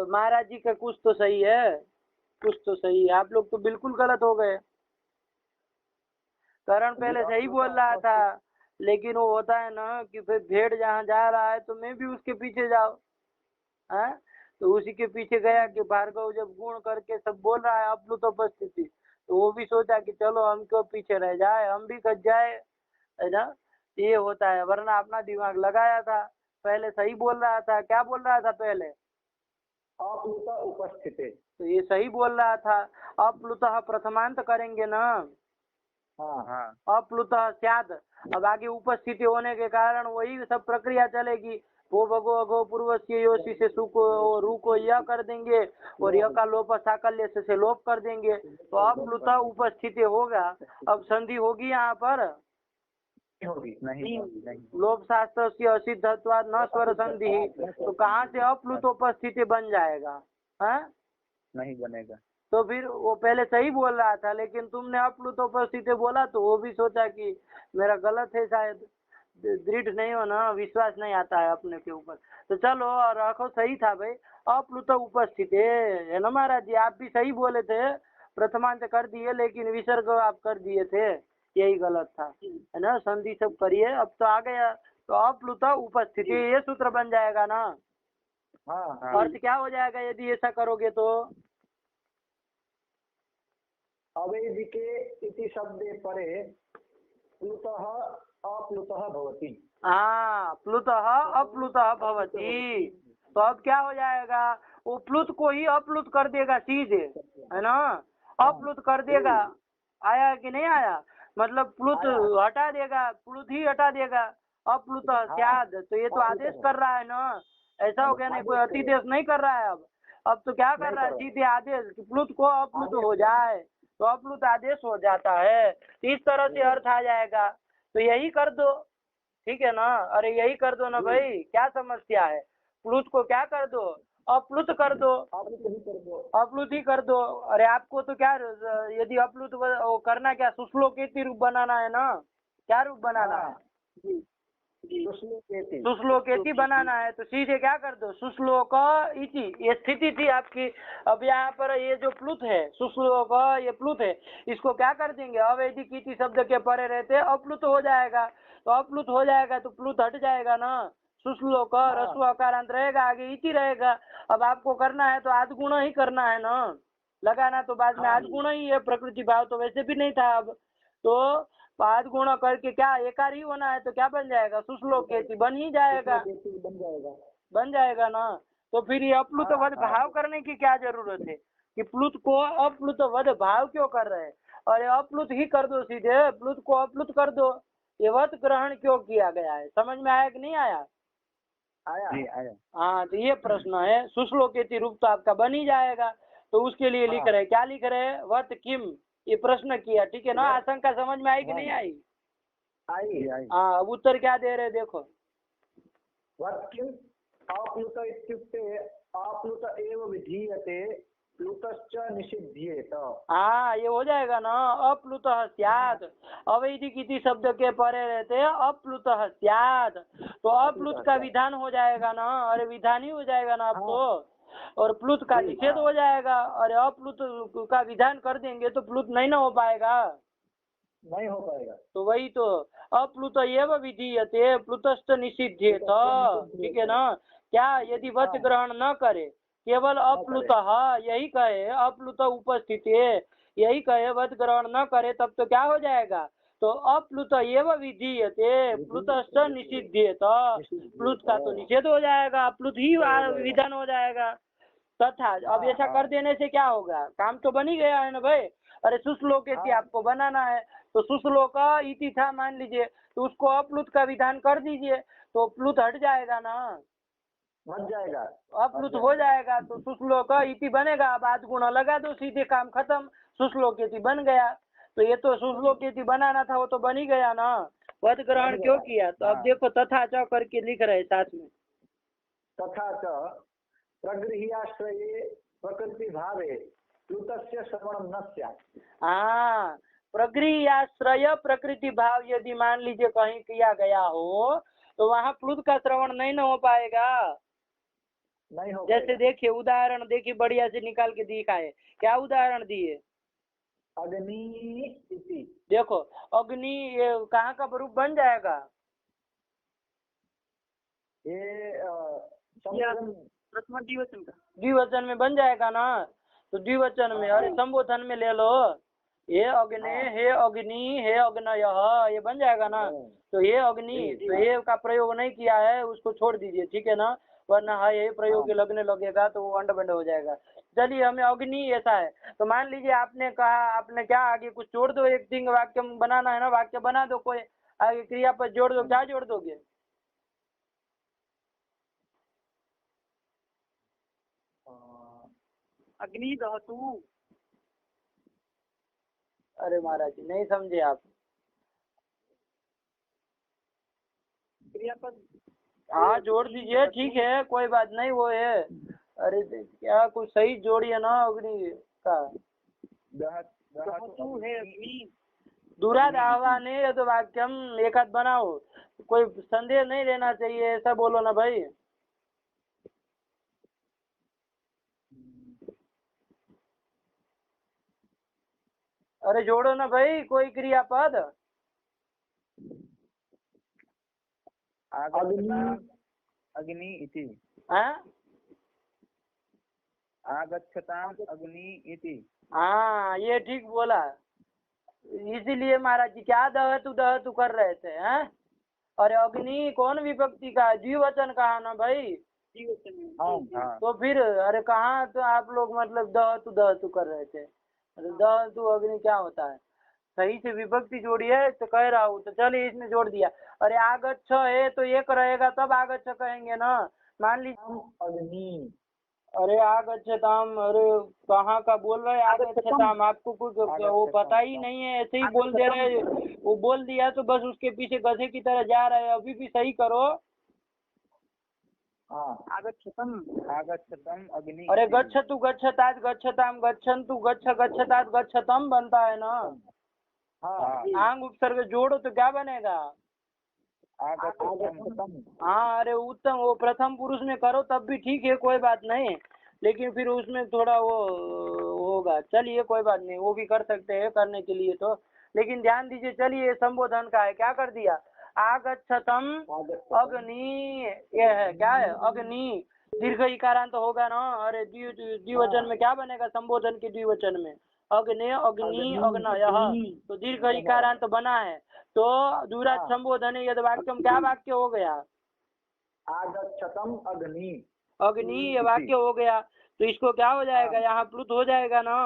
महाराज जी का कुछ तो सही है, कुछ तो सही है, आप लोग तो बिल्कुल गलत हो गए। करण पहले सही बोल रहा था, लेकिन वो होता है ना कि फिर भेड़ जहाँ जा रहा है तो मैं भी उसके पीछे जाओ, है? तो उसी के पीछे गया कि भार्गव जब गुण करके सब बोल रहा है अप्लुत उपस्थिति, तो वो भी सोचा कि चलो हम क्यों पीछे रह जाए, हम भी कट जाए, है ना? ये होता है, वरना अपना दिमाग लगाया था, पहले सही बोल रहा था। क्या बोल रहा था पहले? अप्लुत उपस्थिते। तो ये सही बोल रहा था। अप्लुतः प्रथमांत करेंगे ना, हाँ। अप्लुतः स्यात्। अब आगे उपस्थिति होने के कारण वही सब प्रक्रिया चलेगी। वो भगो अगो पूर्वस्य योषि से सु को रू को यह कर देंगे और यह का लोप साकल्य से लोप कर देंगे, तो अप्लुतः उपस्थिति होगा। अब संधि होगी यहाँ पर? नहीं। लोप शास्त्र से असिद्धत्वाद न स्वर संधि, तो कहाँ से अप्लुत उपस्थिति बन जाएगा? है नहीं बनेगा। तो फिर वो पहले सही बोल रहा था, लेकिन तुमने अप्लुत उपस्थिति बोला तो वो भी सोचा कि मेरा गलत है शायद। दृढ़ नहीं हो ना, विश्वास नहीं आता है अपने के ऊपर। तो चलो और रखो, सही था भाई, अप्लुत उपस्थिति है ना महाराज जी? आप भी सही बोले थे, प्रथमांत कर दिए लेकिन विसर्ग आप कर दिए थे, यही गलत था, है ना? संधि सब करिए, अब तो आ गया। तो अप्लुत उपस्थिति ये सूत्र बन जाएगा ना? हाँ। अर्थ क्या हो जाएगा यदि ऐसा करोगे तो? अवैदिके इति शब्दे परे प्लुतः अप्लुतः भवति। हाँ, प्लुतः अप्लुतः भवति। तो अब क्या हो जाएगा? वो प्लुत को ही अप्लुत कर देगा सीधे, है ना? अप्लुत कर देगा। आया कि नहीं आया? मतलब प्लुत हटा देगा, प्लुत ही हटा देगा। अप्लुत स्याद, तो ये तो आदेश कर रहा है ना, ऐसा हो गया नहीं, कोई अतिदेश नहीं कर रहा है। अब तो क्या कर रहा है? सीधे आदेश कि प्लुत को अप्लुत हो जाए, तो अप्लुत आदेश हो जाता है। इस तरह से अर्थ आ जाएगा। तो यही कर दो, ठीक है ना? अरे यही कर दो ना भाई, क्या समस्या है? प्लुत को क्या कर दो? अप्लुत कर दो, अप्लुत ही कर दो। अरे आपको तो क्या, यदि अप्लुत वो करना क्या, सुश्लोकेति रूप बनाना है ना? क्या रूप बनाना है? सुश्लोकेति बनाना है। तो सीधे क्या कर दो? सुश्लोक इति, ये स्थिति थी आपकी। अब यहाँ पर ये जो प्लुत है, सुश्लोक, ये प्लुत है, इसको क्या कर देंगे? अवैदिक इति शब्द के परे रहते अप्लुत हो जाएगा। तो अप्लुत हो जाएगा तो प्लुत हट जाएगा ना। सुश्लोक रस्व अकारांत रहेगा, आगे इति रहेगा। अब आपको करना है तो आद गुण ही करना है ना, लगाना तो बाद में आद गुण ही है। प्रकृति भाव तो वैसे भी नहीं था। अब तो पाद गुण करके क्या एकार ही होना है, तो क्या बन जाएगा? सुश्लोकेति बन ही जाएगा, बन जाएगा ना। तो फिर ये अप्लुत वध भाव करने की क्या जरूरत है कि प्लुत को अप्लुत वध भाव क्यों कर रहे हैं? और अप्लुत ही कर दो सीधे, प्लुत को अप्लुत कर दो। ये वध ग्रहण क्यों किया गया है? समझ में आया कि नहीं आया? आया। हाँ, तो ये प्रश्न है। सुश्लोकेति रूप तो आपका बन ही जाएगा, तो उसके लिए लिख रहे, क्या लिख रहे हैं? वत किम, ये प्रश्न किया, ठीक है ना? आशंका समझ में आई कि नहीं आई? आई। हाँ, अब उत्तर क्या दे रहे देखो। वत् किम् अप्लुत इत्युक्ते अप्लुत एव विधीयते प्लुतश्च निषिध्येत। हाँ, ये हो जाएगा ना, अप्लुत स्यात्। अवैदिक इति शब्द के परे रहते अप्लुत स्यात्, तो अप्लुत का विधान हो जाएगा ना। अरे विधान ही हो जाएगा ना अब तो, और प्लुत का निषेध हो जाएगा। और अप्लुत का विधान कर देंगे तो प्लुत नहीं ना हो पाएगा, नहीं हो पाएगा। तो वही तो अप्लुत एव विधीयते प्लुतश्च निषिध्येत, ठीक है ना? क्या यदि वच ग्रहण न करे, केवल अप्लुत यही कहे, अप्लुत उपस्थिति यही कहे, वच ग्रहण न करे, तब तो क्या हो जाएगा? तो अप्लुत एव विधीयते प्लुतश्च निषिध्येत, प्लुत का तो निषेध हो जाएगा, प्लुत ही विधान हो जाएगा। तथा अब ऐसा कर देने से क्या होगा? काम तो बन ही गया है ना भाई। अरे सुश्लोकेति आपको बनाना है, तो सुश्लोक इति था मान लीजिए, तो उसको अप्लुत का विधान कर दीजिए, तो प्लुत हट जाएगा ना। बन जाएगा। अप्लुत हो जाएगा तो सुश्लोक इति बनेगा। अब आध गुण लगा दो, सीधे काम खत्म, सुश्लोक इति बन गया। तो ये तो सुश्लोक इति बनाना था, वो तो बन ही गया ना। वध ग्रहण क्यों किया? तो अब देखो तथा च करके लिख रहे साथ में। तथा च प्रगृह्याश्रये प्रकृति भावे प्लुतस्य श्रवणम न स्यात्। हाँ, प्रगृह्याश्रय प्रकृति भाव यदि मान लीजिए कहीं किया गया हो तो वहाँ प्लुत का श्रवण नहीं न हो पाएगा। नहीं हो जैसे देखिए उदाहरण देखिए बढ़िया से निकाल के दिखाए। क्या उदाहरण दिए? अग्नि इति। देखो अग्नि ये कहाँ का रूप बन जाएगा? ये प्रथम द्विवचन का द्विवचन में बन जाएगा ना। तो द्विवचन में अरे संबोधन में ले लो, हे अग्नि हे अग्नि हे अग्नयः, ये बन जाएगा ना। तो हे अग्नि, तो हे का प्रयोग नहीं किया है, उसको छोड़ दीजिए, ठीक है ना। वरना हाँ ये प्रयोग लगने लगेगा तो वो अंड बंड हो जाएगा। चलिए हमें अग्नि ऐसा है तो मान लीजिए आपने कहा, आपने क्या आगे कुछ जोड़ दो, एक दिन वाक्य बनाना है ना, वाक्य बना दो, कोई आगे क्रिया पर जोड़ दो, क्या जोड़ दोगे? अग्नि दहतु। अरे महाराज जी नहीं समझे आप। क्रियापद हाँ जोड़ दीजिए, ठीक है कोई बात नहीं, वो है। अरे क्या कुछ सही जोड़िए ना अग्नि का। दहतु है अग्नि। दूराद आह्वाने तो वाक्यम एक आध बनाओ, कोई संदेह नहीं लेना चाहिए, ऐसा बोलो ना भाई। अरे जोड़ो ना भाई कोई क्रियापद। अग्नि इति। आगच्छताम अग्नि इति। हाँ ये ठीक बोला। इसीलिए महाराज जी क्या दहतु कर रहे थे हैं। अरे अग्नि कौन विभक्ति का? द्विवचन कहा ना भाई। तो फिर अरे कहाँ तो आप लोग मतलब दहतु कर रहे थे। अरे दहतु अग्नि क्या होता है? सही से विभक्ति जोड़ी है तो कह रहा हूँ। तो चलिए इसने जोड़ दिया। अरे आगच्छ है तो एक रहेगा तब आगच्छ कहेंगे ना। मान लीजिए अग्नि। अरे आगच्छताम, अरे कहाँ का बोल रहे आगच्छताम? आपको कुछ वो पता ही नहीं है, ऐसे ही बोल दे रहे। वो बोल दिया तो बस उसके पीछे गधे की तरह जा रहे हैं। अभी भी सही करो। आगच्छतम अग्नि। अरे गच्छतु गच्छतात गच्छताम गच्छन्तु गच्छतात गच्छतम बनता है ना। आंग उपसर्ग जोड़ो तो क्या बनेगा? हाँ अरे उत्तम, वो प्रथम पुरुष में करो तब भी ठीक है, कोई बात नहीं, लेकिन फिर उसमें थोड़ा वो होगा। चलिए कोई बात नहीं, वो भी कर सकते हैं करने के लिए तो। लेकिन ध्यान दीजिए, चलिए संबोधन का है, क्या कर दिया? आगच्छतम अग्नि, ये है क्या है? अग्नि दीर्घ इकारांत होगा ना। अरे द्विवचन में क्या बनेगा? संबोधन के द्विवचन में अग्नि अग्नि अग्नयः, तो दीर्घ इकारांत बना है। तो दूरात संबोधन यद वाक्यम, क्या वाक्य हो गया? आगच्छतम अग्नि। अग्नि ये वाक्य हो गया। तो इसको क्या हो जाएगा? यहाँ प्लुत हो जाएगा ना।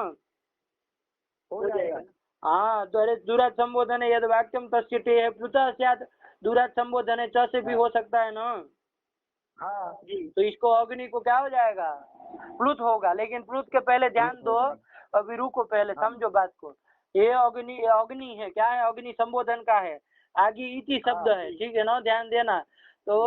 हो जाएगा। हाँ तो अरे दूरात संबोधन यद वाक्यम तस्य टे है प्लुतः स्यात्। दूरात संबोधन च से भी हो सकता है ना। हाँ जी, तो इसको अग्नि को क्या हो जाएगा? प्लुत होगा। लेकिन प्लुत के पहले ध्यान दो, अभी रुको पहले समझो बात को। ये अग्नि है, क्या है? अग्नि संबोधन का है, आगे इति शब्द है, ठीक है ना, ध्यान देना। तो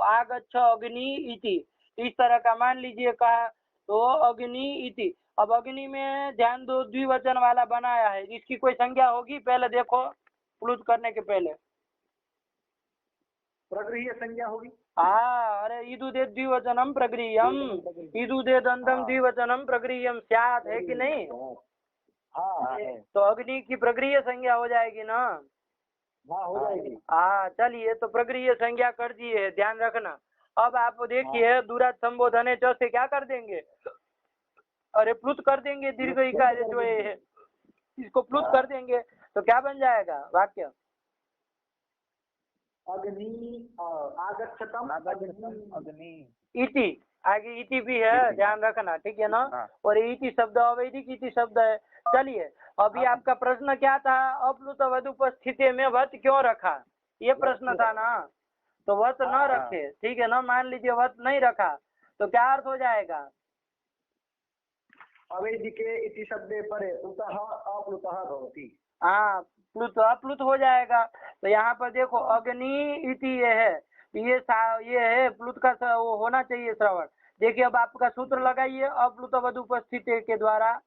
आगच्छ अग्नि इति, इस तरह का मान लीजिए कहा तो अग्नि इति। अब अग्नि में ध्यान दो द्विवचन वाला बनाया है, इसकी कोई संज्ञा होगी? पहले देखो प्लुत करने के पहले प्रगृह्य संज्ञा होगी। हाँ अरे इदुदे द्विवचनम प्रगृह्यम, इदुदे दंतम द्विवचनम प्रगृह्यम स्यात्, है कि नहीं? हाँ तो अग्नि की प्रगृह्य संज्ञा हो जाएगी ना। हाँ हो जाएगी। हाँ चलिए, तो प्रगृह्य संज्ञा कर दिए, ध्यान रखना। अब आप देखिए दूरात संबोधन च से क्या कर देंगे? अरे प्लुत कर देंगे, दीर्घ इकार जो है इसको प्लुत कर देंगे तो क्या बन जाएगा वाक्य? अग्नि आगच्छतम अग्नि इति, आगे इति भी है, ध्यान रखना, ठीक है ना। और इति शब्द अवैधिक इति शब्द है। चलिए अभी आपका प्रश्न क्या था? अप्लुत वध उपस्थिति में वध क्यों रखा, ये प्रश्न था ना। तो वत न रखे, ठीक है ना, मान लीजिए वत नहीं रखा तो क्या अर्थ हो जाएगा? अवेदिके इति शब्दे परे प्लुतः अप्लुतः भवति। हाँ, प्लुत अप्लुत हो जाएगा। तो यहाँ पर देखो अग्नि इति ये है, ये है प्लुत का वो होना चाहिए श्रवण। देखिए अब आपका सूत्र लगाइए अप्लुत वद उपस्थित के द्वारा।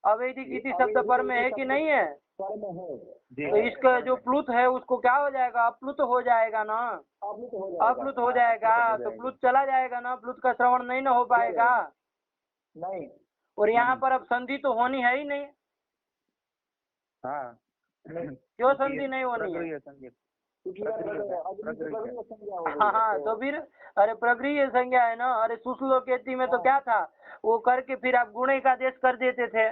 अवैधिक इति शब्द पर में है कि नहीं है? तो इसका जो प्लुत है उसको क्या हो जाएगा? अप्लुत हो जाएगा ना, अप्लुत हो जाएगा। तो प्लुत चला जाएगा ना, प्लुत का श्रवण नहीं ना हो पाएगा। नहीं, और यहाँ पर अब संधि तो होनी है ही नहीं। हाँ, क्यों संधि नहीं होनी है? हाँ, तो फिर अरे प्रगृह्य संज्ञा है ना। अरे सुश्लोकेति में तो क्या था, वो करके फिर आप गुणे का आदेश कर देते थे,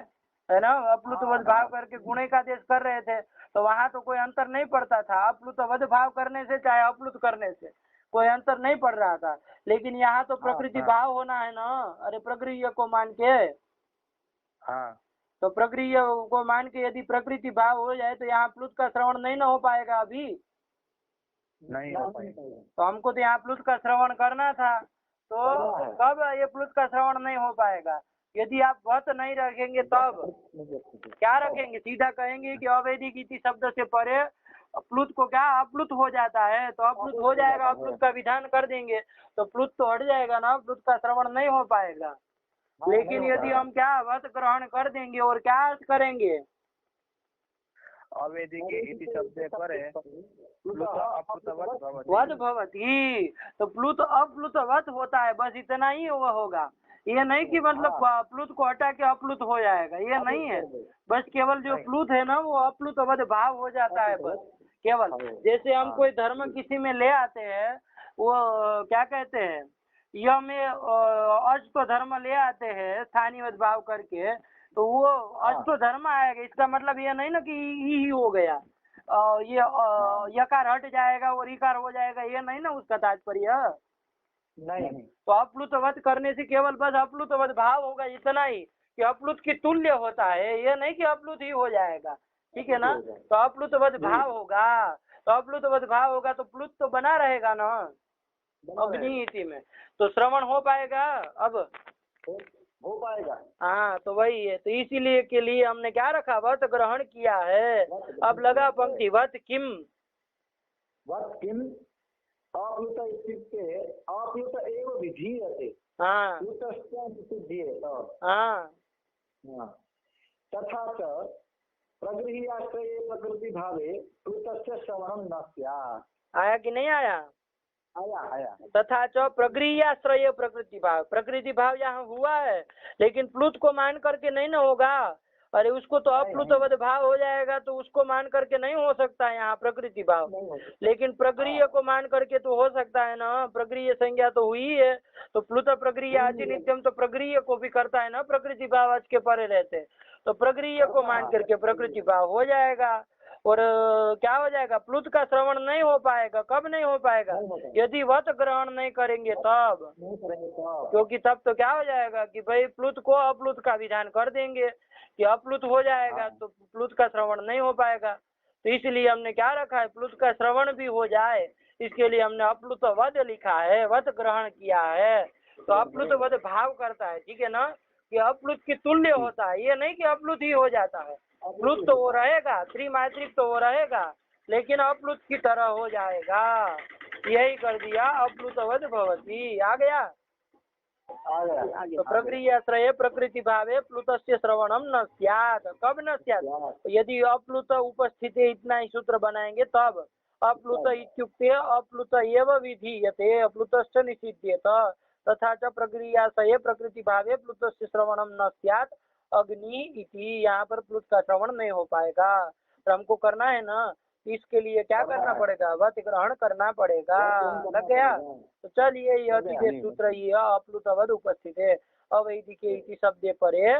है ना, अप्लुत वध भाव करके गुणे का आदेश कर रहे थे, तो वहां तो कोई अंतर नहीं पड़ता था। अप्लुत वध भाव करने से चाहे अप्लुत करने से कोई अंतर नहीं पड़ रहा था। लेकिन यहाँ तो प्रकृति भाव होना है ना। अरे प्रगृह्य को मान के, हाँ, तो प्रगृह्य को मान के यदि प्रकृति भाव हो जाए तो यहाँ प्लुत का श्रवण नहीं ना हो पाएगा अभी। नहीं हो पाएगा। तो हमको तो यहाँ प्लुत का श्रवण करना था, तो कब ये प्लुत का श्रवण नहीं हो पाएगा? यदि आप वत नहीं रखेंगे तब क्या रखेंगे? सीधा कहेंगे कि अवैधिक इति शब्द से परे प्लुत को क्या अप्लुत हो जाता है, तो अप्लुत हो जाएगा, अप्लुत का विधान कर देंगे तो प्लुत तो हट जाएगा ना, प्लुत का श्रवण नहीं हो पाएगा। लेकिन यदि हम क्या वत ग्रहण कर देंगे और क्या अर्थ करेंगे? अवेदिके इति शब्दे परे प्लुत अप्लुतवत् भवति। वध भवति, तो प्लुत अप्लुतवत् होता है, बस इतना ही वो होगा। ये नहीं कि मतलब प्लुत को हटा के अप्लुत हो जाएगा, ये नहीं है। बस केवल जो प्लुत है ना वो अप्लुतवत् भाव हो जाता है बस केवल। जैसे हम कोई धर्म किसी में ले आते हैं, वो क्या कहते हैं, यह में अष्ट धर्म ले आते हैं स्थानीय भाव करके, तो वो अष्ट धर्म आएगा। इसका मतलब ये नहीं ना कि ही हो गया, ये यकार हट जाएगा और इकार हो जाएगा, ये नहीं ना उसका तात्पर्य। नहीं, तो अप्लुतवत करने से केवल बस अप्लुतवत भाव होगा, इतना ही कि अप्लुत की तुल्य होता है, ये नहीं कि अप्लुत ही हो जाएगा, ठीक है ना। तो अप्लुतवत भाव होगा, तो अप्लुतवत भाव होगा तो प्लुत तो बना रहेगा ना अग्नि इति में, तो श्रवण हो पाएगा। अब हो पाएगा। हाँ, तो वही है। तो इसीलिए के लिए हमने क्या रखा, वत ग्रहण किया है। अब लगा पंक्ति वत किम, वत किम अप्लुत इत्युक्ते अप्लुत एव विधीयते। हाँ प्लुतस्य निषिध्येत। हाँ, तथा च प्रगृह्याश्रये प्रकृति भावे प्लुतस्य श्रवणं न स्यात्। आया कि नहीं आया? आया। तथा च प्रगृह्याश्रय प्रकृति भाव, प्रकृति भाव यहाँ हुआ है लेकिन प्लुत को मान करके नहीं ना होगा। अरे उसको तो अप्लुतवद भाव हो जाएगा, तो उसको मान करके नहीं हो सकता है यहाँ प्रकृति भाव। लेकिन प्रगृह्य को मान करके तो हो सकता है ना, प्रगृह्य संज्ञा तो हुई है। तो प्लुत प्रगृह्य आदि नित्यम, तो प्रगृह्य को भी करता है ना प्रकृति भाव आज के परे रहते, तो प्रगृह्य को मान करके प्रकृति भाव हो जाएगा। और क्या हो जाएगा, प्लुत का श्रवण नहीं हो पाएगा। कब नहीं हो पाएगा? यदि वत ग्रहण नहीं करेंगे तब, क्योंकि तब तो क्या हो जाएगा कि भाई प्लुत को अप्लुत का विधान कर देंगे कि अप्लुत हो जाएगा, तो प्लुत का श्रवण नहीं हो पाएगा। तो इसलिए हमने क्या रखा है, प्लुत का श्रवण भी हो जाए इसके लिए हमने अप्लुत वध लिखा है, वत ग्रहण किया है। तो अप्लुत वध भाव करता है, ठीक है ना, कि अप्लुत की तुल्य होता है, ये नहीं कि अप्लुत ही हो जाता है। प्लुत तो वो रहेगा, त्रिमात्रिक तो वो रहेगा, लेकिन अप्लुत की तरह हो जाएगा। यही कर दिया, अप्लुतवद भवति। आ गया? तो प्रक्रियाश्रय प्रकृति भावे प्लुतस्य श्रवणम न स्यात्। कब न स्यात्? यदि अप्लुत उपस्थित इतना ही सूत्र बनाएंगे तब। अप्लुत इत्युक्ते अप्लुत एव विधीयते, अप्लुतश्च निषिध्येत। तथा च प्रक्रियाश्रय प्रकृति भावे प्लुतस्य श्रवणम न स्यात् अग्नि इति। यहाँ पर प्लुत का श्रवण नहीं हो पाएगा। तो हमको करना है ना, इसके लिए क्या करना पड़ेगा, वत ग्रहण करना पड़ेगा। लग गया? तो चलिए यह विशेष सूत्र ये अप्लुतवद उपस्थित है। अवैदिके इति शब्दे परे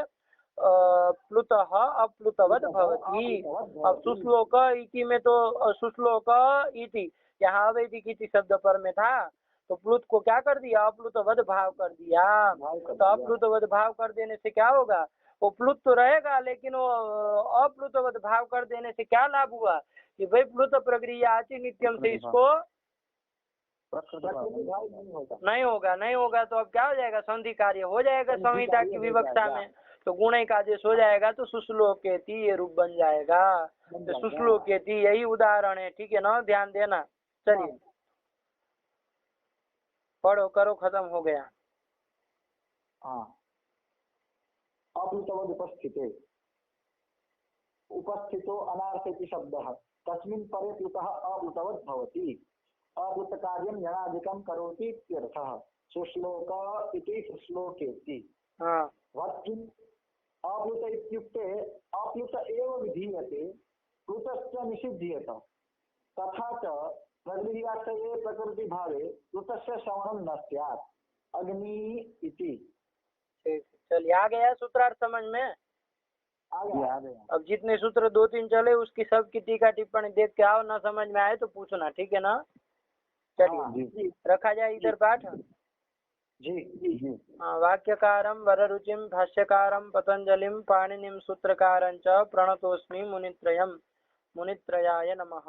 प्लुतः अप्लुतवद भवति। अब सुश्लोक इति में तो सुश्लोक इति यहाँ अवैदिक इति शब्द पर में था, तो प्लुत को क्या कर दिया, अप्लुतवद भाव कर दिया। तो अप्लुतवद भाव कर देने से क्या होगा, वो प्लुत तो रहेगा, लेकिन वो अप्लुतवत भाव कर देने से क्या लाभ हुआ कि भाई प्लुत प्रक्रिया आती नित्यम से इसको प्रकृति भाव नहीं होगा तो अब क्या हो जाएगा, संधि कार्य हो जाएगा संहिता की विवक्षा में, तो गुण का आदेश हो जाएगा, तो सुश्लोकेति ये रूप बन जाएगा। तो सुश्लोकेति यही उदाहरण है, ठीक है ना, ध्यान देना। चलिए पढ़ो, करो, खत्म हो गया। हाँ, अप्लुतवद उपस्थिते, उपस्थितो अनार्थिक शब्दः, तस्मिन् परे प्लुतः अप्लुतवत् भवति, अप्लुत कार्यं यणादिकं करोति इत्यर्थः। सुश्लोक इति सुश्लोकेति। हाँ वत्किम् अप्लुत इत्युक्ते अप्लुत एव विधीयते, प्लुतश्च निषिध्येत। तथा च प्रकृतिवाचये प्रकृतिभावे प्लुतस्य श्रवणं न स्यात्, अग्नि इति। चलिए आ गया सूत्रार्थ समझ में। आ गया। अब जितने सूत्र 2-3 चले उसकी सब की टीका टिप्पणी देख के आओ, ना समझ में आए तो पूछना, ठीक है ना। चलिए रखा जाए इधर पाठ। जी। हाँ, वाक्यकारं वररुचिं भाष्यकारं पतंजलिं पाणिनिं सूत्रकारं च प्रणतोस्मि मुनित्रयम्। मुनित्रयाय नमः।